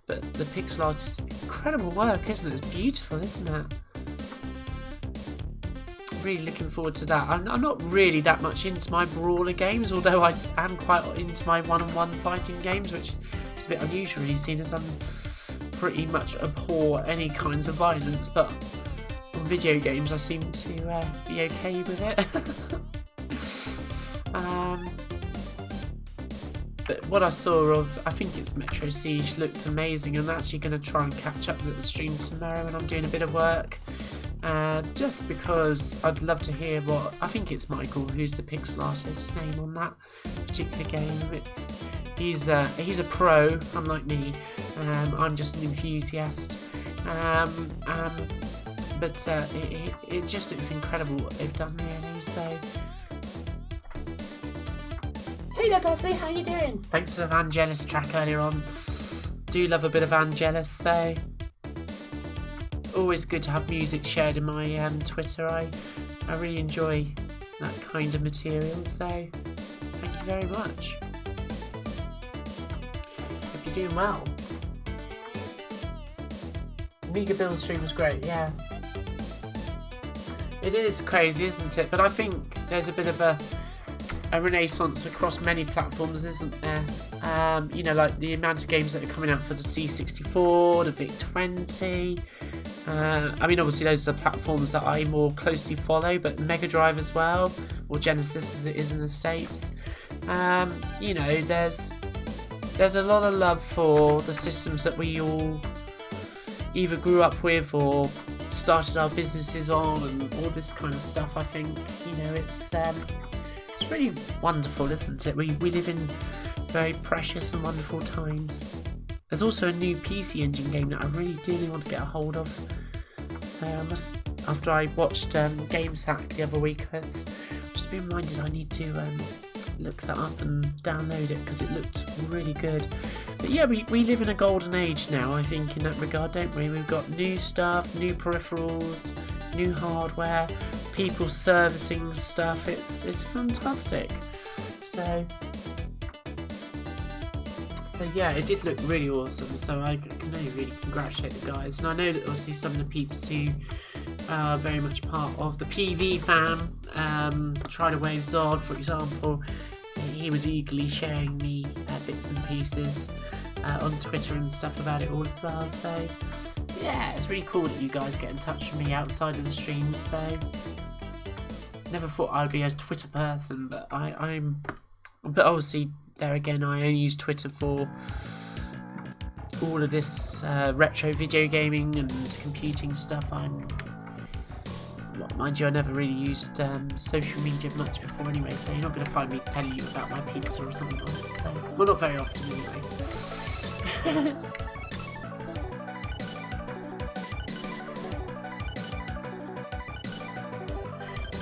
But the pixel art is incredible work, isn't it? It's beautiful, isn't it? Really looking forward to that. I'm not really that much into my brawler games, although I am quite into my one-on-one fighting games, which is a bit unusual, really, seeing as I'm pretty much abhor any kinds of violence, but on video games I seem to be okay with it. But what I saw of, I think it's Metro Siege, looked amazing. I'm actually going to try and catch up with the stream tomorrow when I'm doing a bit of work. Just because I'd love to hear what, I think it's Michael who's the pixel artist's name on that particular game. He's a pro, unlike me. I'm just an enthusiast. But it just looks incredible what they've done really. So, hey there, Darcy, how you doing? Thanks for the Vangelis track earlier on. Do love a bit of Vangelis though. Always good to have music shared in my Twitter. I really enjoy that kind of material. So, thank you very much. Hope you're doing well. Amiga build stream was great, yeah. It is crazy, isn't it? But I think there's a bit of a renaissance across many platforms, isn't there? You know, like the amount of games that are coming out for the C64, the VIC-20. I mean, obviously those are the platforms that I more closely follow, but Mega Drive as well, or Genesis as it is in the States. You know, there's a lot of love for the systems that we all either grew up with or started our businesses on, and all this kind of stuff. I think, you know, it's really wonderful, isn't it? We live in very precious and wonderful times. There's also a new PC Engine game that I really dearly want to get a hold of. So I must, after I watched GameSack the other week, it's just been reminded I need to look that up and download it because it looked really good. But yeah, we live in a golden age now, I think, in that regard, don't we? We've got new stuff, new peripherals, new hardware, people servicing stuff. It's fantastic. So yeah, it did look really awesome. So I can only really congratulate the guys. And I know that obviously some of the peeps who are very much part of the PV fam, Try to Wave Zod, for example, he was eagerly sharing me bits and pieces on Twitter and stuff about it all as well. So yeah, it's really cool that you guys get in touch with me outside of the stream. So never thought I'd be a Twitter person, but but obviously there again, I only use Twitter for all of this retro video gaming and computing stuff. Mind you, I never really used social media much before anyway, so you're not going to find me telling you about my pizza or something like that. So, well, not very often anyway.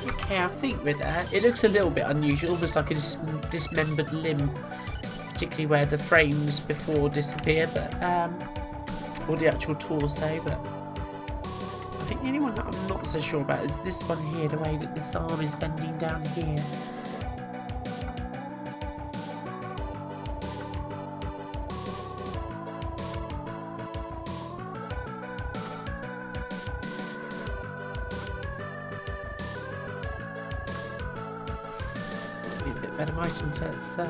Okay, I think with that, it looks a little bit unusual, almost like a dismembered limb, particularly where the frames before disappear, but or the actual torso. But I think the only one that I'm not so sure about is this one here, the way that this arm is bending down here. Be a bit better, mightn't it? So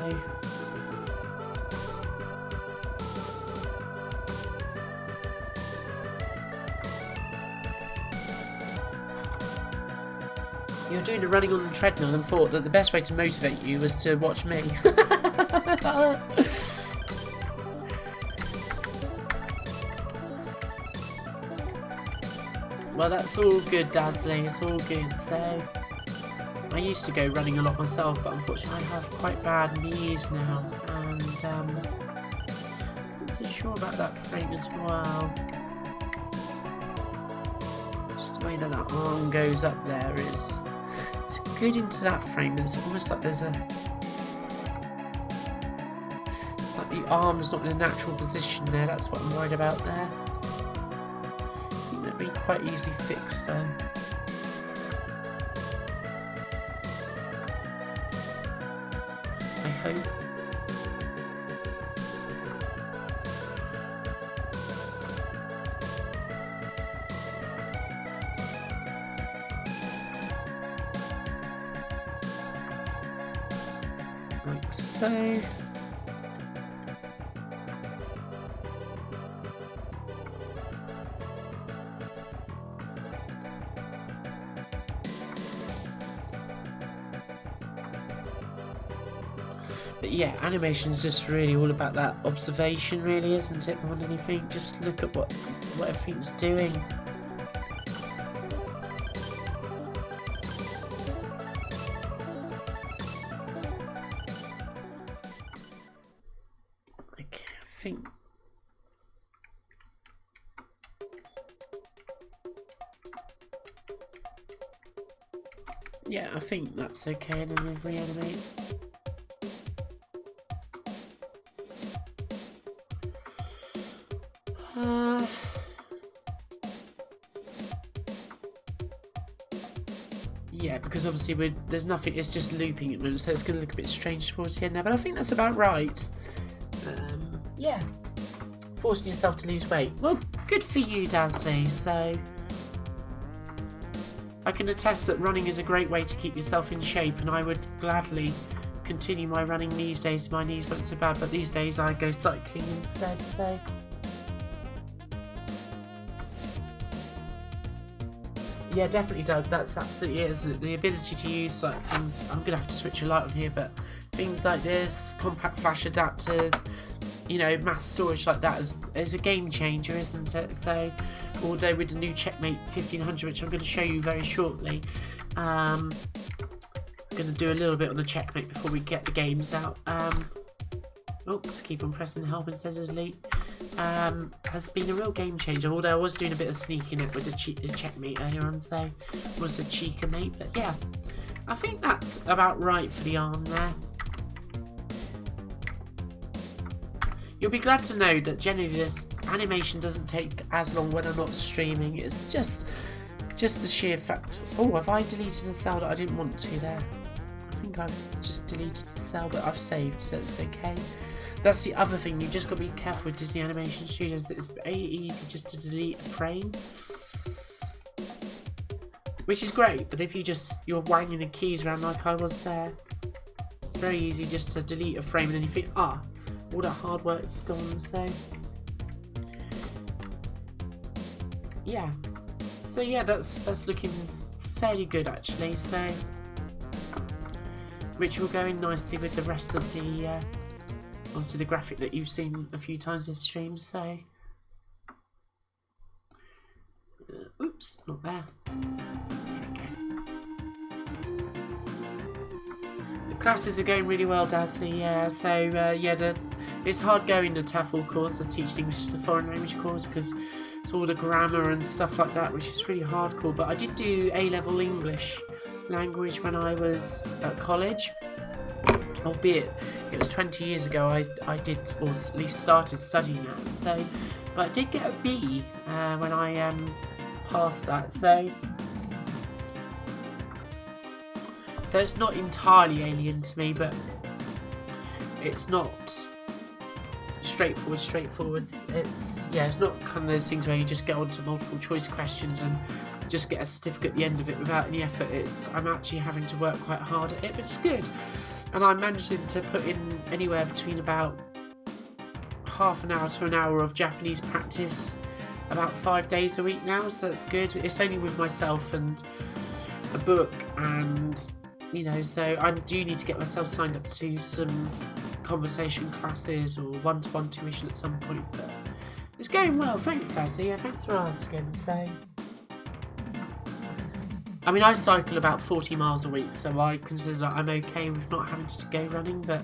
you're doing the running on the treadmill and thought that the best way to motivate you was to watch me. Well, that's all good, Dazzling, it's all good. So I used to go running a lot myself, but unfortunately I have quite bad knees now, and I'm not so sure about that frame as well. Just the way that arm goes up there is... it's good into that frame. It's almost like it's like the arm's not in a natural position there. That's what I'm worried about there. I think that'd be quite easily fixed though. I hope. Like so. But yeah, animation's just really all about that observation, really, isn't it? More than anything, just look at what everything's doing. think. Yeah, I think that's okay, and then we'll reanimate. Yeah, because obviously there's nothing, it's just looping at the moment, so it's going to look a bit strange towards the end now, but I think that's about right. Yeah. Forcing yourself to lose weight. Well, good for you, Dasley. So I can attest that running is a great way to keep yourself in shape, and I would gladly continue my running these days. My knees weren't so bad, but these days I go cycling instead, so... Yeah, definitely, Doug. That's absolutely it, isn't it? The ability to use like things. I'm gonna have to switch a light on here, but things like this, compact flash adapters, you know, mass storage like that is a game changer, isn't it? So, although with the new Checkmate 1500, which I'm going to show you very shortly, I'm going to do a little bit on the Checkmate before we get the games out. Oops, keep on pressing help instead of delete. Has been a real game changer, although I was doing a bit of sneaking it with the Checkmate earlier on, so it was a cheeker mate, but yeah, I think that's about right for the arm there. You'll be glad to know that generally this animation doesn't take as long when I'm not streaming. It's just the sheer fact. Oh, have I deleted a cell that I didn't want to there? I think I've just deleted the cell, but I've saved, so it's okay. That's the other thing, you just got to be careful with Disney Animation Studios. It's very easy just to delete a frame, which is great, but if you're wanging the keys around like I was there, it's very easy just to delete a frame and then you think, ah, all that hard work's gone. So yeah, that's looking fairly good actually, so which will go in nicely with the rest of the obviously the graphic that you've seen a few times this stream. So oops, not there. There we go. The classes are going really well, Dasley. Yeah, so yeah, it's hard going, the TEFL course, the Teaching English as a Foreign Language course, because it's all the grammar and stuff like that, which is really hardcore. But I did do A-level English language when I was at college, albeit it was 20 years ago. I did, or at least started studying that. So, but I did get a B when I passed that. So it's not entirely alien to me, but it's not straightforward. It's not kind of those things where you just get onto multiple choice questions and just get a certificate at the end of it without any effort. I'm actually having to work quite hard at it, but it's good. And I'm managing to put in anywhere between about half an hour to an hour of Japanese practice about 5 days a week now, so that's good. It's only with myself and a book, and you know, so I do need to get myself signed up to some conversation classes or one-to-one tuition at some point, but it's going well. Thanks, Dazzy. Yeah, thanks for asking. So I mean, I cycle about 40 miles a week, so I consider that I'm okay with not having to go running, but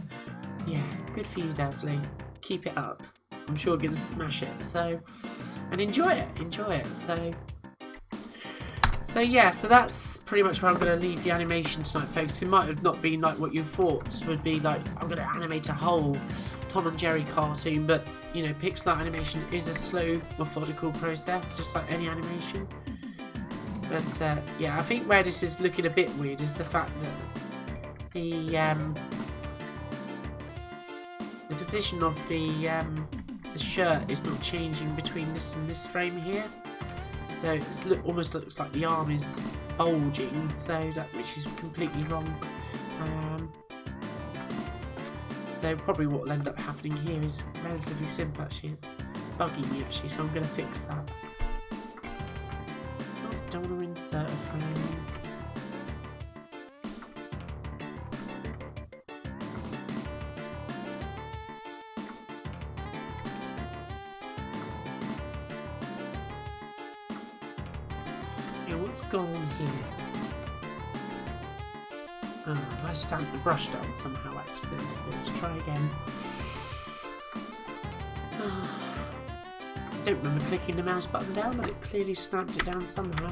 yeah, good for you, Dasley. Keep it up. I'm sure you're going to smash it, so, and enjoy it, so yeah, so that's pretty much where I'm going to leave the animation tonight, folks. It might have not been like what you thought would be, like, I'm going to animate a whole Tom and Jerry cartoon, but, you know, pixel art animation is a slow, methodical process, just like any animation. But yeah, I think where this is looking a bit weird is the fact that the position of the shirt is not changing between this and this frame here. So it almost looks like the arm is bulging, so which is completely wrong. So probably what will end up happening here is relatively simple. Actually, it's bugging me actually, so I'm going to fix that. Don't want to insert a frame. Yeah, what's going on here? Oh, I stamped the brush down somehow accidentally. Let's try again. I don't remember clicking the mouse button down, but it clearly snapped it down somehow.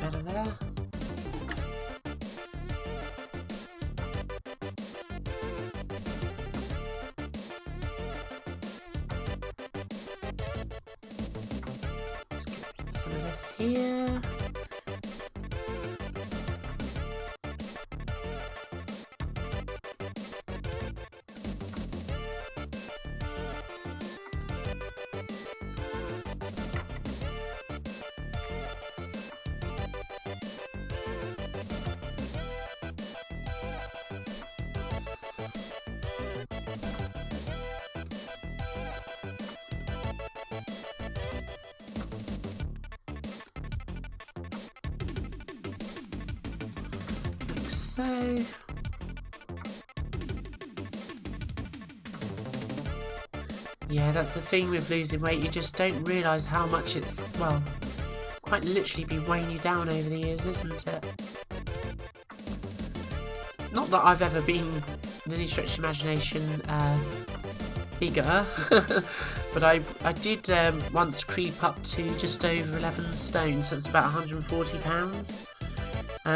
Better there. Let's get some of this here. So yeah, that's the thing with losing weight, you just don't realise how much it's, well, quite literally been weighing you down over the years, isn't it? Not that I've ever been, in any stretch of imagination, bigger, but I did once creep up to just over 11 stone, so it's about 140 pounds.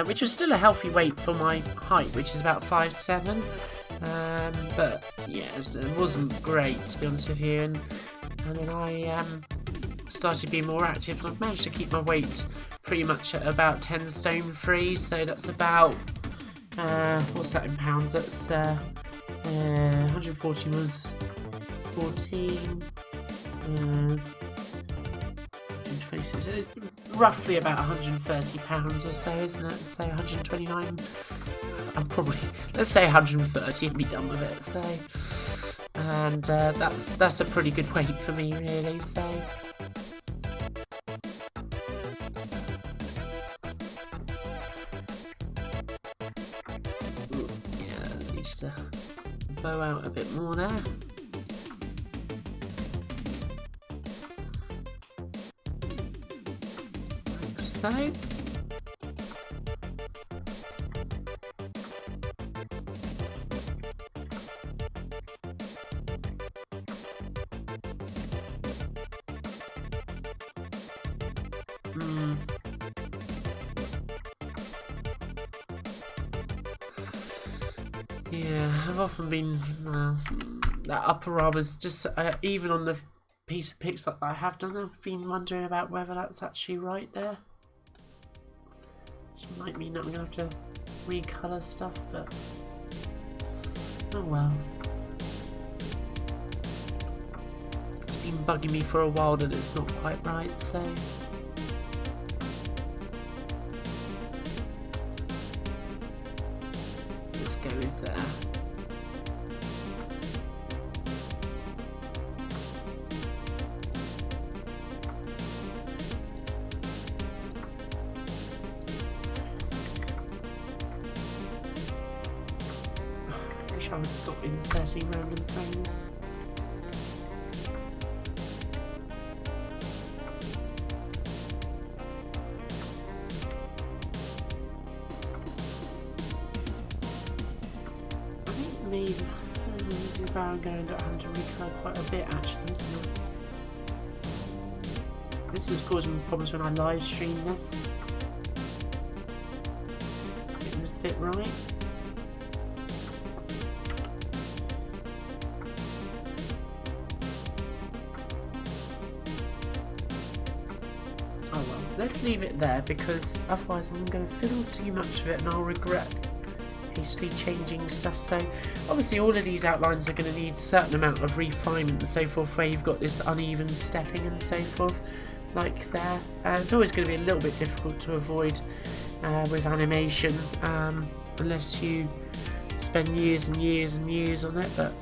Which was still a healthy weight for my height, which is about 5'7". But yeah, it wasn't great, to be honest with you. And then I started being more active, and I've managed to keep my weight pretty much at about 10 stone free. So that's about what's that in pounds? That's 140 was 14. 126. Roughly about 130 pounds or so, isn't it? So 129. I'm probably, let's say 130 and be done with it. So, and that's a pretty good weight for me, really. So. Ooh, yeah, that needs to bow out a bit more there. So. Yeah, I've often been that upper arm is just even on the piece of pics that I have done, I've been wondering about whether that's actually right there. Which might mean that I'm going to have to recolour stuff, but oh well. It's been bugging me for a while that it's not quite right, so. Let's go with there. I would stop inserting random things. I think maybe this is where I'm going to have to recolour quite a bit, actually, isn't it? This was causing problems when I live streamed this. Getting this bit right. Let's leave it there, because otherwise I'm going to fiddle too much of it and I'll regret hastily changing stuff. So obviously all of these outlines are going to need a certain amount of refinement and so forth, where you've got this uneven stepping and so forth, like there. It's always going to be a little bit difficult to avoid with animation, unless you spend years and years and years on it, but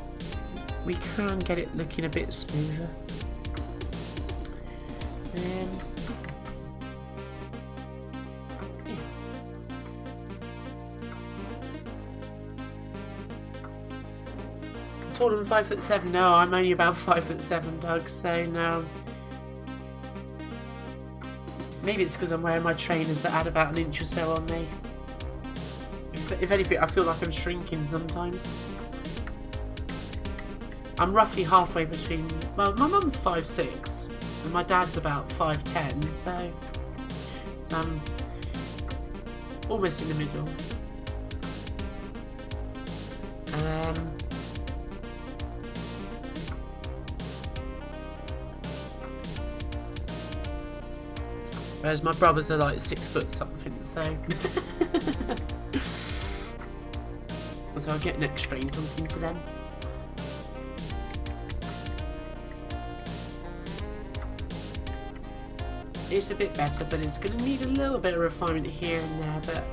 we can get it looking a bit smoother. Yeah. Taller than 5'7"? No, I'm only about 5'7", Doug. So no. Maybe it's because I'm wearing my trainers that add about an inch or so on me. If anything, I feel like I'm shrinking sometimes. I'm roughly halfway between. Well, my mum's 5'6", and my dad's about 5'10", so I'm almost in the middle. Whereas my brothers are like 6 foot something, so so I get an extra strain talking to them. It's a bit better, but it's going to need a little bit of refinement here and there, but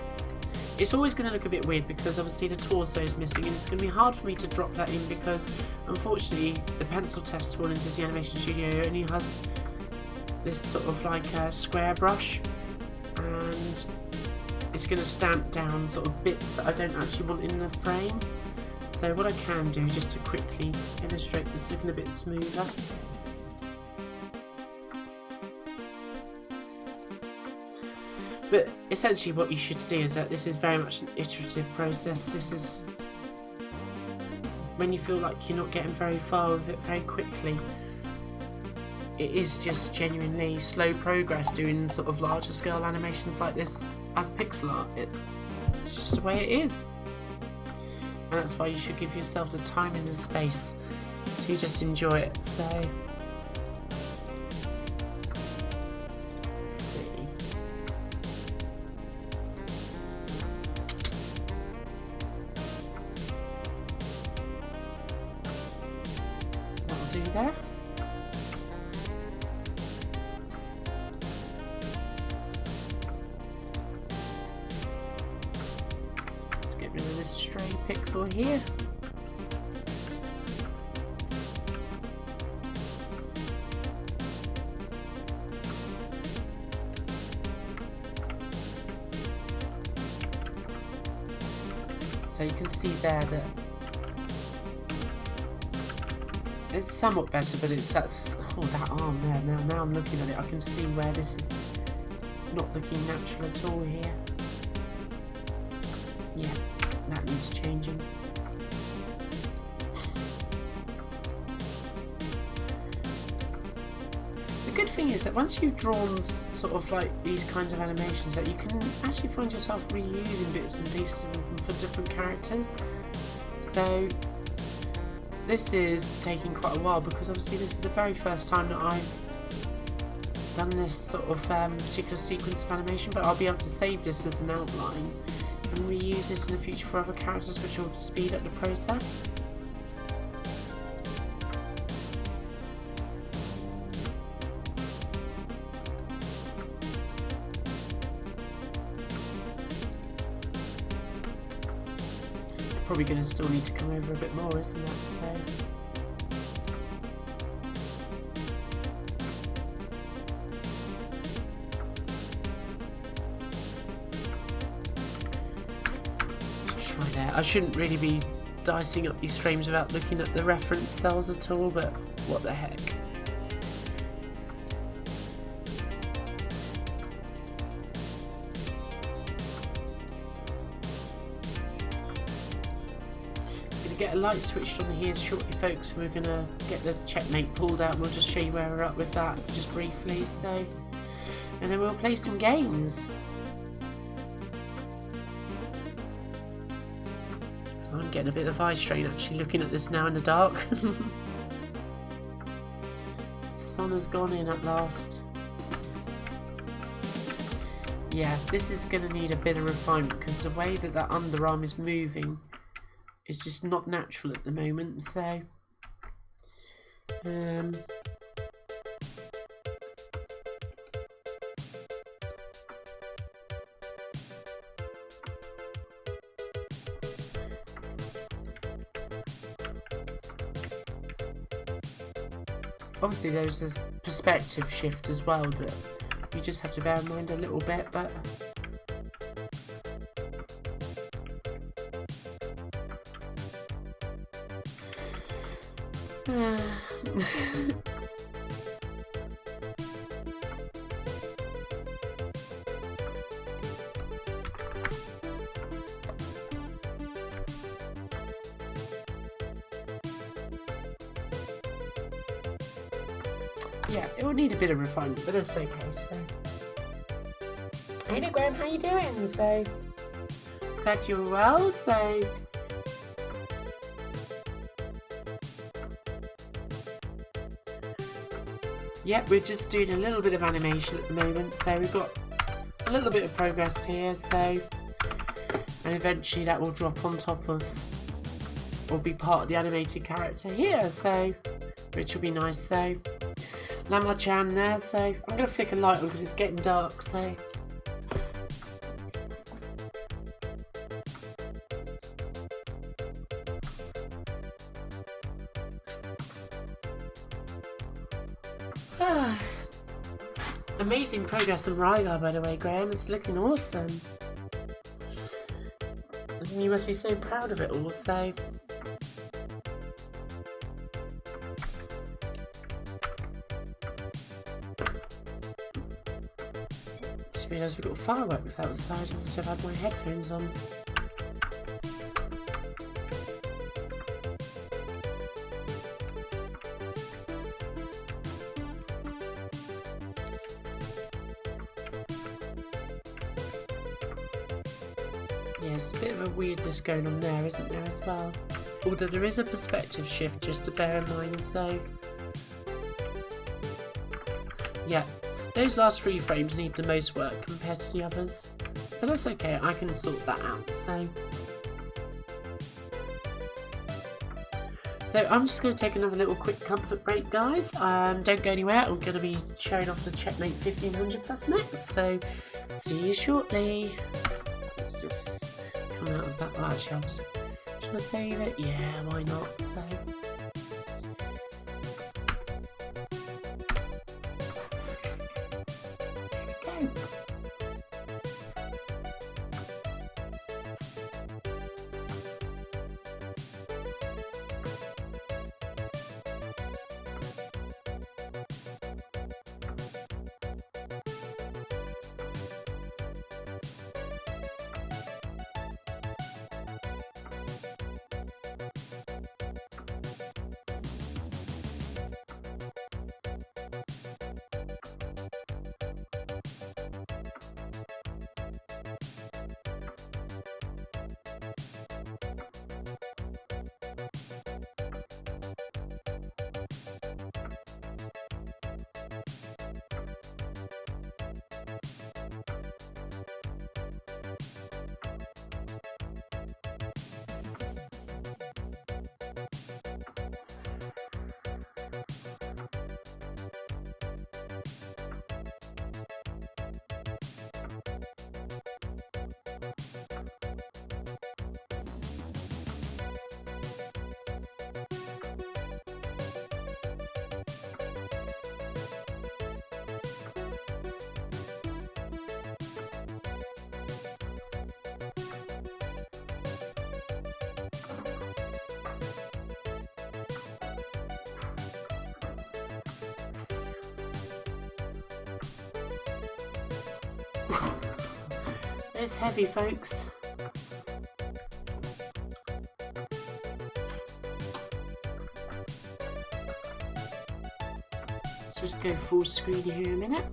it's always going to look a bit weird because obviously the torso is missing, and it's going to be hard for me to drop that in because unfortunately the pencil test tool in Disney Animation Studio only has this sort of like a square brush, and it's going to stamp down sort of bits that I don't actually want in the frame. So what I can do, just to quickly illustrate this looking a bit smoother, but essentially what you should see is that this is very much an iterative process. This is when you feel like you're not getting very far with it very quickly. It is just genuinely slow progress doing sort of larger scale animations like this as pixel art. It's just the way it is. And that's why you should give yourself the time and the space to just enjoy it. So, let's see. That'll do there. Get rid of this stray pixel here. So you can see there that it's somewhat better, but it's that arm there. Now I'm looking at it, I can see where this is not looking natural at all here. Yeah, that needs changing. The good thing is that once you've drawn sort of like these kinds of animations, that you can actually find yourself reusing bits and pieces of them for different characters. So this is taking quite a while because obviously this is the very first time that I've done this sort of particular sequence of animation, but I'll be able to save this as an outline and reuse this in the future for other characters, which will speed up the process. It's probably going to still need to come over a bit more, isn't it? So. I shouldn't really be dicing up these frames without looking at the reference cells at all, but what the heck. I'm going to get a light switched on here shortly, folks. We're going to get the checkmate pulled out and we'll just show you where we're at with that just briefly. So, and then we'll play some games. I'm getting a bit of eye strain actually looking at this now in the dark. The sun has gone in at last. Yeah, this is going to need a bit of refinement because the way that that underarm is moving is just not natural at the moment. So, obviously there's this perspective shift as well that you just have to bear in mind a little bit, but yeah, it will need a bit of refinement, but that's okay. So, hey Graham, how you doing? So, glad you're well. So, yep, we're just doing a little bit of animation at the moment. So we've got a little bit of progress here. So, and eventually that will drop on top of, or be part of the animated character here. So, which will be nice. So. Lama-chan there, so I'm going to flick a light on because it's getting dark, so... Amazing progress on Rygar, by the way, Graham. It's looking awesome. And you must be so proud of it all, so... Realised we've got fireworks outside, so I've had my headphones on. Yeah, there's a bit of a weirdness going on there, isn't there, as well? Although there is a perspective shift just to bear in mind, so... yeah. Those last 3 frames need the most work compared to the others, but that's okay, I can sort that out, so I'm just going to take another little quick comfort break, guys. Don't go anywhere, I'm going to be showing off the Checkmate 1500 Plus next, so see you shortly. Let's just come out of that. Oh, actually, shall I save it? Yeah, why not, so... It's heavy, folks. Let's just go full screen here a minute.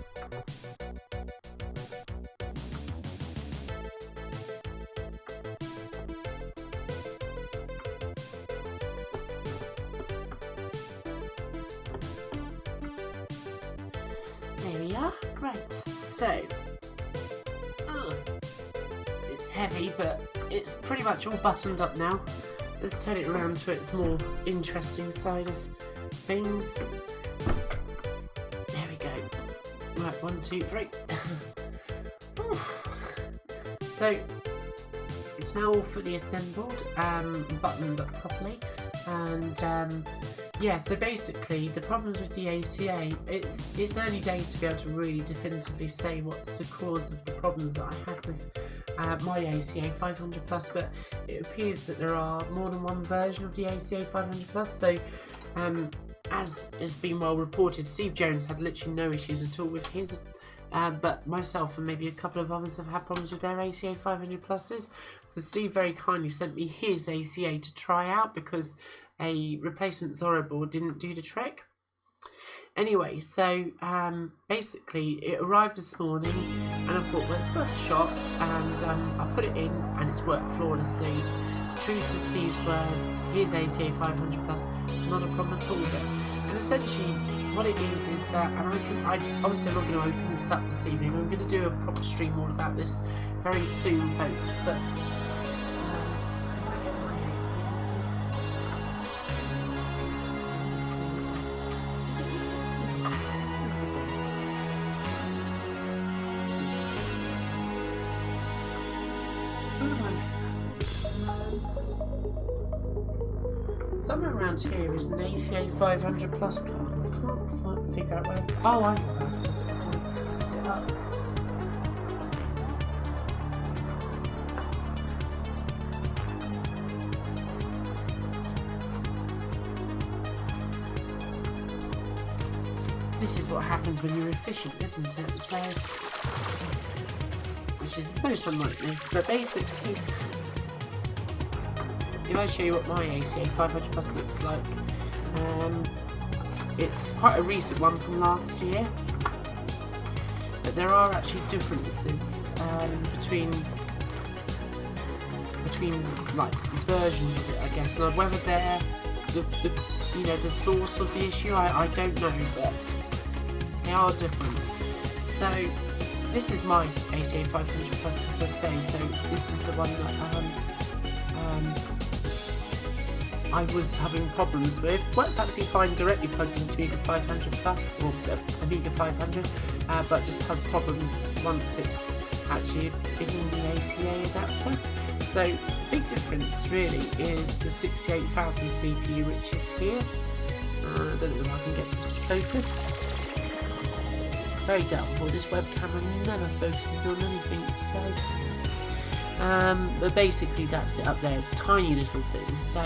There we are. Right, so it's heavy, but it's pretty much all buttoned up now. Let's turn it around to its more interesting side of things. There we go. Right, 1, 2, 3. So it's now all fully assembled, buttoned up properly, and Yeah, so basically the problems with the ACA, it's early days to be able to really definitively say what's the cause of the problems that I had with my ACA 500 plus, but it appears that there are more than one version of the ACA 500 plus. So as has been well reported, Steve Jones had literally no issues at all with his, but myself and maybe a couple of others have had problems with their ACA 500 pluses. So Steve very kindly sent me his ACA to try out because a replacement Zorro board didn't do the trick. Anyway, so basically it arrived this morning and I thought, well, it's worth a shot, and I put it in and it's worked flawlessly. True to Steve's words, his ACA 500 plus, not a problem at all. And essentially what it is that, and obviously I'm not going to open this up this evening, I'm going to do a proper stream all about this very soon, folks, but somewhere around here is an ACA 500 plus card. I can't figure out where. Oh, I know that. This is what happens when you're efficient, isn't it? So, which is most unlikely, but basically, if I show you what my ACA 500 plus looks like, it's quite a recent one from last year, but there are actually differences between like versions of it, I guess. Now whether they're the source of the issue, I don't know, but they are different. So this is my ACA 500 plus, as I say. So this is the one that I was having problems with. Works absolutely fine directly plugged into Amiga 500 plus or Amiga 500, but just has problems once it's actually in the ACA adapter. So big difference really is the 68,000 CPU, which is here. I don't know if I can get this to focus. Very doubtful. This web camera never focuses on anything, so. But basically that's it up there. It's a tiny little thing. So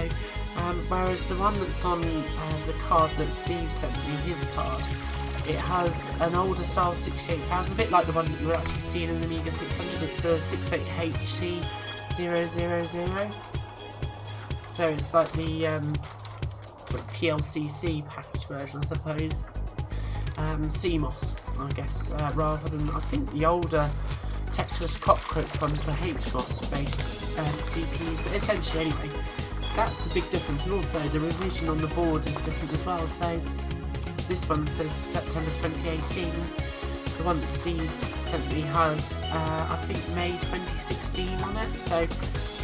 whereas the one that's on the card that Steve sent me, his card, it has an older style 68,000, a bit like the one that you're actually seeing in the Amiga 600. It's a 68HC000. So it's like the sort of PLCC package version, I suppose. CMOS, I guess, rather than, I think the older Texas Cockroach ones were HMOS based CPUs, but essentially anyway, that's the big difference. And also the revision on the board is different as well. So this one says September 2018. The one that Steve sent me has I think May 2016 on it, so a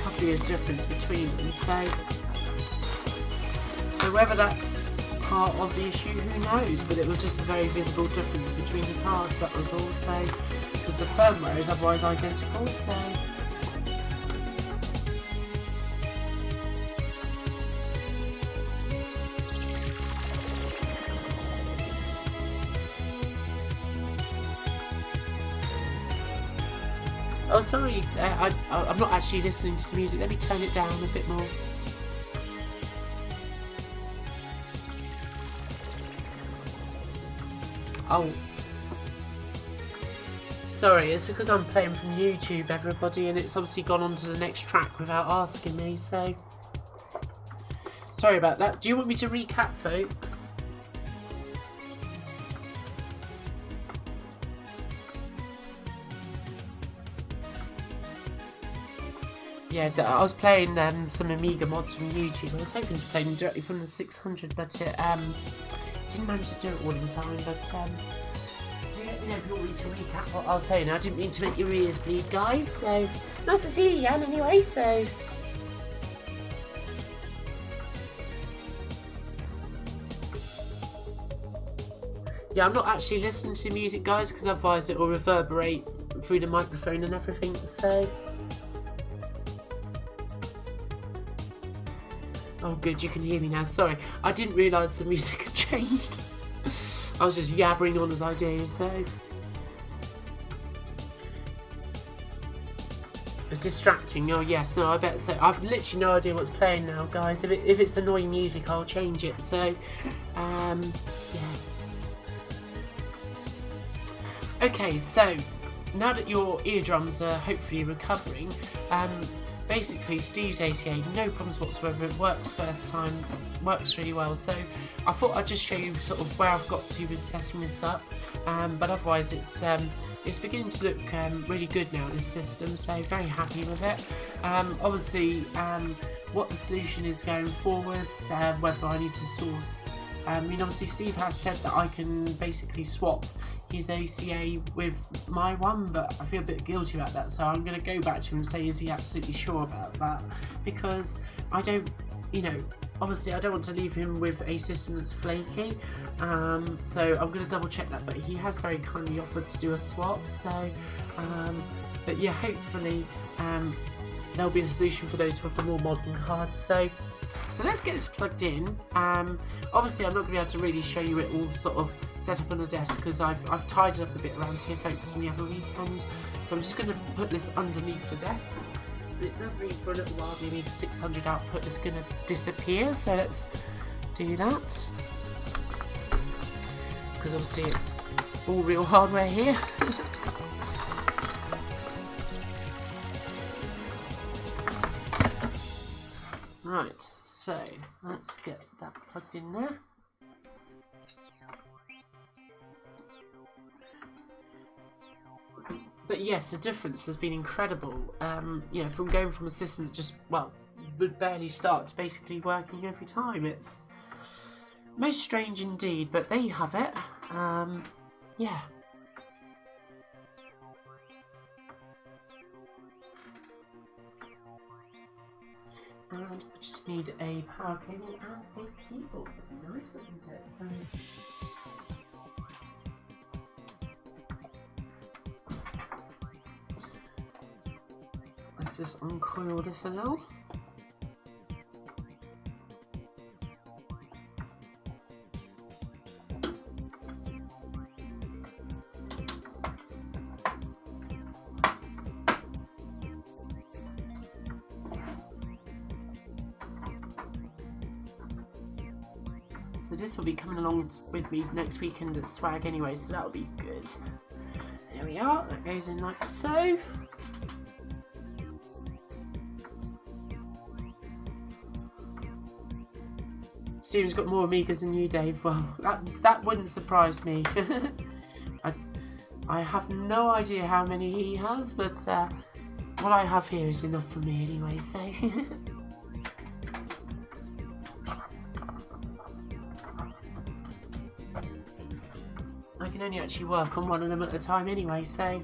couple of years difference between them. So whether that's part of the issue, who knows, but it was just a very visible difference between the cards, that was all. So because the firmware is otherwise identical, so oh sorry, I'm not actually listening to the music. Let me turn it down a bit more. Oh, sorry, it's because I'm playing from YouTube, everybody, and it's obviously gone on to the next track without asking me, so sorry about that. Do you want me to recap, folks? Yeah, I was playing some Amiga mods from YouTube. I was hoping to play them directly from the 600, but it didn't manage to do it all in time. But do you let me know if you want me to recap what I was saying? I didn't mean to make your ears bleed, guys. So nice to see you again, anyway. So yeah, I'm not actually listening to music, guys, because otherwise it will reverberate through the microphone and everything. So Oh good, you can hear me now. Sorry, I didn't realise the music had changed. I was just yabbering on as I do, so... It's distracting. Oh yes, no, I bet so. I've literally no idea what's playing now, guys. If it's annoying music, I'll change it. So, yeah. Okay, so now that your eardrums are hopefully recovering, basically Steve's ACA, no problems whatsoever. It works first time, works really well. So I thought I'd just show you sort of where I've got to with setting this up. But otherwise, it's beginning to look really good now, this system, so very happy with it. Obviously, what the solution is going forwards, whether I need to source. I mean, obviously Steve has said that I can basically swap his ACA with my one, but I feel a bit guilty about that, so I'm going to go back to him and say, is he absolutely sure about that? Because I don't, you know, obviously I don't want to leave him with a system that's flaky, so I'm going to double check that, but he has very kindly offered to do a swap, so, but yeah, hopefully there'll be a solution for those with the more modern cards. So let's get this plugged in. Obviously I'm not going to be able to really show you it all sort of set up on the desk because I've tidied up a bit around here, focused on the other weekend, so I'm just going to put this underneath the desk. It does mean for a little while the Amiga 600 output is going to disappear, so let's do that, because obviously it's all real hardware here. Right, so let's get that plugged in there. But yes, the difference has been incredible. You know, from going from a system that just, well, would barely start to basically working every time. It's most strange indeed, but there you have it. Yeah. And I just need a power cable and a keyboard. That'd be nice, wouldn't it? So. Let's just uncoil this a little. So this will be coming along with me next weekend at Swag anyway, so that'll be good. There we are, that goes in like so. Steven's got more Amigas than you, Dave. Well, that wouldn't surprise me. I have no idea how many he has, but what I have here is enough for me anyway, so... I can only actually work on one of them at a time anyway, so...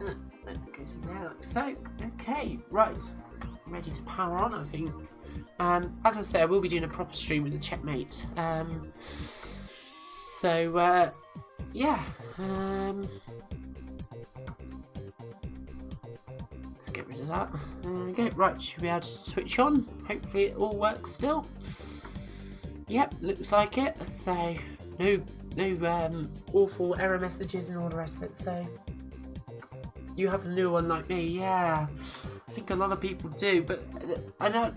That goes in there like so. Okay, right. Ready to power on, I think. As I say, I will be doing a proper stream with the Checkmate. Yeah. Let's get rid of that. There we go. Right, should be able to switch on. Hopefully it all works still. Yep, looks like it. So, no awful error messages and all the rest of it. So, you have a new one like me, yeah. I think a lot of people do, but I know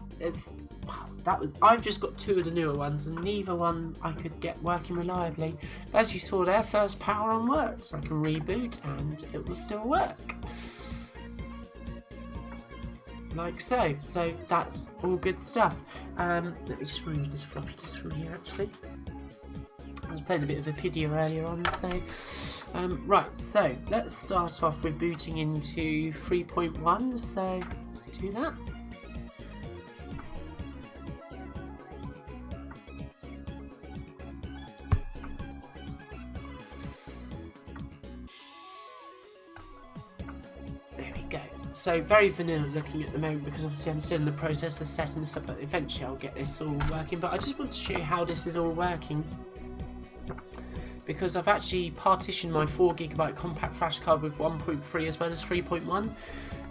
I've just got two of the newer ones, and neither one I could get working reliably. As you saw there, first power on worked, so I can reboot and it will still work. Like so. So that's all good stuff. Let me just remove this floppy disk from here actually. I was playing a bit of Apidia earlier on, so right, so let's start off with booting into 3.1, so let's do that. There we go. So very vanilla looking at the moment because obviously I'm still in the process of setting this up, but eventually I'll get this all working. But I just want to show you how this is all working, because I've actually partitioned my 4GB compact flash card with 1.3 as well as 3.1,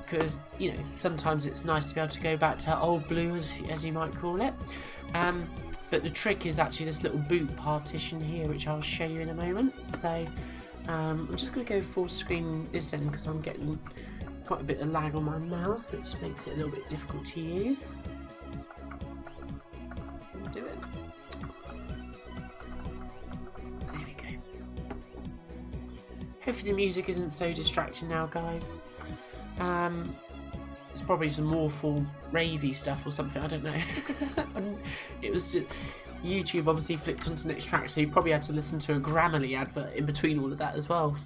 because, you know, sometimes it's nice to be able to go back to old blue, as you might call it. But the trick is actually this little boot partition here, which I'll show you in a moment. So I'm just going to go full screen this end because I'm getting quite a bit of lag on my mouse, which makes it a little bit difficult to use. Do it. There we go. Hopefully the music isn't so distracting now, guys. It's probably some awful ravey stuff or something, I don't know. It was just, YouTube obviously flicked onto the next track, so you probably had to listen to a Grammarly advert in between all of that as well.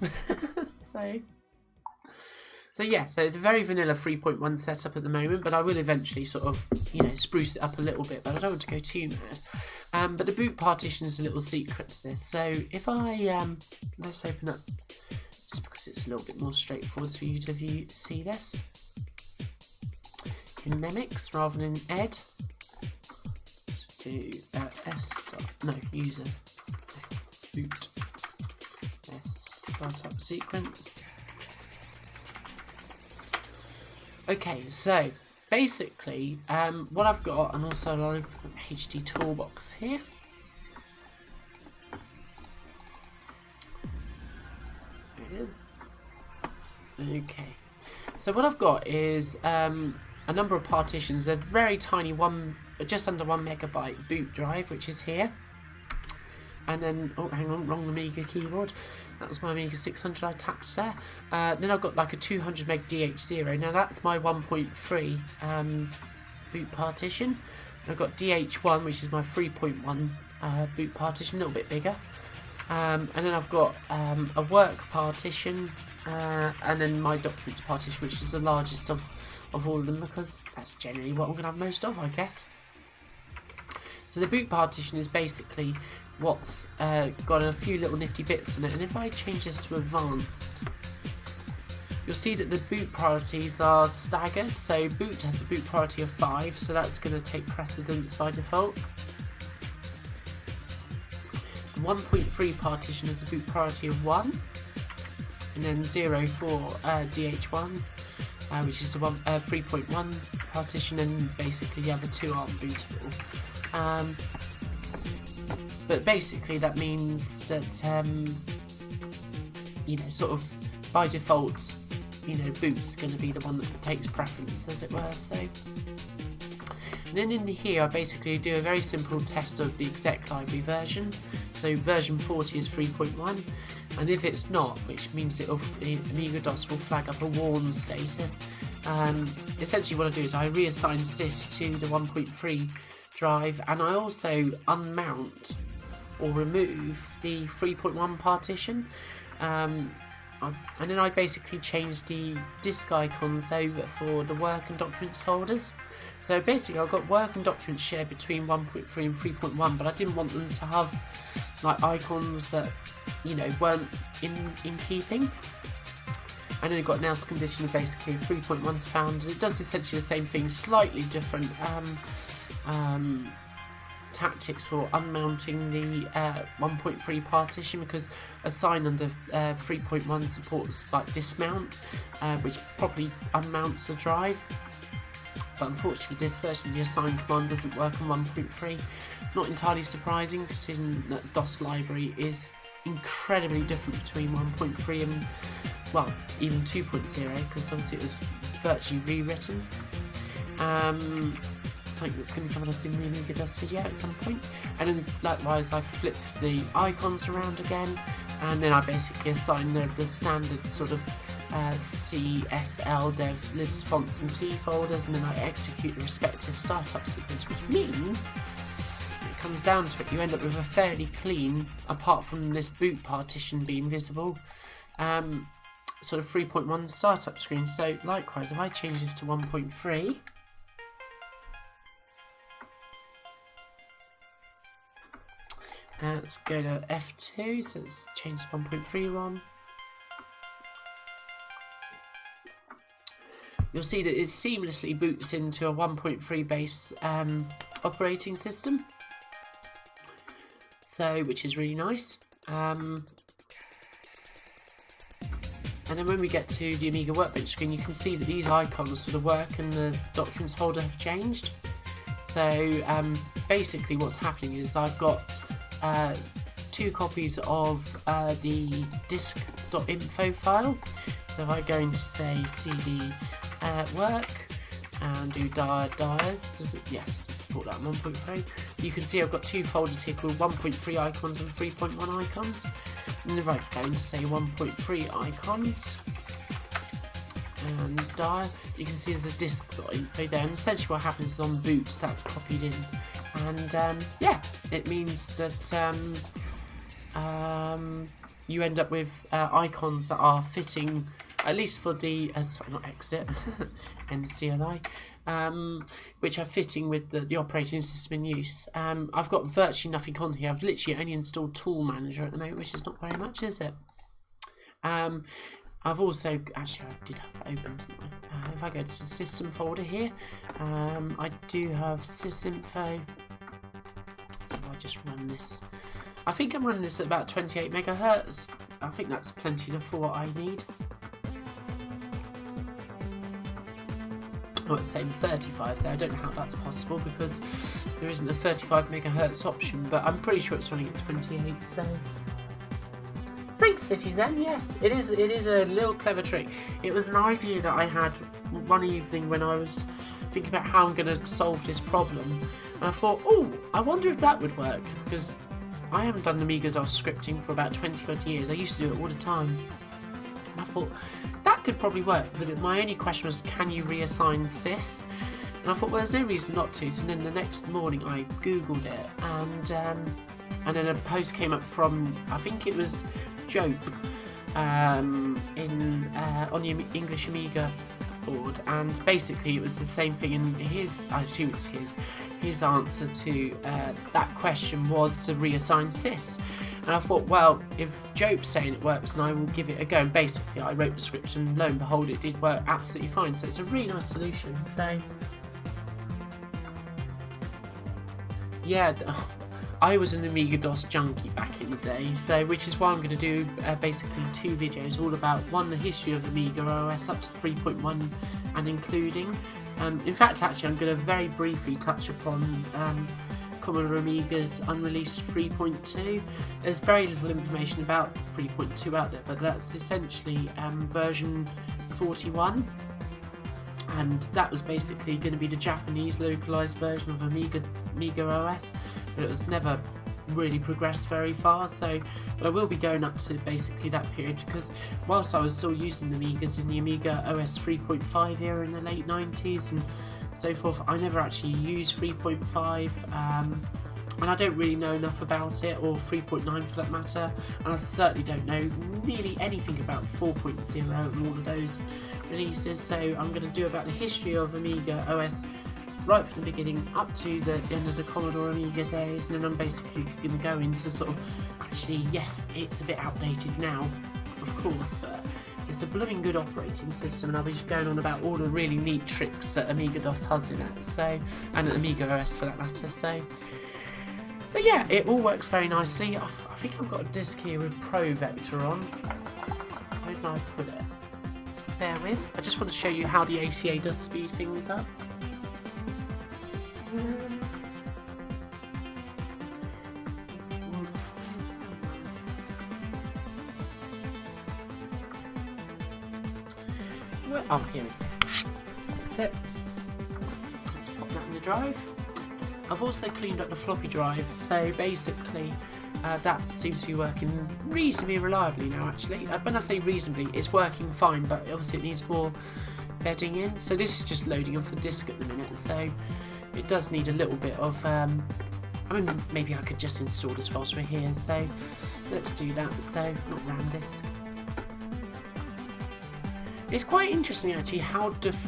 So yeah, so it's a very vanilla 3.1 setup at the moment, but I will eventually sort of, you know, spruce it up a little bit, but I don't want to go too mad. But the boot partition is a little secret to this. So if I, let's open up, just because it's a little bit more straightforward for you to see this. In Nemix rather than ed. Let's do user boot startup sequence. Okay, so basically what I've got, and also I'll open up HD Toolbox here. There it is. Okay, so what I've got is a number of partitions, a very tiny just under 1 megabyte boot drive, which is here. And then, oh, hang on, wrong Amiga keyboard. That was my Amiga 600 I tapped there. Then I've got like a 200 meg DH0. Now that's my 1.3 boot partition. I've got DH1, which is my 3.1 boot partition, a little bit bigger. And then I've got a work partition, and then my documents partition, which is the largest of all of them, because that's generally what I'm going to have most of, I guess. So the boot partition is basically what's got a few little nifty bits in it, and if I change this to advanced, you'll see that the boot priorities are staggered. So boot has a boot priority of 5, so that's going to take precedence by default. The 1.3 partition has a boot priority of 1, and then 0 for DH1, which is the 3.1 partition, and basically the other two aren't bootable. But basically that means that, you know, sort of by default, you know, boot's going to be the one that takes preference, as it were. So, and then in here I basically do a very simple test of the exec library version. So version 40 is 3.1, and if it's not, which means Amiga DOS will flag up a warn status. Essentially what I do is I reassign sys to the 1.3 drive, and I also unmount or remove the 3.1 partition, and then I basically change the disk icons over for the work and documents folders. So basically I've got work and documents shared between 1.3 and 3.1, but I didn't want them to have like icons that, you know, weren't in keeping. And then I've got an else condition of basically 3.1's found, and it does essentially the same thing, slightly different tactics for unmounting the 1.3 partition, because assign under 3.1 supports like dismount, which properly unmounts the drive. But unfortunately this version of the assign command doesn't work on 1.3. Not entirely surprising, considering that DOS library is incredibly different between 1.3 and, well, even 2.0, because obviously it was virtually rewritten. Something that's going to be coming up in the Amiga DOS video at some point. And then likewise I flip the icons around again, and then I basically assign the standard sort of CSL devs libs fonts and T folders, and then I execute the respective startup sequence, which means when it comes down to it, you end up with a fairly clean, apart from this boot partition being visible, sort of 3.1 startup screen. So likewise, if I change this to 1.3, let's go to F2, so let's change to 1.31. You'll see that it seamlessly boots into a 1.3 base operating system, so which is really nice. And And then when we get to the Amiga Workbench screen, you can see that these icons for the work and the documents folder have changed. So basically what's happening is I've got 2 copies of the disk.info file. So if I go into, say, CD work and do diars, yes, it does support that 1.3. You can see I've got 2 folders here called 1.3 icons and 3.1 icons. And if I go into, say, 1.3 icons and diar, you can see there's a disk.info there. And essentially what happens is on boot, that's copied in. And yeah, it means that you end up with icons that are fitting, at least for the sorry, not exit, NCLI, which are fitting with the operating system in use. I've got virtually nothing on here. I've literally only installed Tool Manager at the moment, which is not very much, is it? I've also, actually I did have that open, didn't I? If I go to the system folder here, I do have sysinfo. So I just run this. I think I'm running this at about 28 megahertz. I think that's plenty for what I need. Oh, it's saying 35 there. I don't know how that's possible because there isn't a 35 megahertz option, but I'm pretty sure it's running at 28. So, thanks, Citizen. Yes, it is a little clever trick. It was an idea that I had one evening when I was thinking about how I'm going to solve this problem, and I thought, oh, I wonder if that would work, because I haven't done Amiga-DOS scripting for about 20 odd years. I used to do it all the time. And I thought, that could probably work, but my only question was, can you reassign sys? And I thought, well, there's no reason not to. So then the next morning I googled it, and then a post came up from, I think it was Jope, on the English Amiga board, and basically it was the same thing. And I assume it's his answer to that question was to reassign sys. And I thought, well, if Jope's saying it works, then I will give it a go. And basically I wrote the script, and lo and behold, it did work absolutely fine. So it's a really nice solution. So yeah, I was an Amiga-DOS junkie back in the day, so which is why I'm going to do basically 2 videos, all about, one, the history of Amiga OS up to 3.1 and including. In fact, actually, I'm going to very briefly touch upon Commodore Amiga's unreleased 3.2. There's very little information about 3.2 out there, but that's essentially version 41. And that was basically going to be the Japanese localized version of Amiga OS, but it was never really progressed very far. So, but I will be going up to basically that period, because whilst I was still using the Amigas in the Amiga OS 3.5 era in the late 90s and so forth, I never actually used 3.5, and I don't really know enough about it, or 3.9 for that matter, and I certainly don't know nearly anything about 4.0 and all of those releases. So I'm going to do about the history of Amiga OS right from the beginning up to the end of the Commodore Amiga days, and then I'm basically going to go into sort of, actually, yes, it's a bit outdated now, of course, but it's a blooming good operating system, and I'll be going on about all the really neat tricks that Amiga-DOS has in it, so, and Amiga OS for that matter. So yeah, it all works very nicely. I think I've got a disc here with Pro Vector on. Where did I put it? Bear with. I just want to show you how the ACA does speed things up. Oh, here we go. That's it. Let's pop that in the drive. I've also cleaned up the floppy drive, so basically that seems to be working reasonably reliably now, actually. When I say reasonably, it's working fine, but obviously it needs more bedding in. So this is just loading off the disk at the minute, so it does need a little bit of, I mean, maybe I could just install this whilst we're here, so let's do that. So, not RAM disk. It's quite interesting, actually, how different.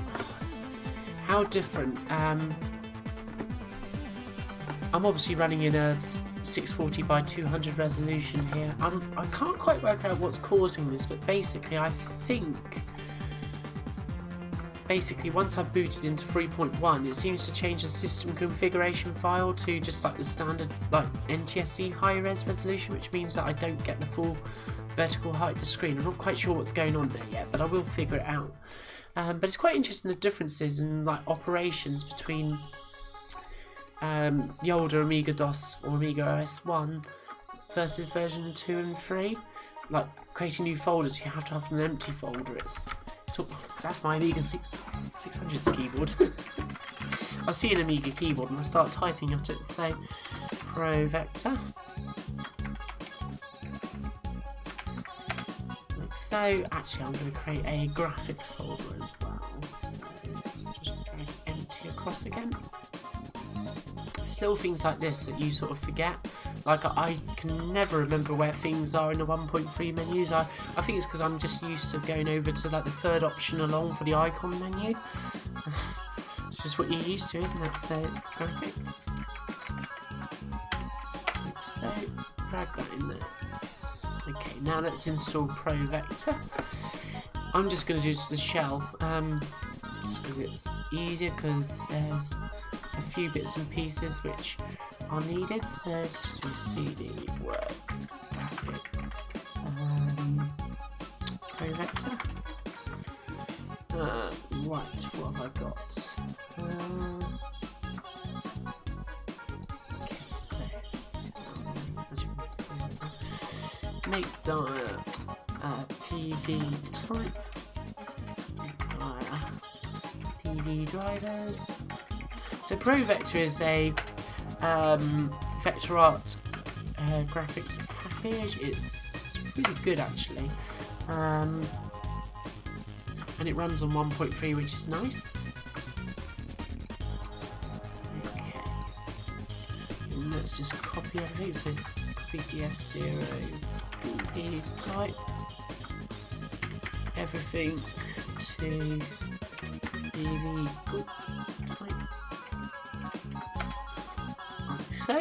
I'm obviously running in a 640 by 200 resolution here. I can't quite work out what's causing this, but basically I think once I've booted into 3.1, it seems to change the system configuration file to just like the standard like NTSC high res resolution, which means that I don't get the full vertical height of the screen. I'm not quite sure what's going on there yet, but I will figure it out. But it's quite interesting, the differences in like operations between the older Amiga DOS or Amiga OS 1 versus version 2 and 3. Like creating new folders, you have to have an empty folder. That's my Amiga 600's keyboard. I see an Amiga keyboard and I start typing at it. So Pro Vector. Like so. Actually, I'm going to create a graphics folder as well. So let's just drag empty across again. It's little things like this that you sort of forget. Like I can never remember where things are in the 1.3 menus. I think it's because I'm just used to going over to like the third option along for the icon menu. It's just what you're used to, isn't it? So graphics. Like so, drag that in there. Okay, now let's install Pro Vector. I'm just going to do the shell, just because it's easier, because there's a few bits and pieces which are needed. So let's do CD work graphics Pro Vector. Right, what have I got? Okay, so make PV type PV drivers. So Pro Vector is a vector arts graphics package. It's really good actually, and it runs on 1.3, which is nice. Okay, and let's just copy everything. So copy DF0 PV type everything to PV type. So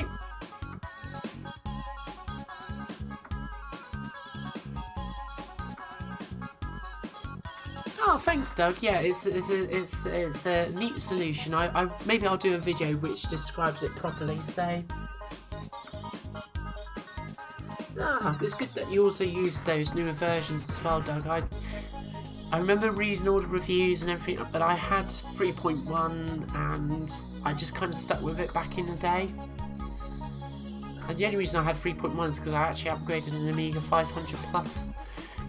oh, thanks, Doug. Yeah, it's a neat solution. Maybe I'll do a video which describes it properly. So it's good that you also use those newer versions as well, Doug. I remember reading all the reviews and everything, but I had 3.1 and I just kind of stuck with it back in the day. And the only reason I had 3.1 is because I actually upgraded an Amiga 500 Plus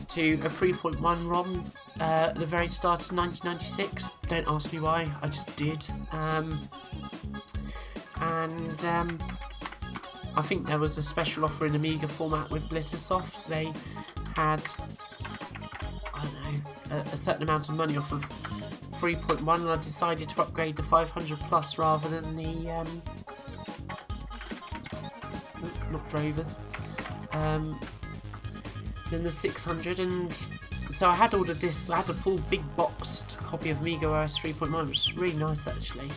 to a 3.1 ROM at the very start of 1996. Don't ask me why, I just did. I think there was a special offer in Amiga format with Blittersoft. They had, I don't know, a certain amount of money off of 3.1, and I decided to upgrade the 500 Plus rather than the not drovers, than the 600. And so I had all the discs. I had a full big boxed copy of Amiga OS 3.1, which is really nice actually.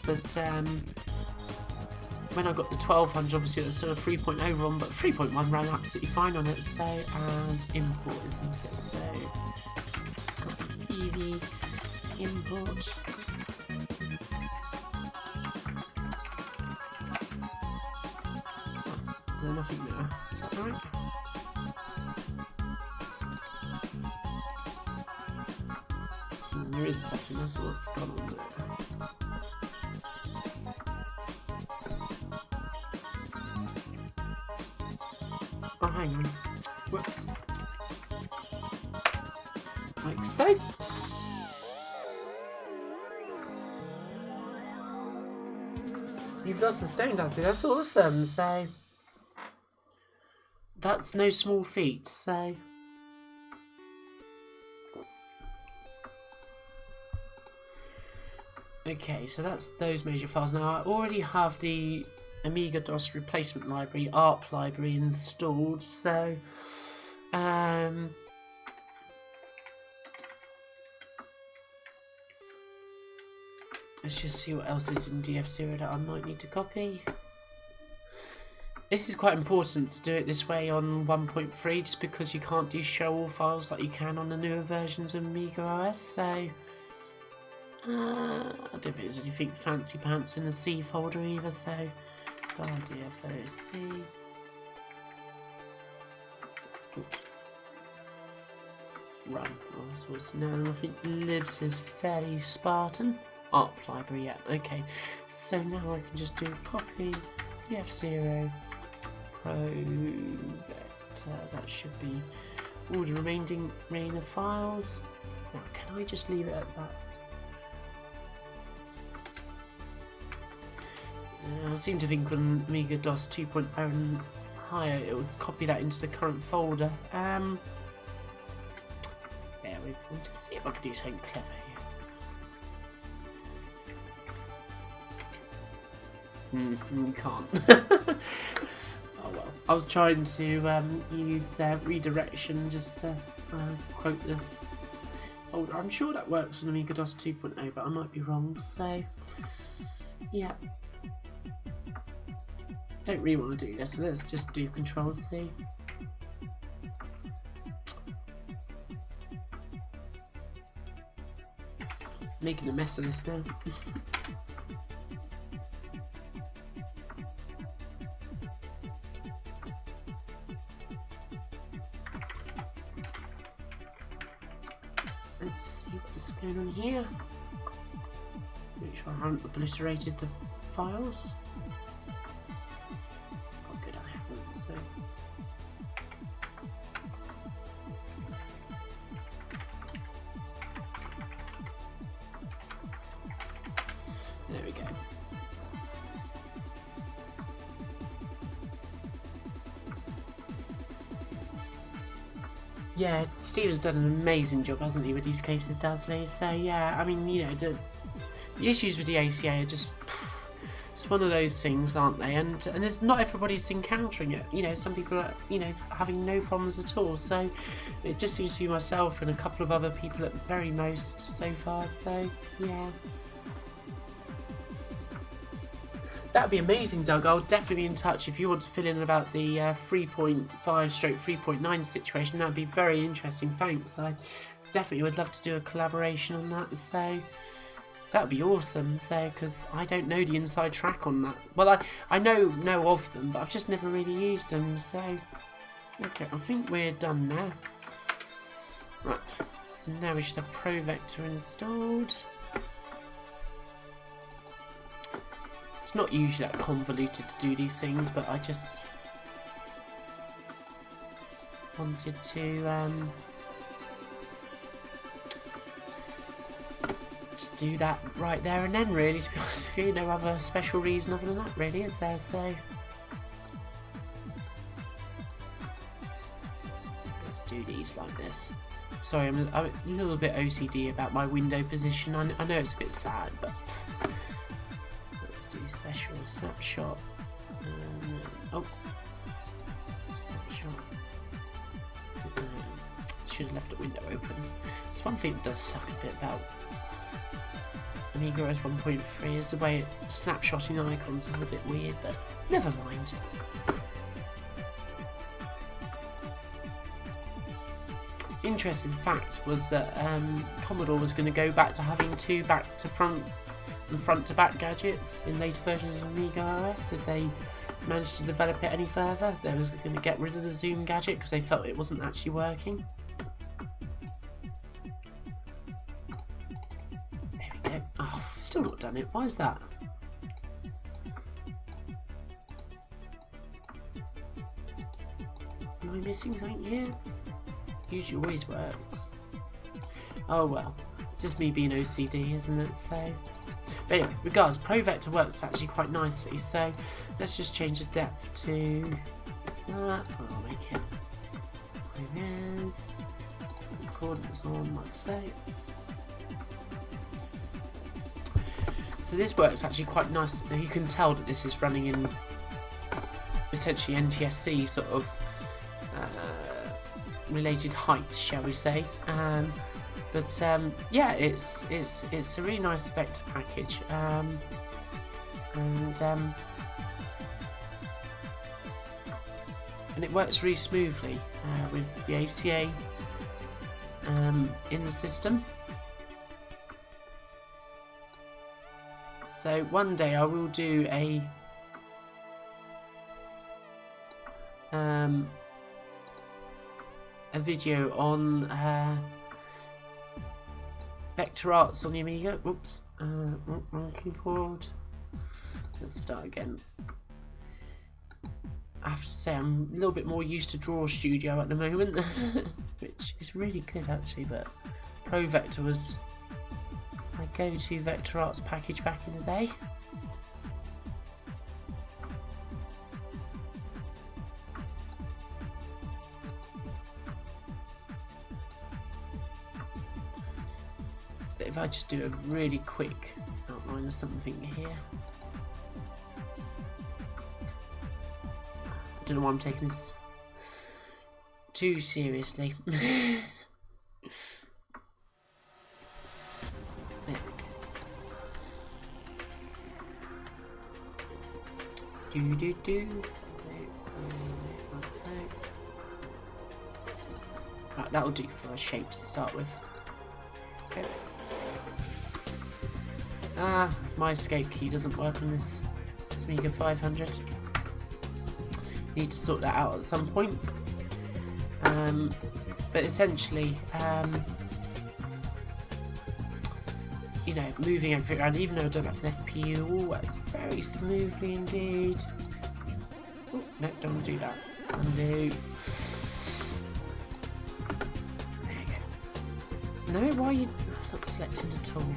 But when I got the 1200, obviously it was sort of 3.0 ROM, but 3.1 ran absolutely fine on it. So, and import, isn't it? So copy PV import. Is there nothing there? Is that right? There is stuff in there, so what's gone on there? Oh, hang on. Whoops. Like so. You've lost the stone dancing, that's awesome. So that's no small feat, so okay, so that's those major files. Now I already have the Amiga DOS replacement library, ARP library installed, so let's just see what else is in DF0 that I might need to copy. This is quite important to do it this way on 1.3, just because you can't do show all files like you can on the newer versions of Amiga OS, so I don't think there's anything fancy pants in the C folder either, so DFOC. Oops. Run. Oh, this was no, nothing lives is fairly Spartan. Art library, yeah, okay. So now I can just do copy the F0 Project. That should be all the remaining files. Now, can I just leave it at that? I seem to think on Amiga DOS 2.0 and higher, it would copy that into the current folder. There we go. Let's see if I can do something clever here. Can't. Oh well. I was trying to use redirection just to quote this folder. I'm sure that works on Amiga DOS 2.0, but I might be wrong. So, yeah. Don't really want to do this, so let's just do Control C. Making a mess of this now. Let's see what's going on here. Make sure I haven't obliterated the files. There we go. Yeah, Steve has done an amazing job, hasn't he, with these cases, doesn't he? So yeah, I mean, you know, the issues with the ACA are just it's one of those things, aren't they? And not everybody's encountering it. You know, some people are, you know, having no problems at all. So it just seems to be myself and a couple of other people at the very most so far. So yeah. That'd be amazing, Doug. I'll definitely be in touch if you want to fill in about the 3.5/3.9 situation. That'd be very interesting. Thanks. I definitely would love to do a collaboration on that. So that'd be awesome. So because I don't know the inside track on that. Well, I know of them, but I've just never really used them. So okay, I think we're done now. Right. So now we should have ProVector installed. It's not usually that convoluted to do these things, but I just wanted to just do that right there and then, really, to be honest with you. No other special reason other than that, really, is there? So let's do these like this. Sorry, I'm a little bit OCD about my window position. I know it's a bit sad, but special snapshot. Oh, snapshot. Should have left the window open. It's one thing that does suck a bit about Amiga OS 1.3 is the way snapshotting icons is a bit weird, but never mind. Interesting fact was that Commodore was going to go back to having two back to front and front to back gadgets in later versions of Amiga OS if they managed to develop it any further. They was going to get rid of the zoom gadget because they felt it wasn't actually working. There we go. Oh, still not done it. Why is that? Am I missing something here? Usually always works. Oh well. It's just me being OCD, isn't it? So, but anyway, regardless, ProVector works actually quite nicely. So let's just change the depth to that. I'll make it high res. Coordinates on, like so. So this works actually quite nice. You can tell that this is running in essentially NTSC sort of related heights, shall we say? But yeah, it's a really nice vector package, and it works really smoothly with the ACA in the system. So one day I will do a a video on vector arts on the Amiga. Oops, wrong keyboard. Let's start again. I have to say I'm a little bit more used to Draw Studio at the moment, which is really good actually, but ProVector was my go-to vector arts package back in the day. But if I just do a really quick outline of something here. I don't know why I'm taking this too seriously. There we go. Right, that'll do for a shape to start with. Okay. My escape key doesn't work on this Amiga 500. Need to sort that out at some point. But essentially, you know, moving everything around, even though I don't have an FPU, all works very smoothly indeed. Oh, no, don't want to do that. Undo. There you go. No, why are you not selecting the tool?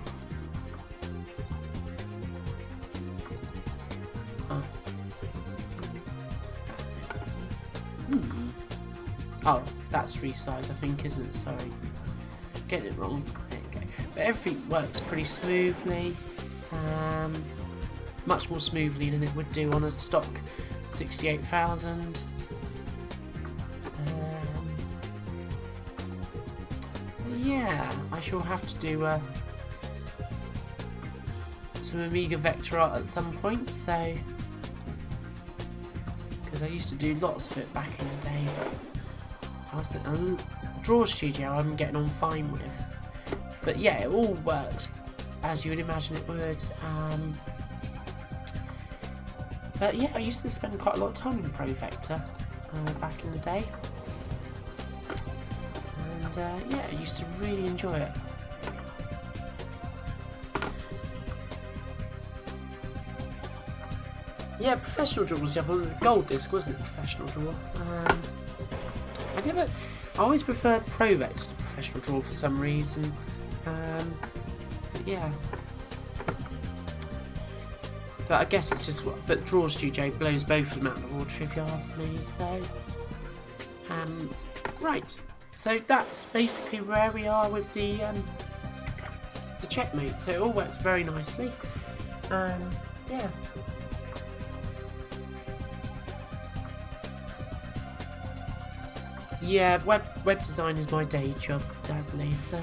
Oh, that's resize, I think, isn't it? Sorry. Getting it wrong. There you go. But everything works pretty smoothly. Much more smoothly than it would do on a stock 68,000. Yeah, I shall have to do some Amiga vector art at some point, so... because I used to do lots of it back in the day, but... Draw Studio I'm getting on fine with, but yeah, it all works as you would imagine it would. But yeah, I used to spend quite a lot of time in ProVector back in the day, and yeah, I used to really enjoy it. Yeah, Professional Draw was the other one. It was Gold Disc, wasn't it? Professional Draw. I always preferred ProVector to Professional Draw for some reason. But yeah. But I guess it's just what. But Draw Studio blows both of them out of the water if you ask me. So, right. So that's basically where we are with the checkmate. So it all works very nicely. Yeah. Yeah, web design is my day job, Dazzly, so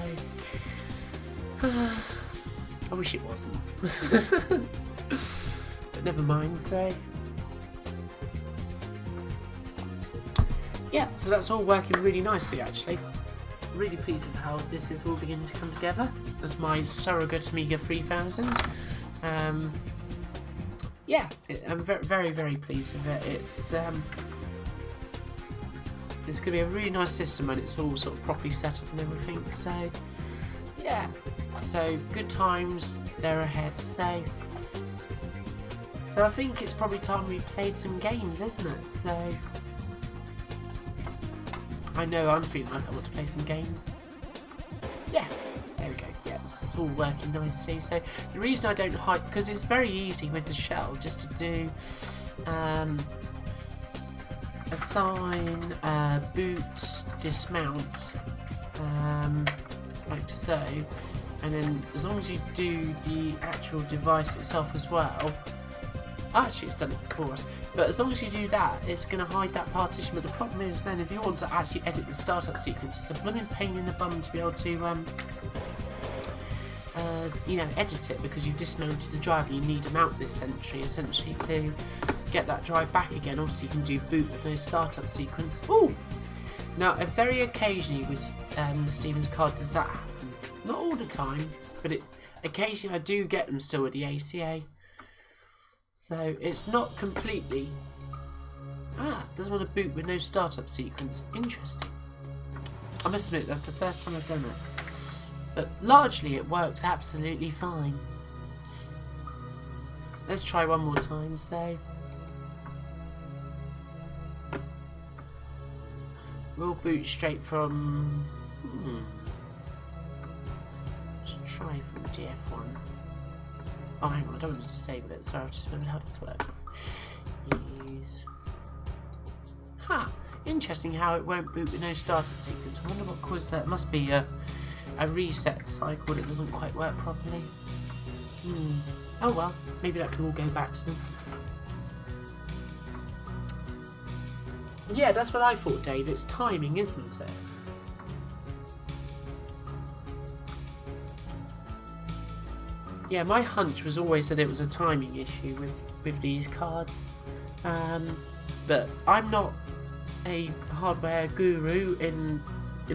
I wish it wasn't. But never mind, so yeah, so that's all working really nicely actually. Really pleased with how this is all beginning to come together as my surrogate Amiga 3000. Yeah, I'm very, very pleased with it. It's going to be a really nice system when it's all sort of properly set up and everything, so yeah, so good times, they're ahead, so I think it's probably time we played some games, isn't it? So I know I'm feeling like I want to play some games. Yeah, there we go, yes, it's all working nicely. So the reason I don't hide, because it's very easy with the shell just to do assign, boot, dismount, like so, and then as long as you do the actual device itself as well, actually it's done it for us, but as long as you do that, it's going to hide that partition. But the problem is then if you want to actually edit the startup sequence, it's a blooming pain in the bum to be able to you know, edit it, because you've dismounted the drive and you need to mount this entry essentially to get that drive back again. Obviously you can do boot with no startup sequence. Ooh! Now, very occasionally with Stephen's card does that happen. Not all the time, but occasionally I do get them still with the ACA. So it's not completely... doesn't want to boot with no startup sequence. Interesting. I must admit, that's the first time I've done it. But largely it works absolutely fine. Let's try one more time, so... We'll boot straight from... Let's try from DF1. Oh, hang on, I don't want to disable it. Sorry, I've just remembered how this works. Use... Interesting how it won't boot with no startup sequence. I wonder what caused that. It must be a reset cycle that doesn't quite work properly. Oh well, maybe that can all go back to them. Yeah, that's what I thought, Dave. It's timing, isn't it? Yeah, my hunch was always that it was a timing issue with these cards. But I'm not a hardware guru in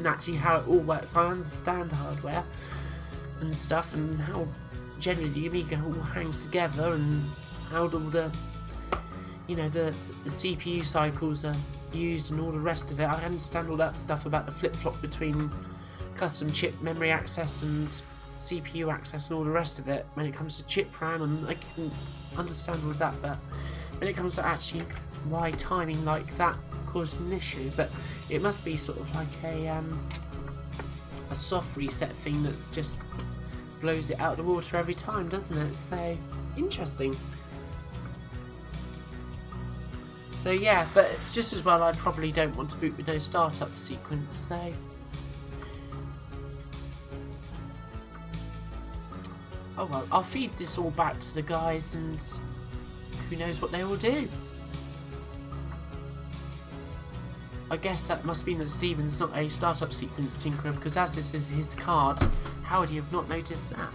actually how it all works. I understand hardware and stuff and how generally the Amiga all hangs together and how all the the CPU cycles are used and all the rest of it. I understand all that stuff about the flip-flop between custom chip memory access and CPU access and all the rest of it when it comes to chip RAM, and I can understand all that, but when it comes to actually why timing like that caused an issue, but it must be sort of like a soft reset thing that's just blows it out of the water every time, doesn't it? So interesting. So yeah, but it's just as well I probably don't want to boot with no startup sequence, so oh well, I'll feed this all back to the guys and who knows what they will do. I guess that must mean that Stephen's not a startup sequence tinkerer, because as this is his card, how would he have not noticed that?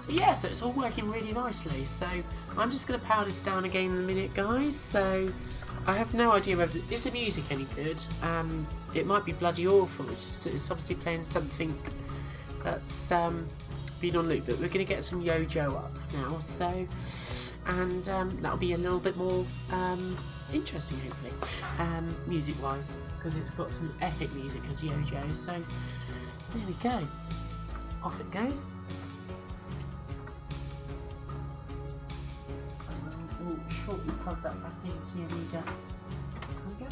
So yeah, so it's all working really nicely. So I'm just going to power this down again in a minute, guys. So I have no idea whether... Is the music any good? It might be bloody awful. It's just it's obviously playing something that's been on loop. But we're going to get some Yo-Jo up now. So, and that'll be a little bit more... interesting, hopefully, music-wise, because it's got some epic music as Yo-Jo. So there we go. Off it goes. We'll shortly plug that back into the Amiga. There we go.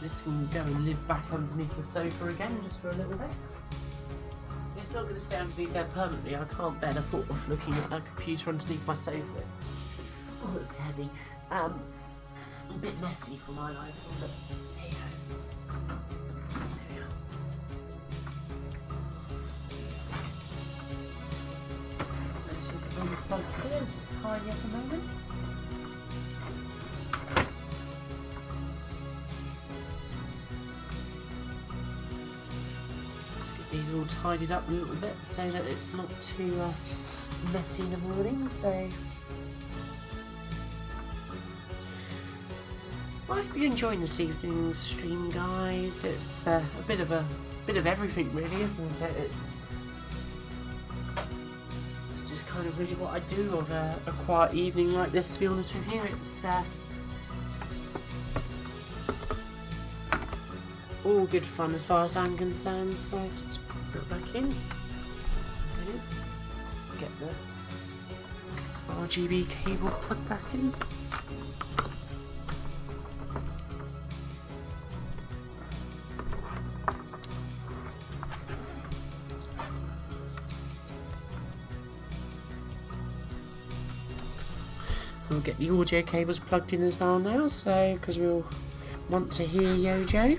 This can go and live back underneath the sofa again just for a little bit. It's not going to stay underneath there permanently. I can't bear the thought of looking at a computer underneath my sofa. Oh, it's heavy. A bit messy for my liking, but hey ho. There we are. This is the plug here, so it's tidy at the moment. These are all tidied up a little bit so that it's not too messy in the morning. So I hope you're enjoying this evening's stream, guys. It's a bit of everything, really, isn't it? It's just kind of really what I do of a quiet evening like this. To be honest with you, it's all good fun as far as I'm concerned. So let's just put it back in. There it is. Let's get the RGB cable plugged back in. We'll get the audio cables plugged in as well now, so because we'll want to hear Yo-Jo.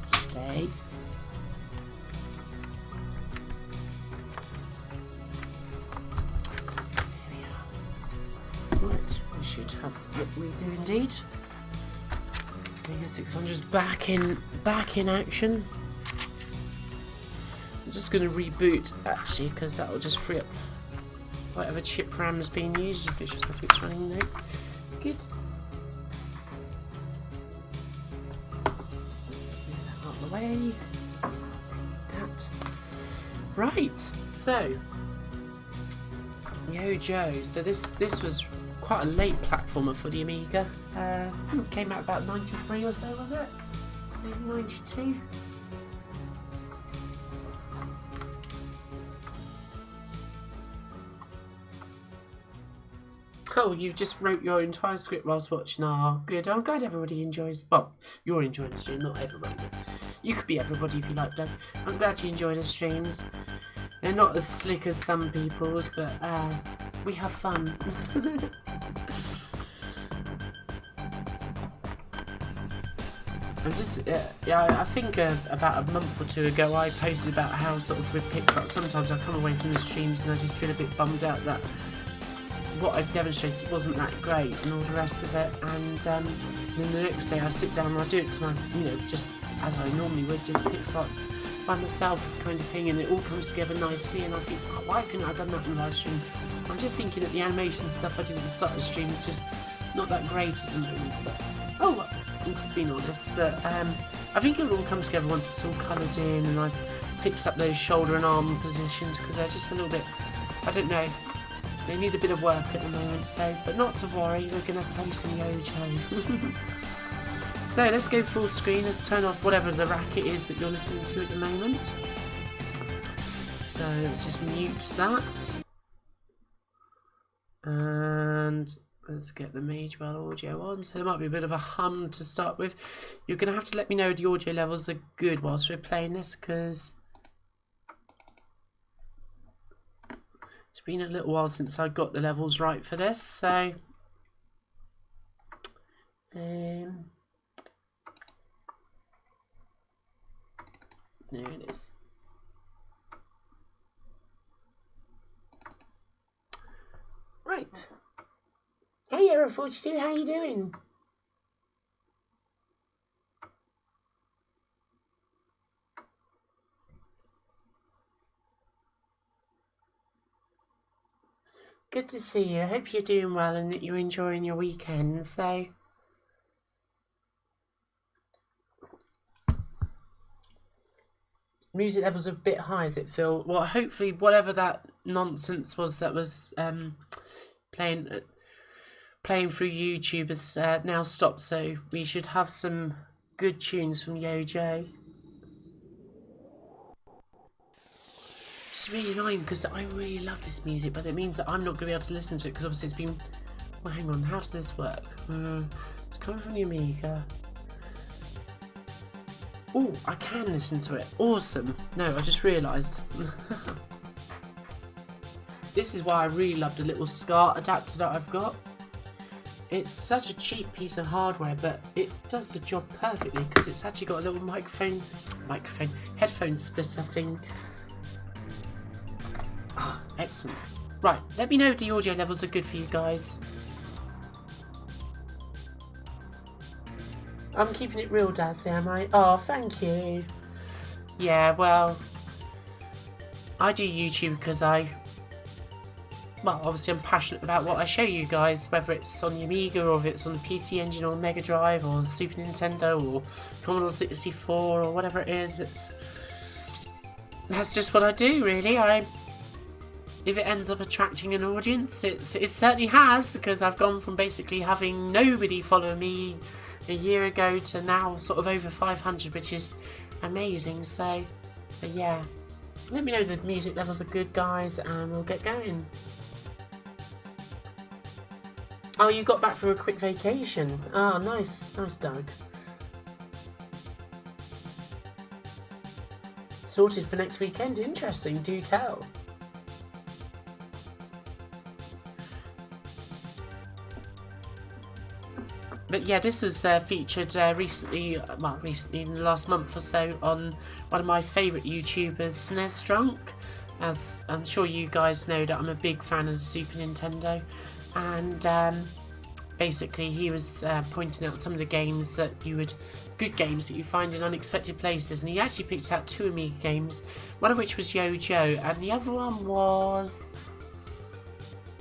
Stay. There we are. Right, we should have what we do indeed. Amiga 600's back in action. I'm just going to reboot actually, because that will just free up whatever chip RAM is being used. If it's just nothing's running now. Good. Let's move that out of the way. That. Right. So, Yo-Jo. So this was quite a late platformer for the Amiga. I think it came out about 93 or so, was it? Maybe 92. Oh, you've just wrote your entire script whilst watching. Ah, good. I'm glad everybody enjoys. Well, you're enjoying the stream, not everybody. You could be everybody if you like, Doug. I'm glad you enjoy the streams. They're not as slick as some people's, but we have fun. I'm just, yeah, I think about a month or two ago I posted about how sort of with Pixar, sometimes I come away from the streams and I just feel a bit bummed out that what I've demonstrated wasn't that great and all the rest of it, and then the next day I sit down and I do it to my, you know, just as I normally would, just Pixar by myself kind of thing, and it all comes together nicely, and I think, oh, why couldn't I have done that in the live stream? I'm just thinking that the animation stuff I did at the start of the stream is just not that great at the moment, but, oh well, I'm just being honest, but I think it'll all come together once it's all coloured in and I've fixed up those shoulder and arm positions, because they're just a little bit, I don't know, they need a bit of work at the moment, so, but not to worry, we're going to play some Yo-Jo. So let's go full screen, let's turn off whatever the racket is that you're listening to at the moment. So let's just mute that. And let's get the Magewell audio on. So there might be a bit of a hum to start with. You're going to have to let me know the audio levels are good whilst we're playing this, because it's been a little while since I got the levels right for this. So there it is. Right. Hey, Arrow42, how you doing? Good to see you. I hope you're doing well and that you're enjoying your weekend. So, music levels are a bit high, as it feel. Well, hopefully, whatever that nonsense was that was playing through YouTube has now stopped. So we should have some good tunes from Yo-Jo. It's really annoying because I really love this music, but it means that I'm not going to be able to listen to it because obviously it's been. Well, hang on, how does this work? It's coming from the Amiga. Oh, I can listen to it. Awesome. No, I just realised. This is why I really love the little SCART adapter that I've got. It's such a cheap piece of hardware, but it does the job perfectly because it's actually got a little headphone splitter thing. Ah, excellent. Right, let me know if the audio levels are good for you guys. I'm keeping it real, Dazzy, am I? Oh, thank you. Yeah, well, I do YouTube because well, obviously I'm passionate about what I show you guys, whether it's on the Amiga or if it's on the PC Engine or Mega Drive or Super Nintendo or Commodore 64 or whatever it is. That's just what I do, really. If it ends up attracting an audience, it certainly has, because I've gone from basically having nobody follow me a year ago to now sort of over 500, which is amazing. So yeah, let me know the music levels are good, guys, and we'll get going. Oh, you got back from a quick vacation. Oh, nice, Doug. Sorted for next weekend. Interesting. Do tell. But yeah, this was featured recently in the last month or so on one of my favourite YouTubers, SNES Drunk. As I'm sure you guys know that I'm a big fan of the Super Nintendo, and basically he was pointing out some of the games that good games that you find in unexpected places, and he actually picked out 2 Amiga games, one of which was Yo-Jo, and the other one was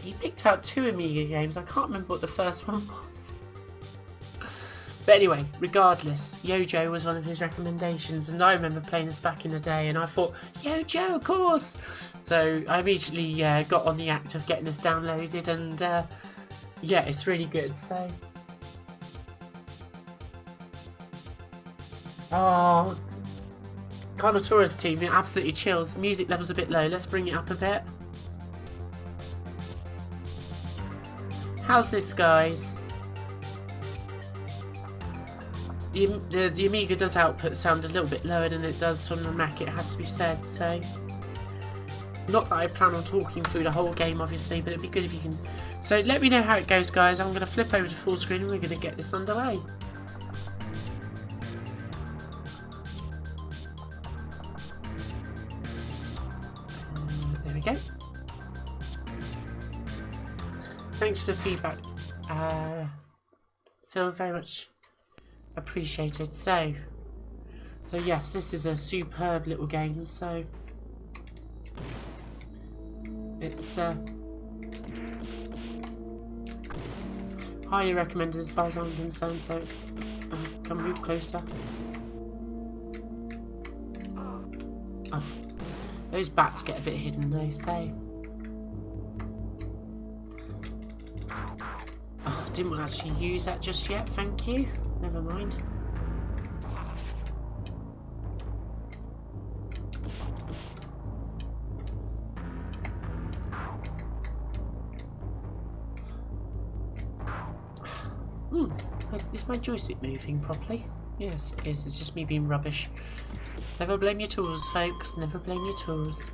he picked out 2 Amiga games. I can't remember what the first one was. But anyway, regardless, Yojo was one of his recommendations, and I remember playing this back in the day, and I thought, Yojo, of course! So I immediately got on the act of getting this downloaded, and yeah, it's really good. So, oh, Carnotaurus team, it absolutely chills. Music level's a bit low. Let's bring it up a bit. How's this, guys? The Amiga does output sound a little bit lower than it does from the Mac, it has to be said, so... Not that I plan on talking through the whole game, obviously, but it'd be good if you can... So let me know how it goes, guys. I'm going to flip over to full screen and we're going to get this underway. There we go. Thanks for the feedback. Phil, very much appreciated. So yes, this is a superb little game. So it's highly recommended as far as I'm concerned. So come move closer. Oh, those bats get a bit hidden though. So I didn't want to actually use that just yet. Thank you. Never mind. Is my joystick moving properly? Yes, it is. It's just me being rubbish. Never blame your tools, folks. Never blame your tools.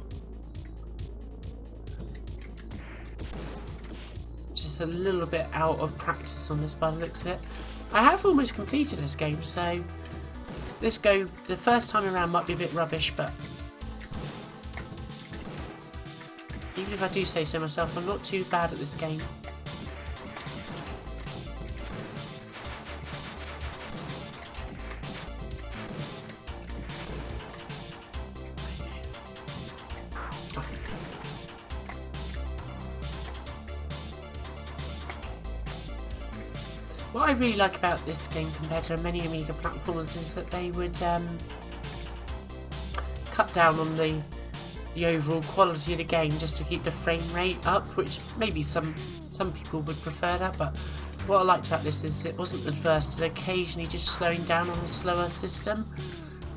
Just a little bit out of practice on this by the looks of it. I have almost completed this game, so this go the first time around might be a bit rubbish, but even if I do say so myself, I'm not too bad at this game. What I really like about this game compared to many Amiga platforms is that they would cut down on the overall quality of the game just to keep the frame rate up, which maybe some people would prefer that, but what I liked about this is it wasn't adverse to occasionally just slowing down on a slower system.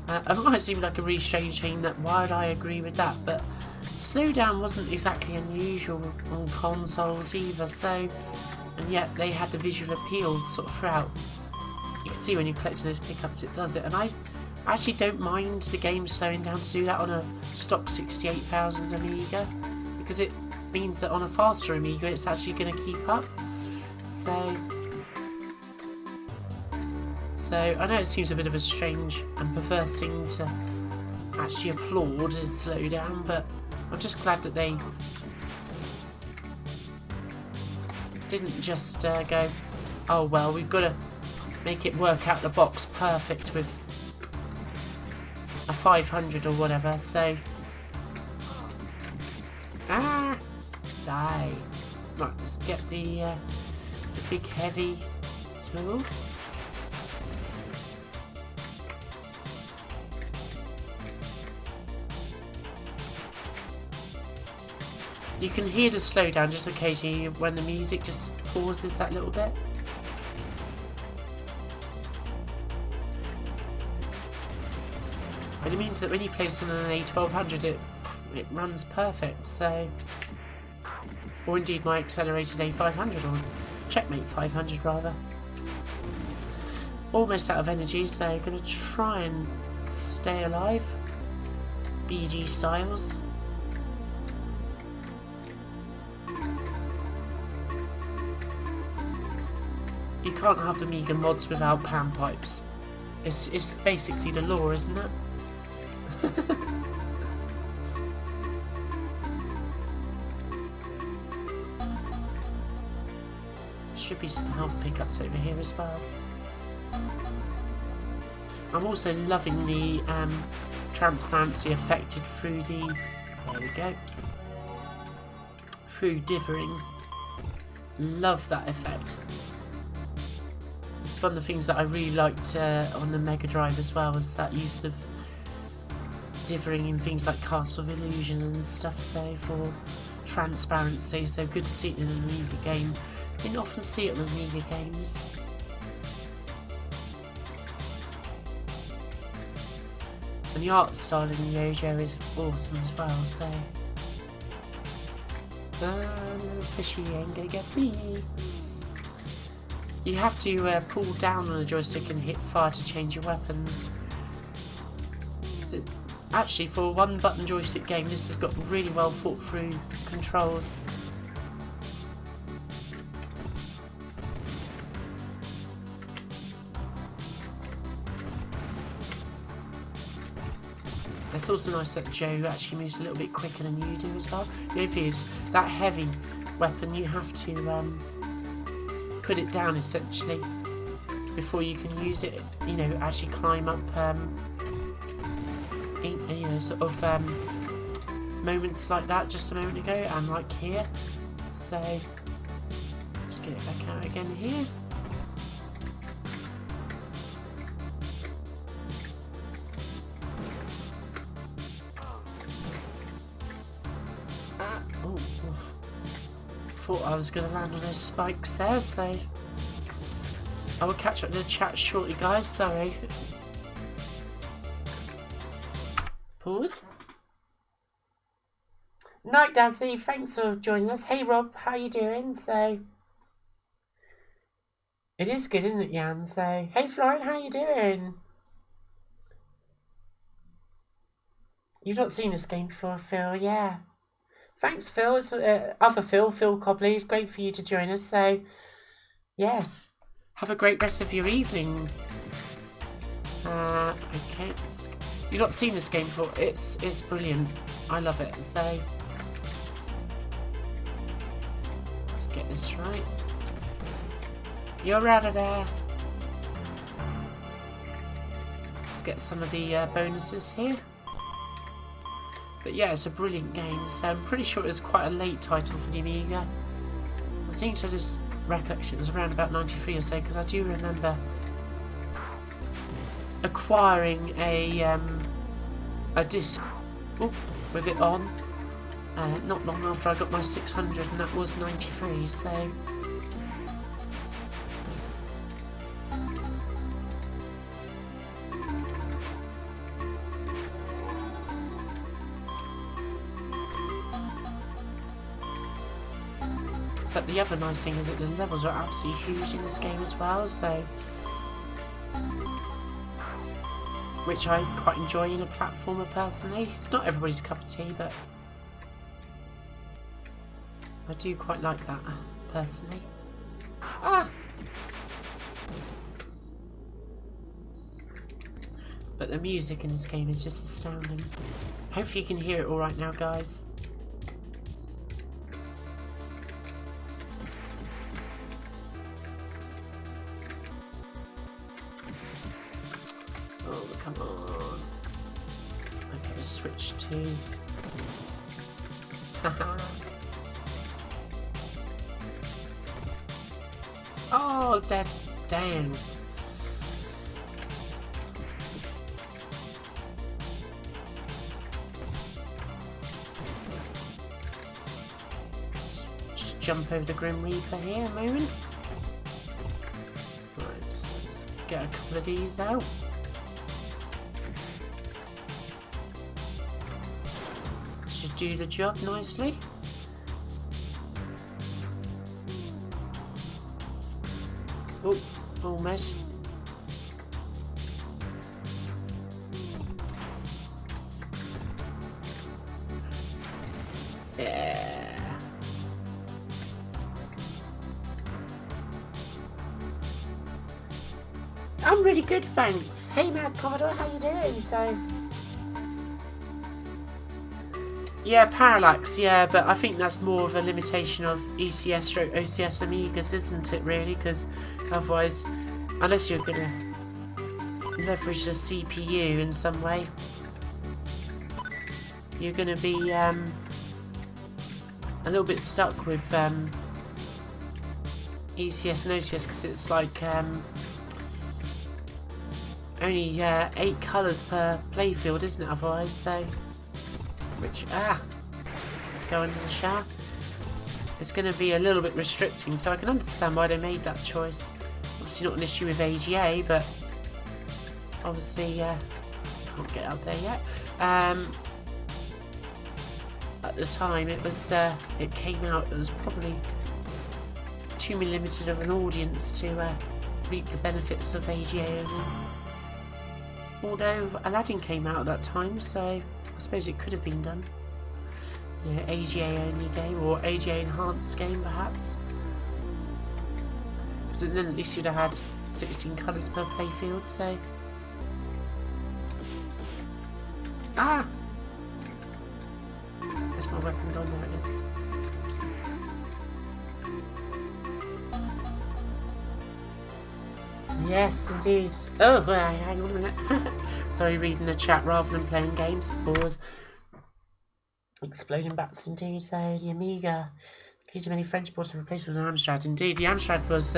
It might seem like a really strange thing, that why would I agree with that, but slowdown wasn't exactly unusual on consoles either, so... And yet they had the visual appeal sort of throughout. You can see when you're collecting those pickups it does it. And I actually don't mind the game slowing down to do that on a stock 68,000 Amiga, because it means that on a faster Amiga it's actually going to keep up. So I know it seems a bit of a strange and perverse thing to actually applaud as slowdown, but I'm just glad that they didn't just go, oh well, we've got to make it work out the box perfect with a 500 or whatever, so... Die! Right, let's get the big heavy tool. You can hear the slowdown just occasionally when the music just pauses that little bit. But it means that when you play this on an A1200 it runs perfect, so... Or indeed my accelerated A500, or Checkmate 500 rather. Almost out of energy, so I'm going to try and stay alive. BG Styles. You can't have Amiga mods without panpipes. It's basically the law, isn't it? Should be some health pickups over here as well. I'm also loving the transparency affected through the... There we go. Through dithering. Love that effect. It's one of the things that I really liked on the Mega Drive as well, was that use of differing in things like Castle of Illusion and stuff, so for transparency. So good to see it in an Amiga game. Didn't often see it on Amiga games. And the art style in Yojo is awesome as well, so... little fishy ain't gonna get me. You have to pull down on the joystick and hit fire to change your weapons. Actually, for a one button joystick game, this has got really well thought through controls. It's also nice that Joe actually moves a little bit quicker than you do as well. The only thing is, that heavy weapon, you have to put it down essentially before you can use it, you know, actually climb up you know, sort of moments like that just a moment ago, and like here. So just get it back out again here. Thought I was going to land on those spikes there, so I will catch up to the chat shortly, guys. Sorry. Pause. Night, Dazzy. Thanks for joining us. Hey, Rob. How you doing? So it is good, isn't it, Jan? So hey, Florian. How you doing? You've not seen this game before, Phil? Yeah. Thanks, Phil. It's other Phil Cobley. It's great for you to join us. So, yes, have a great rest of your evening. Okay, you've not seen this game before. It's brilliant. I love it. So, let's get this right. You're out of there. Let's get some of the bonuses here. But yeah, it's a brilliant game, so I'm pretty sure it was quite a late title for the Amiga. I seem to just recollection it was around about 93 or so, because I do remember acquiring a disc with it on not long after I got my 600, and that was 93, so... But the other nice thing is that the levels are absolutely huge in this game as well, so... which I quite enjoy in a platformer personally. It's not everybody's cup of tea, but... I do quite like that, personally. Ah! But the music in this game is just astounding. Hopefully you can hear it alright now, guys. Come on. Okay, switch to... Oh, dead. Damn. Just jump over the Grim Reaper here a moment. Right, so let's get a couple of these out. Do the job nicely. Oh, almost. Yeah. I'm really good, thanks. Hey, Mad Commodore, how you doing? So. Yeah, parallax, yeah, but I think that's more of a limitation of ECS/OCS Amigas, isn't it, really? Because otherwise, unless you're going to leverage the CPU in some way, you're going to be a little bit stuck with ECS and OCS because it's like only 8 colours per playfield, isn't it? Otherwise, so which let's go under the shower. It's going to be a little bit restricting, so I can understand why they made that choice. Obviously, not an issue with AGA, but obviously can't get out there yet. At the time, it was it came out. It was probably too limited of an audience to reap the benefits of AGA only. Although Aladdin came out at that time, so I suppose it could have been done. You know, AGA only game or AGA enhanced game, perhaps. Because then at least you'd have had 16 colours per playfield. So where's my weapon gone? There it is. Yes, indeed. Oh, well, hang on a minute. Sorry, reading the chat rather than playing games. Pause. Exploding bats, indeed. So, the Amiga. Qui de many French bought a replacement of Amstrad. Indeed, the Amstrad was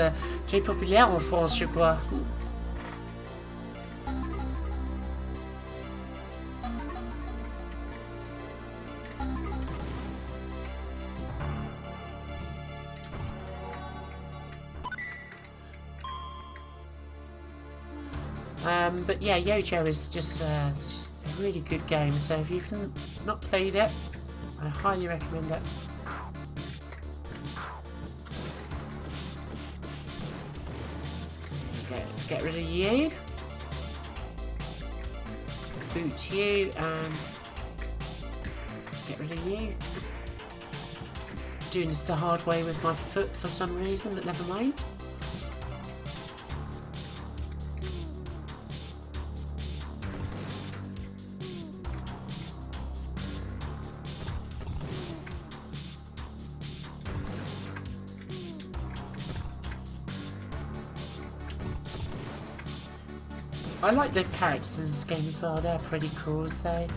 très populaire en France, je crois. But yeah, Yojo is just a really good game, so if you've not played it, I highly recommend it. Get rid of you, boot you, and get rid of you. Doing this the hard way with my foot for some reason, but never mind. I like the characters in this game as well, they're pretty cool, so...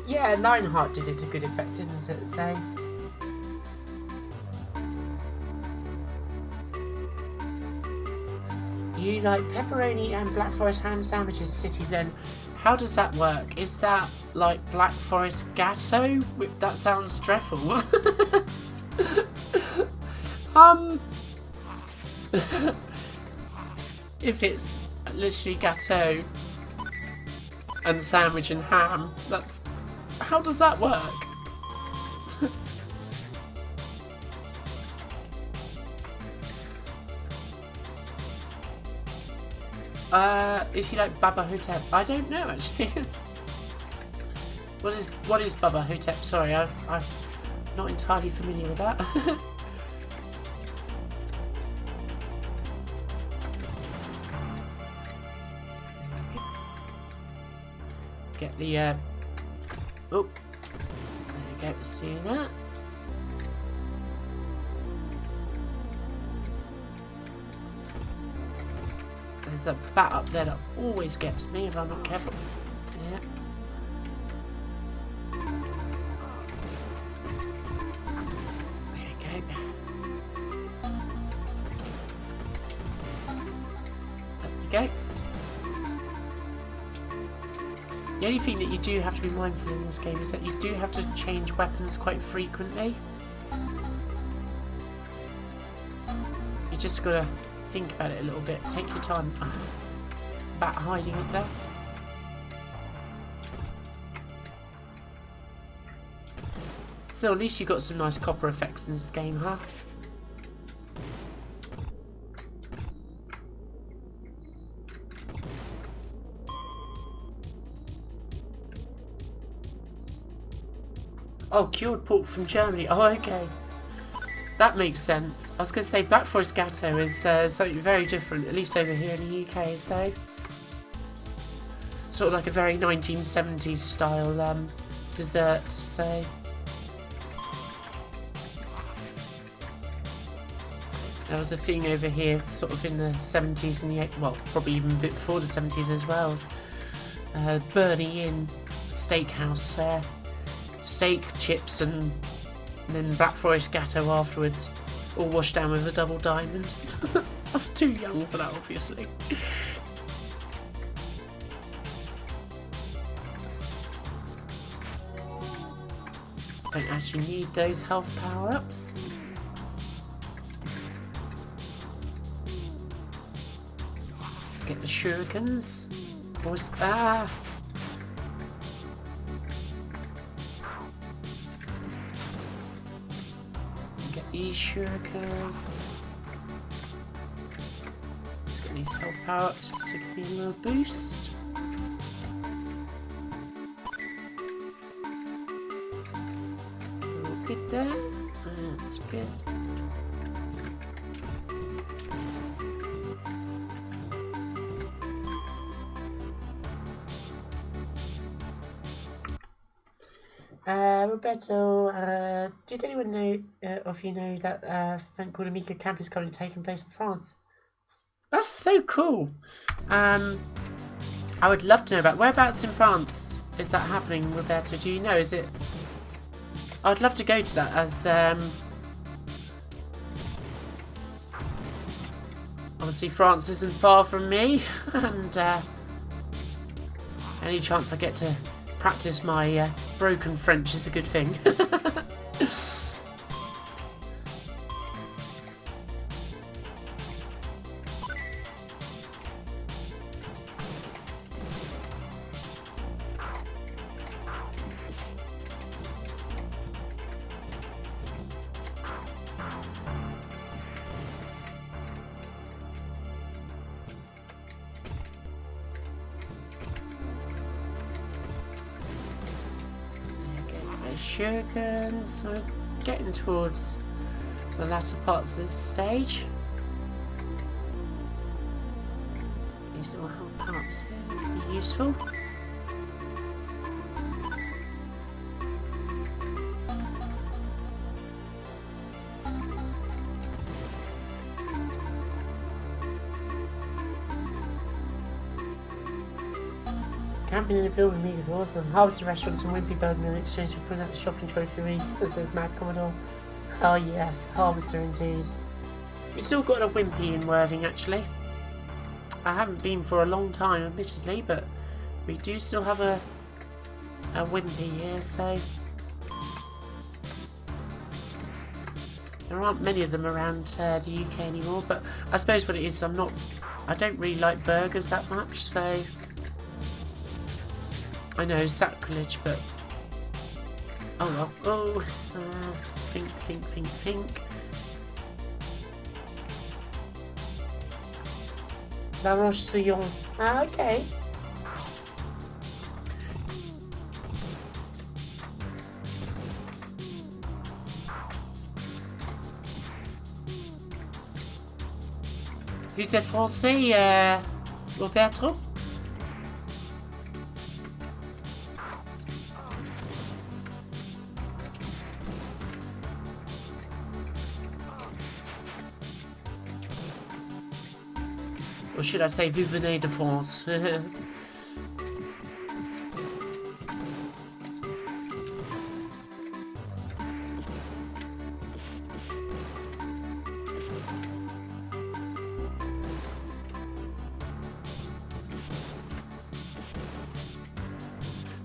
Yeah, Lionheart did it to good effect, didn't it, so... You like pepperoni and Black Forest ham sandwiches, Citizen. How does that work? Is that like Black Forest Gatto? That sounds dreadful. If it's literally Gatto and sandwich and ham, that's... How does that work? Is he like Baba Hotep? I don't know actually. What is Baba Hotep? Sorry, I'm not entirely familiar with that. Get the oh, there we go. Let's do that. There's a bat up there that always gets me if I'm not careful. Yeah. There we go. There we go. The only thing that you do have to be mindful in this game is that you do have to change weapons quite frequently. You just gotta think about it a little bit. Take your time. Bat hiding up there. So at least you got some nice copper effects in this game, huh? Oh, cured pork from Germany. Oh, okay. That makes sense. I was going to say Black Forest Gatto is something very different, at least over here in the UK, so... Sort of like a very 1970s style dessert, so... There was a thing over here, sort of in the 70s and the... Well, probably even a bit before the 70s as well. Bernie Inn steakhouse steak, chips, and then Black Forest Gatto afterwards, all washed down with a double diamond. I was too young for that, obviously. Don't actually need those health power-ups. Get the shurikens. Get these shuriken. Let's get these health power-ups just to give me a little boost. All good there. That's good. Roberto, did anyone know of you know that event called Amiga Camp is currently taking place in France? That's so cool. I would love to know about whereabouts in France is that happening, Roberto? Do you know? Is it? I'd love to go to that as obviously France isn't far from me, and any chance I get to practice my broken French is a good thing. Shurikens, so we're getting towards the latter parts of this stage. These little health parts here would be useful. Camping in the field with me is awesome. Harvester restaurants and Wimpy Burger in exchange for putting out the shopping trophy week. That says Mad Commodore. Oh yes, Harvester indeed. We've still got a Wimpy in Worthing actually. I haven't been for a long time admittedly, but we do still have a Wimpy here, so there aren't many of them around the UK anymore, but I suppose what it is, I don't really like burgers that much, so I know, sacrilege, but oh well. Oh, think. La Roche-sur-Yon. Ah, okay. Vous êtes français, Roberto? Or should I say, vous venez de France?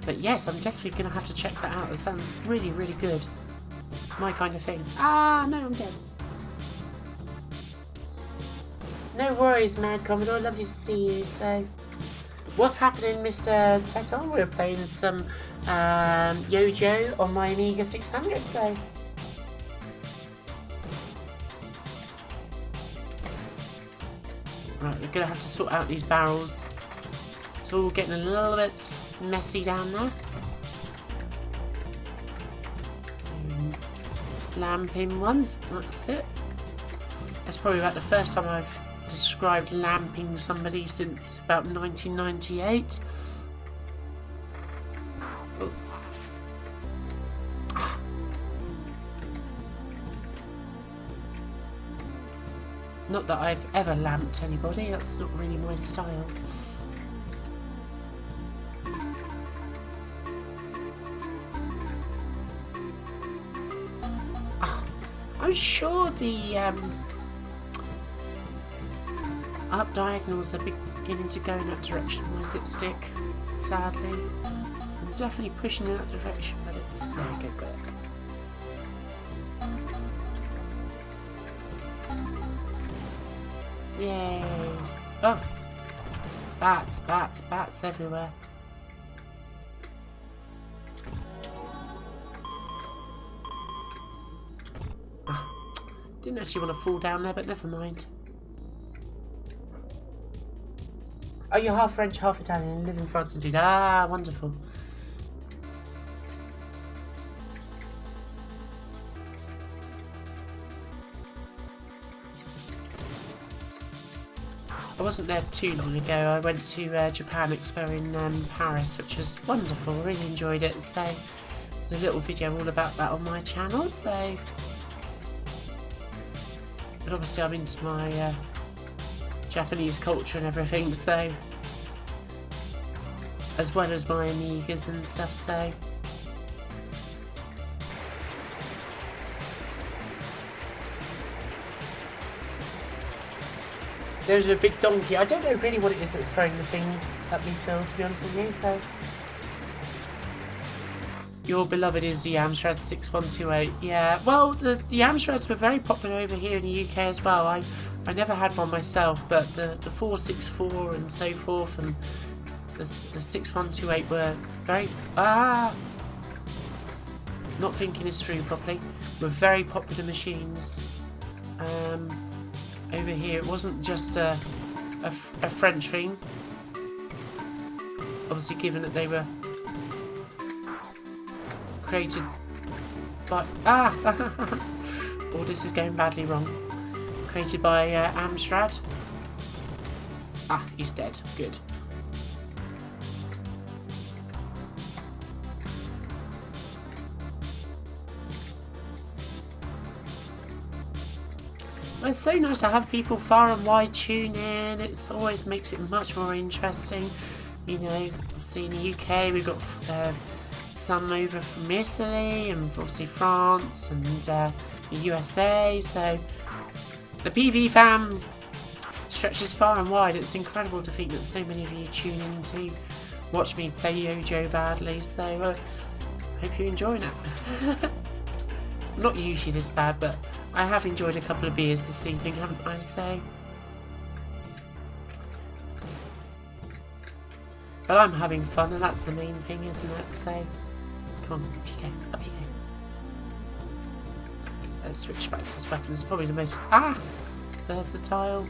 But yes, I'm definitely going to have to check that out. It sounds really, really good. My kind of thing. Ah, no, I'm dead. No worries, Mad Commodore. Lovely to see you. So, what's happening, Mr. Teton? We're playing some Yojo on my Amiga 600. So, right, we're gonna have to sort out these barrels. It's all getting a little bit messy down there. Lamping one. That's it. That's probably about the first time I've described lamping somebody since about 1998. Oh. Not that I've ever lamped anybody, that's not really my style. I'm sure the up diagonals are beginning to go in that direction. My zip stick, sadly. I'm definitely pushing in that direction, but it's... There we go, got it. Yay! Oh! Bats, bats, bats everywhere. Oh, didn't actually want to fall down there, but never mind. Oh, you're half French, half Italian, and live in France indeed. Ah, wonderful. I wasn't there too long ago. I went to Japan Expo in Paris, which was wonderful. Really enjoyed it. So there's a little video all about that on my channel. So, but obviously I'm into my Japanese culture and everything. So, as well as my Amigas and stuff. So. There's a big donkey. I don't know really what it is that's throwing the things at me, Phil, to be honest with you, so... Your beloved is the Amstrad 6128. Yeah, well, the Amstrads were very popular over here in the UK as well. I never had one myself, but the 464 and so forth, and the 6128 were very... Not thinking this through properly. Were very popular machines. Over here, it wasn't just a French thing. Obviously, given that they were created by... Oh, this is going badly wrong. Created by Amstrad. Ah, he's dead. Good. It's so nice to have people far and wide tune in. It always makes it much more interesting. You know, obviously in the UK we've got some over from Italy and obviously France and the USA. So the PV fam stretches far and wide. It's incredible to think that so many of you tune in to watch me play Yo-Jo badly. So hope you're enjoying it. Not usually this bad, but I have enjoyed a couple of beers this evening, haven't I? So, but I'm having fun, and that's the main thing, isn't it? So, come on, up you go, up you go. Let's switch back to this weapon. It's probably the most... There's the tile.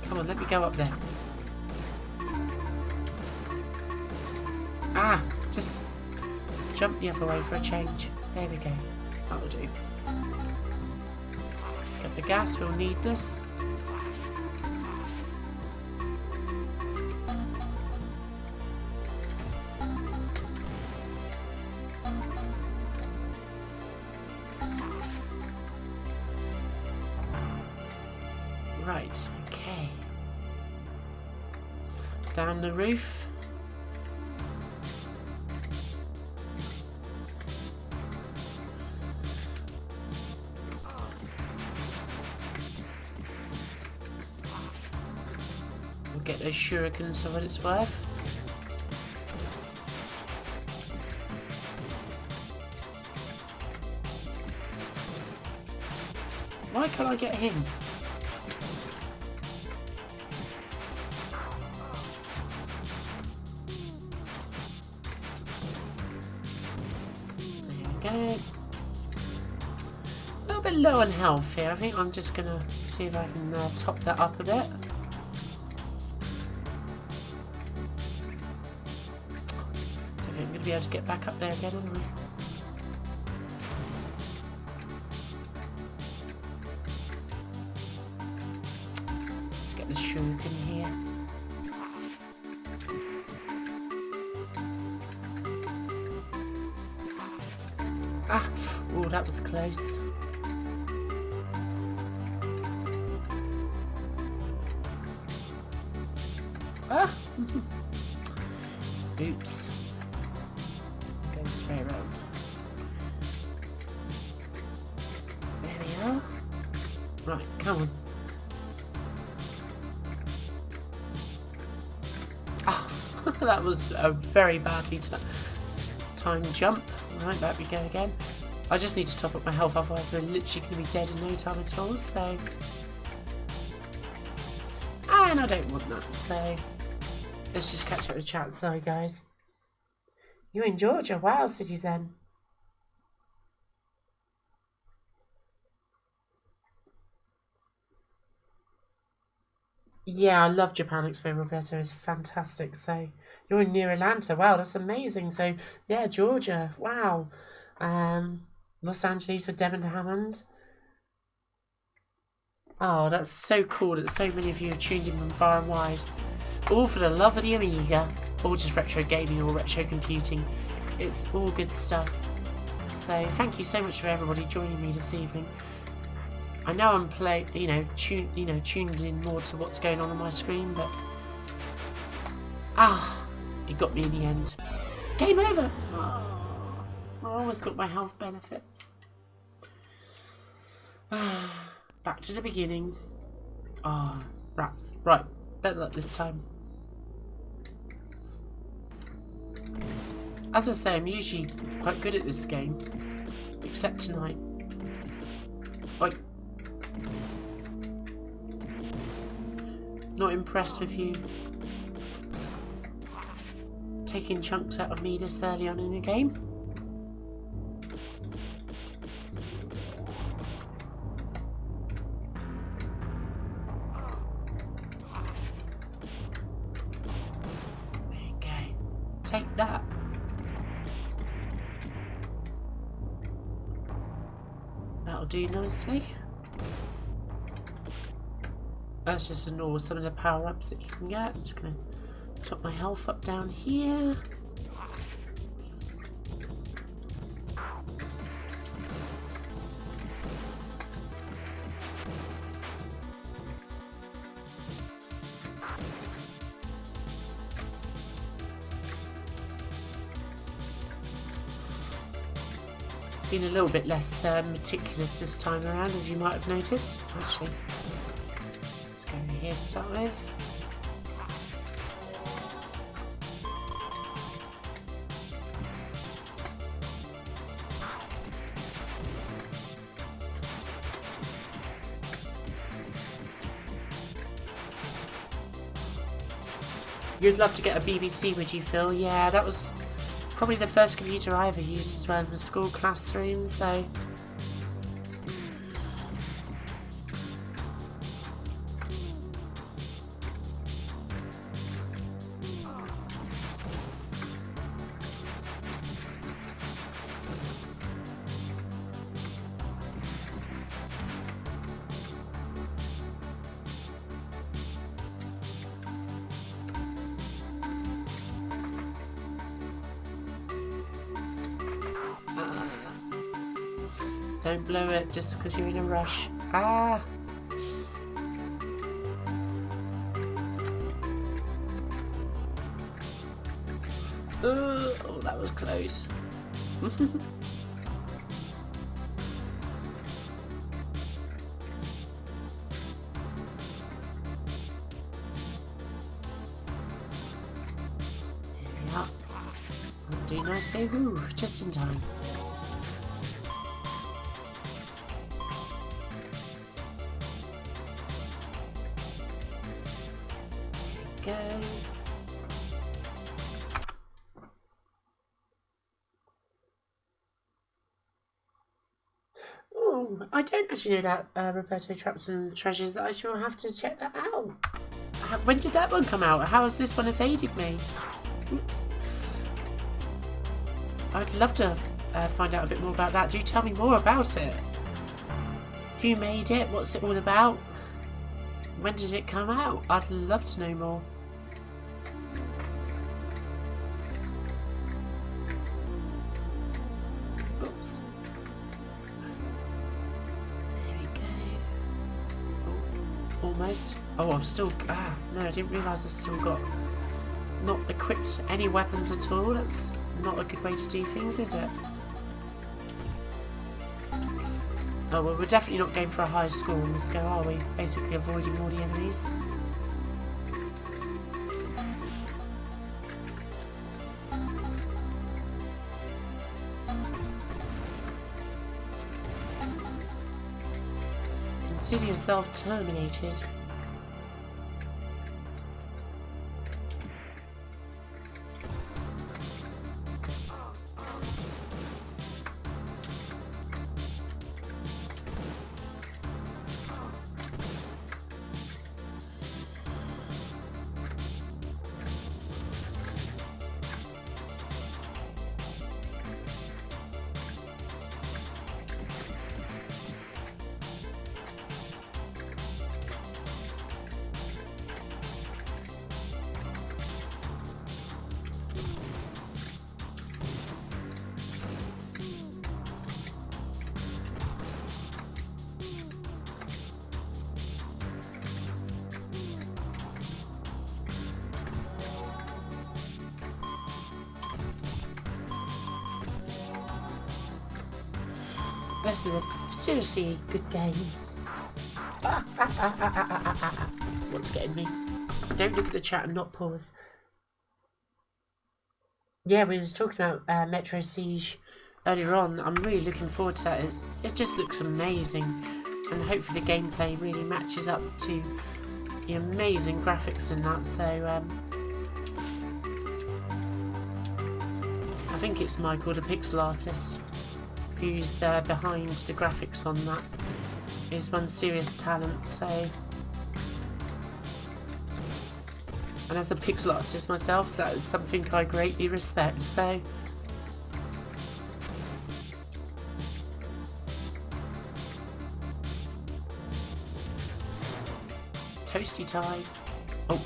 Come on, let me go up there. Just jump the other way for a change. There we go. That'll do. Get the gas, we'll need this. Right, okay. Down the roof. Get those shurikens for what it's worth. Why can't I get him? There we go. A little bit low on health here. I think I'm just gonna see if I can top that up a bit. Be able to get back up there again, aren't we? Let's get this shuriken here. Oh, that was close. Oops. Straight around. Right, come on. Oh, that was a very badly timed jump. Right, back we go again. I just need to top up my health, otherwise we're literally going to be dead in no time at all, so... And I don't want that, so... Let's just catch up with chat. Sorry, guys. You in Georgia? Wow, Citizen. Yeah, I love Japan Expo, Roberto. It's fantastic. So you're near Atlanta. Wow, that's amazing. So yeah, Georgia. Wow. Los Angeles for Devon Hammond. Oh, that's so cool that so many of you have tuned in from far and wide. All for the love of the Amiga, or just retro gaming or retro computing. It's all good stuff. So thank you so much for everybody joining me this evening. I know I'm tuned in more to what's going on my screen, but it got me in the end. Game over. Oh, I always got my health benefits. Back to the beginning. Raps. Right, better luck this time. As I say, I'm usually quite good at this game, except tonight. Like, not impressed with you taking chunks out of me this early on in the game. Okay, take that. That'll do nicely. That's just ignore some of the power-ups that you can get. I'm just going to top my health up down here. Been a little bit less meticulous this time around, as you might have noticed. Actually, let's go over here to start with. You'd love to get a BBC, would you, Phil? Yeah, that was probably the first computer I ever used as well in the school classroom, so... Don't blow it just because you're in a rush. Ah! Oh, that was close. Yeah. I'll do nicely. Ooh, just in time. Go. Oh, I don't actually know that Roberto Traps and Treasures. I shall have to check that out. When did that one come out? How has this one evaded me? Oops. I'd love to find out a bit more about that. Do tell me more about it. Who made it? What's it all about? When did it come out? I'd love to know more. Oops. There we go. Oh, almost. Oh, I'm still... no, I didn't realise I've still got... not equipped any weapons at all. That's not a good way to do things, is it? Oh, well, we're definitely not going for a high score on this go, are we? Basically avoiding all the enemies. Consider yourself terminated. This is a seriously good game. What's getting me? Don't look at the chat and not pause. Yeah, we was talking about Metro Siege earlier on. I'm really looking forward to that. It just looks amazing, and hopefully the gameplay really matches up to the amazing graphics and that. So I think it's Michael, the pixel artist, who's behind the graphics on that. He's one serious talent. So, and as a pixel artist myself, that is something I greatly respect. So toasty tie. Oh,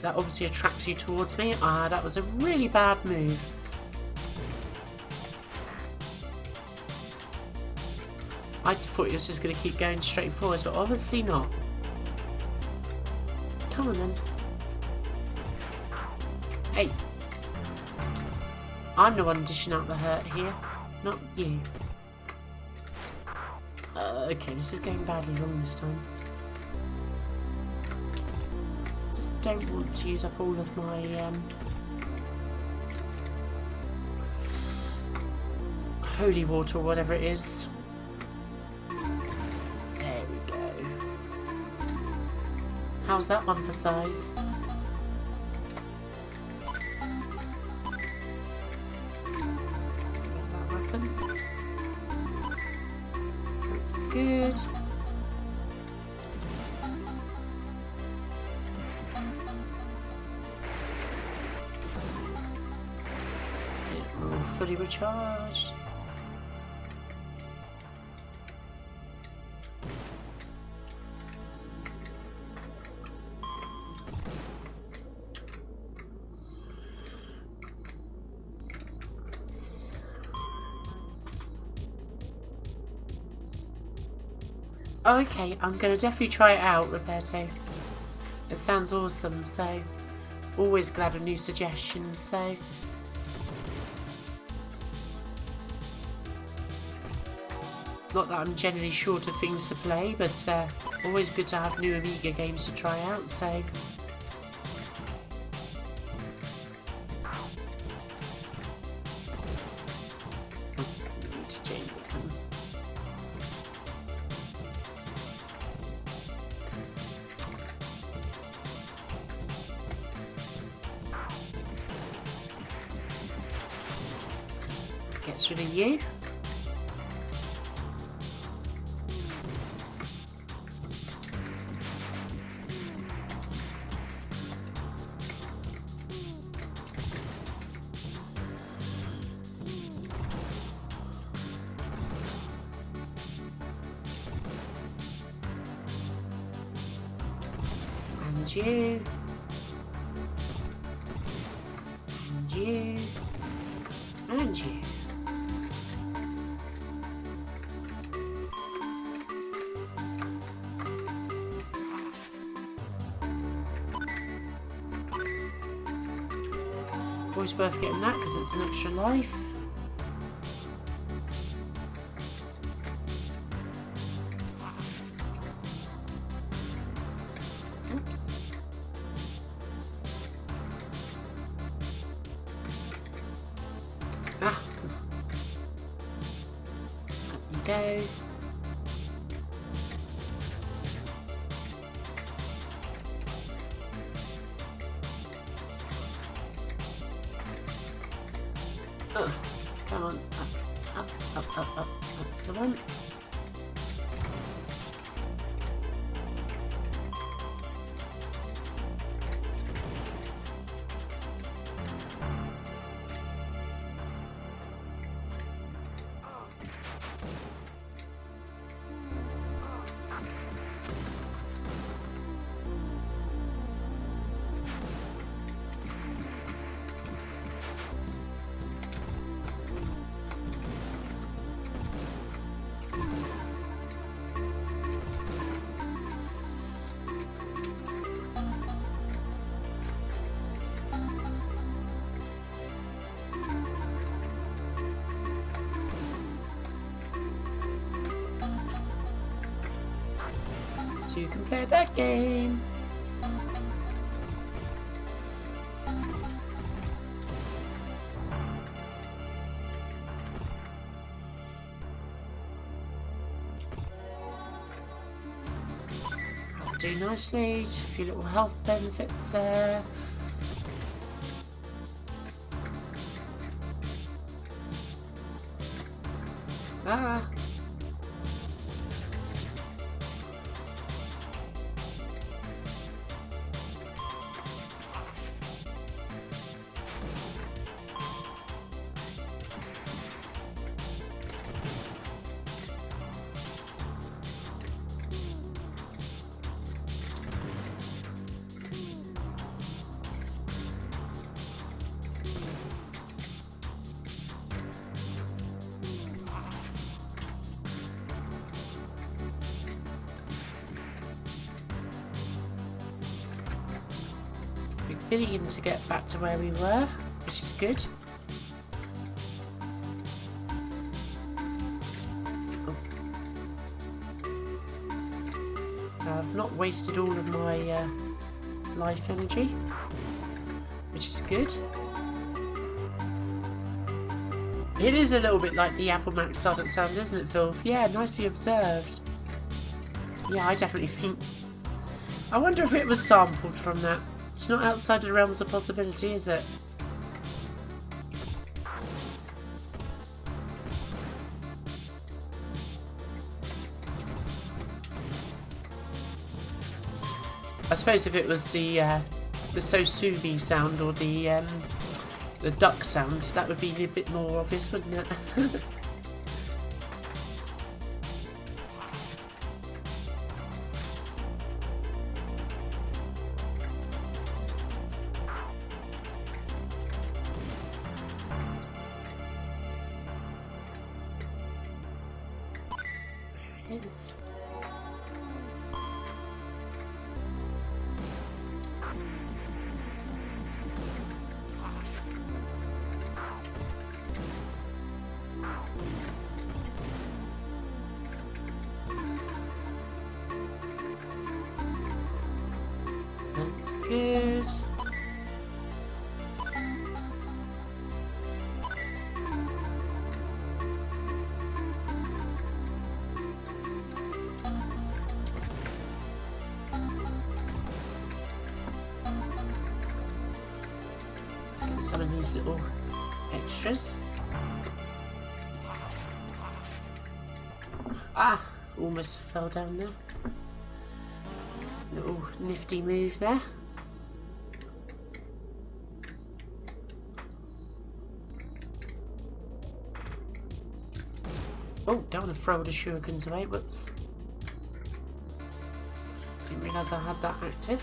that obviously attracts you towards me. Ah, that was a really bad move. I thought he was just going to keep going straight forwards, but obviously not. Come on then. Hey. I'm the one dishing out the hurt here, not you. Okay, this is going badly wrong this time. Just don't want to use up all of my holy water or whatever it is. How's that one for size? That weapon. That's good. We're all fully recharged. Oh, okay, I'm going to definitely try it out, Roberto. It sounds awesome, so always glad of new suggestions, so not that I'm generally short of things to play, but always good to have new Amiga games to try out, so gets rid of you. And you. And you. And you. Always worth getting that because it's an extra life. go. Oh, come on, up. That's the one. You can play that game. That'll do nicely. Just a few little health benefits there. Ah. Beginning to get back to where we were, which is good. Oh. I've not wasted all of my life energy, which is good. It is a little bit like the Apple Mac startup sound, isn't it, Phil? Yeah, nicely observed. Yeah, I definitely think... I wonder if it was sampled from that. It's not outside of the realms of possibility, is it? I suppose if it was the Sosubi sound or the duck sound, that would be a bit more obvious, wouldn't it? Yes. That's good. Some of these little extras. Ah, almost fell down there. Little nifty move there. Oh, don't want to throw the shurikens away. Whoops. Didn't realise I had that active.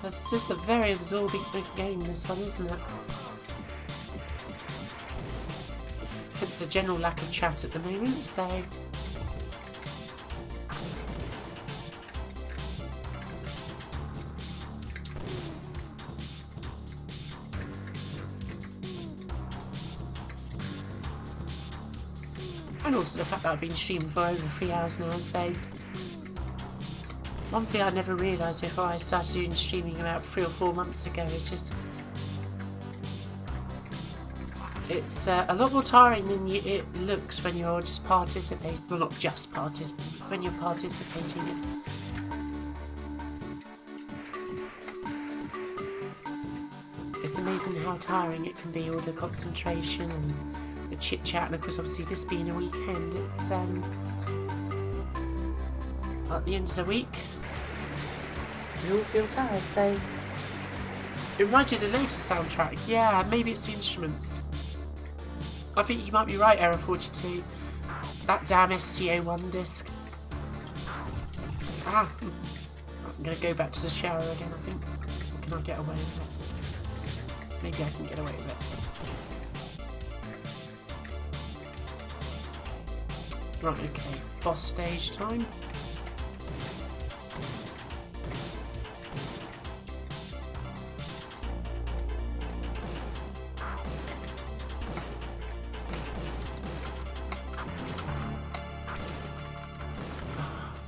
It's just a very absorbing game, this one, isn't it? It's a general lack of chat at the moment, so... and also the fact that I've been streaming for over 3 hours now. So one thing I never realised before I started doing streaming about 3 or 4 months ago is just it's a lot more tiring than it looks when you're just participating. Well, not just participating, when you're participating. It's amazing how tiring it can be, all the concentration and the chit chat, and of course obviously this being a weekend, it's at the end of the week we all feel tired. So it reminded a Lotus soundtrack. Yeah, maybe it's the instruments. I think you might be right, Error 42. That damn STO1 disc. I'm gonna go back to the shower again, I think. Or can I get away with it? Maybe I can get away with it. Right, okay. Boss stage time.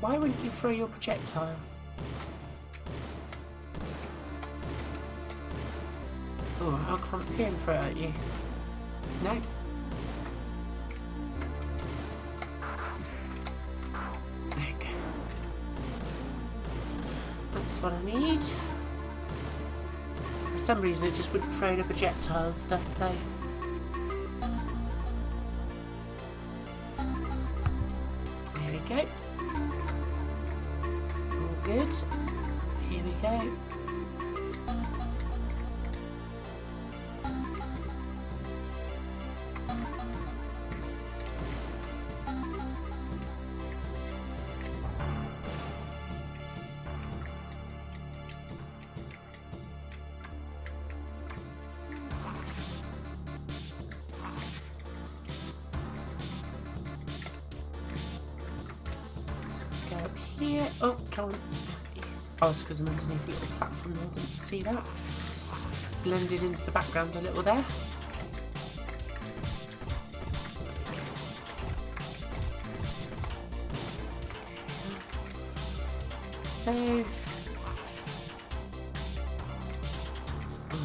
Why wouldn't you throw your projectile? Oh, I can't be and throw it at you. No. There you go. That's what I need. For some reason it just wouldn't throw the projectile stuff, so... There we go. All good. Here we go. Here. Oh, come on. Oh, it's because I'm underneath a little platform there. I didn't see that. Blended into the background a little there. So,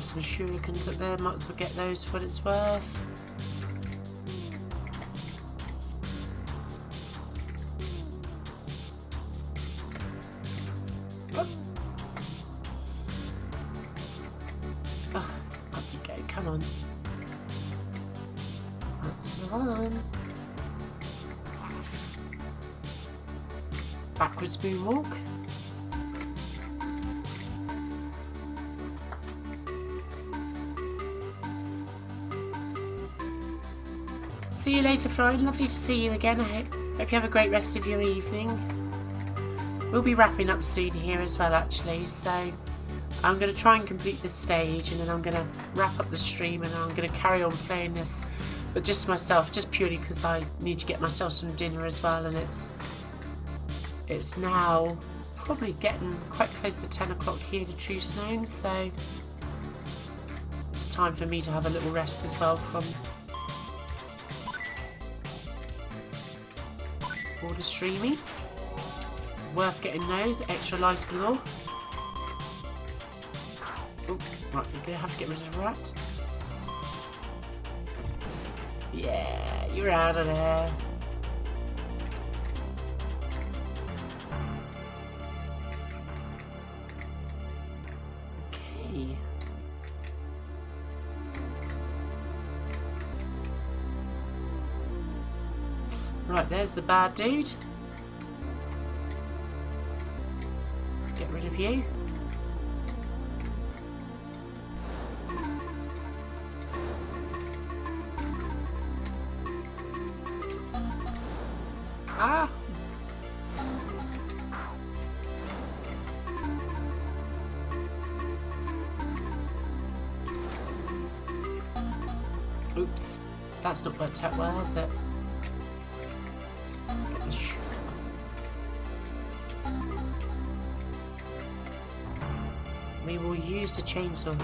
some shurikens up there. Might as well get those for what it's worth. Come on. That's the one. Backwards moonwalk. See you later, Florian. Lovely to see you again. I hope you have a great rest of your evening. We'll be wrapping up soon here as well, actually, so I'm going to try and complete this stage, and then I'm going to wrap up the stream, and I'm going to carry on playing this, but just myself, just purely because I need to get myself some dinner as well, and it's now probably getting quite close to 10 o'clock here to True Snow, so it's time for me to have a little rest as well from all the streaming. Worth getting those, extra lives galore. Oh, right, we're going to have to get rid of the rat. Yeah, you're out of there. Okay. Right, there's the bad dude. Let's get rid of you. Ah! Oops, that's not worked out well, has it? Let's get this. We will use the chainsaw.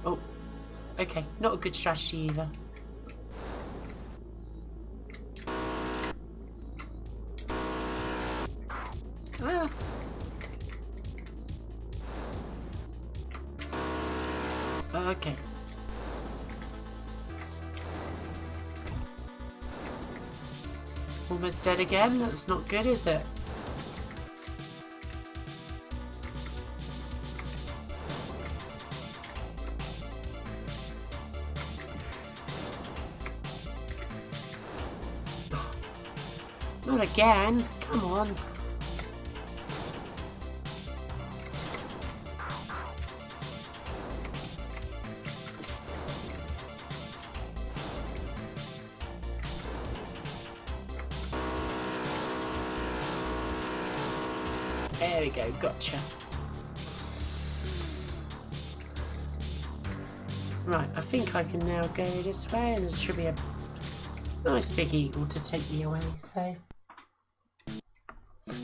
Oh. Okay, not a good strategy either. Ah. Okay. Almost dead again. That's not good, is it? Not again. Come on. There we go, gotcha. Right, I think I can now go this way, and there should be a nice big eagle to take me away.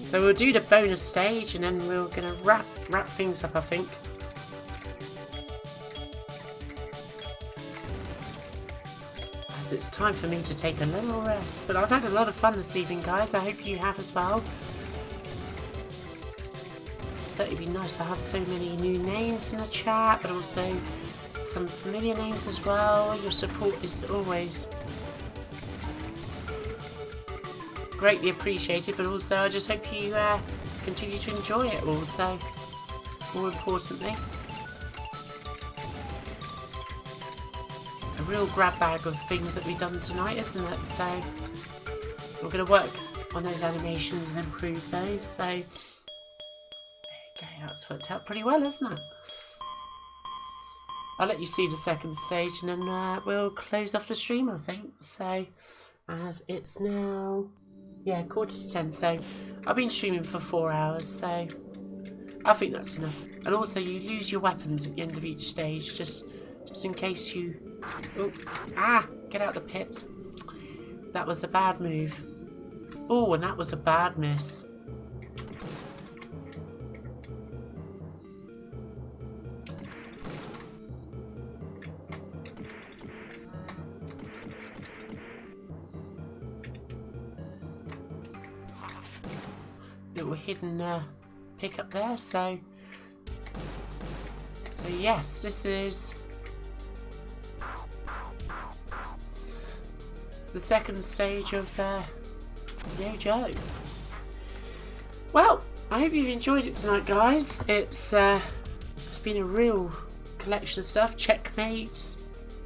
So we'll do the bonus stage, and then we're gonna wrap things up, I think. As it's time for me to take a little rest. But I've had a lot of fun this evening, guys. I hope you have as well. It'd be nice to have so many new names in the chat, but also some familiar names as well. Your support is always greatly appreciated, but also I just hope you continue to enjoy it also, more importantly. A real grab bag of things that we've done tonight, isn't it? So we're going to work on those animations and improve those. So that's worked out pretty well, isn't it? I'll let you see the second stage, and then we'll close off the stream, I think. So, as it's now, yeah, 9:45. So, I've been streaming for 4 hours, so I think that's enough. And also, you lose your weapons at the end of each stage, just in case you... Oh, get out of the pit. That was a bad move. Oh, and that was a bad miss. Little hidden pickup there, so yes, this is the second stage of Yo-Jo. Well, I hope you've enjoyed it tonight, guys. It's been a real collection of stuff. Checkmate,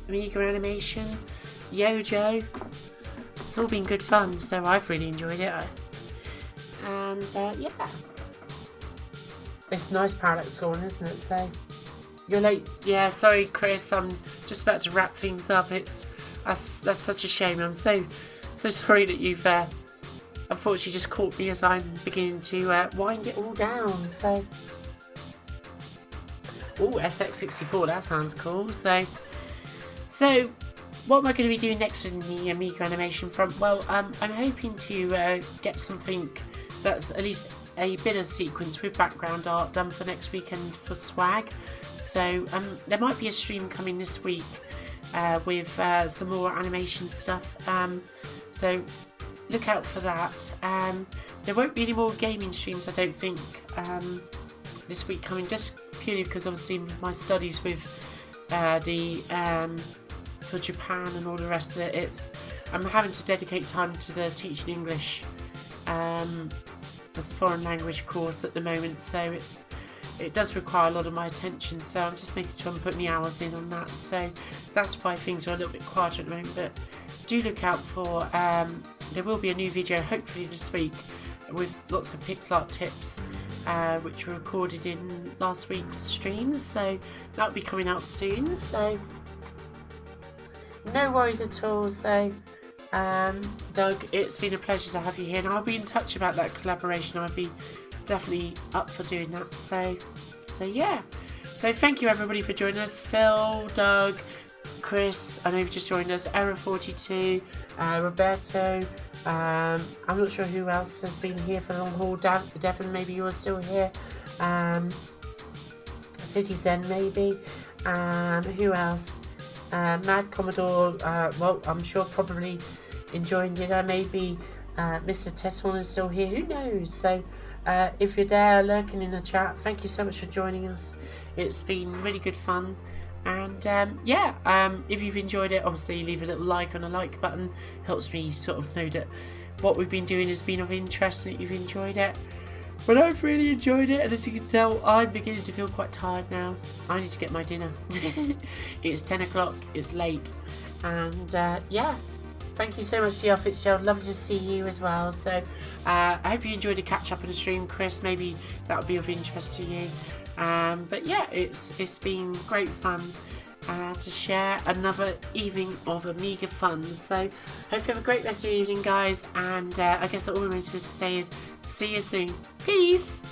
Amiga animation, Yo-Jo. It's all been good fun, so I've really enjoyed it. And yeah, it's nice parallax scoring, isn't it? So you're late. Yeah, sorry, Chris. I'm just about to wrap things up. That's such a shame. I'm so sorry that you've unfortunately just caught me as I'm beginning to wind it all down. So, oh, SX64. That sounds cool. So what am I going to be doing next in the Amiga animation front? Well, I'm hoping to get something that's at least a bit of sequence with background art done for next weekend for swag. So there might be a stream coming this week with some more animation stuff. So look out for that. There won't be any more gaming streams, I don't think, this week coming, just purely because obviously with my studies with for Japan and all the rest of it, I'm having to dedicate time to the teaching English as a foreign language course at the moment, so it does require a lot of my attention, so I'm just making sure I'm putting the hours in on that. So that's why things are a little bit quieter at the moment, but do look out for there will be a new video hopefully this week with lots of pixel art tips which were recorded in last week's streams, so that'll be coming out soon. So no worries at all. So Doug, it's been a pleasure to have you here, and I'll be in touch about that collaboration. I'd be definitely up for doing that. So yeah. So thank you everybody for joining us. Phil, Doug, Chris, I know you've just joined us, Error42, Roberto, I'm not sure who else has been here for the long haul. Devon, maybe you're still here. Citizen, maybe. Who else? Mad Commodore, well, I'm sure probably enjoying dinner. Maybe Mr. Teton is still here, who knows? So if you're there lurking in the chat, thank you so much for joining us. It's been really good fun. And if you've enjoyed it, obviously leave a little like on the like button. Helps me sort of know that what we've been doing has been of interest and that you've enjoyed it. But I've really enjoyed it, and as you can tell, I'm beginning to feel quite tired now. I need to get my dinner. It's 10 o'clock, it's late. And thank you so much, CR Fitzgerald. Lovely to see you as well. So I hope you enjoyed the catch up on the stream, Chris. Maybe that would be of interest to you. But yeah, it's been great fun to share another evening of Amiga fun. So hope you have a great rest of your evening, guys. And I guess all I'm going to say is see you soon. Peace.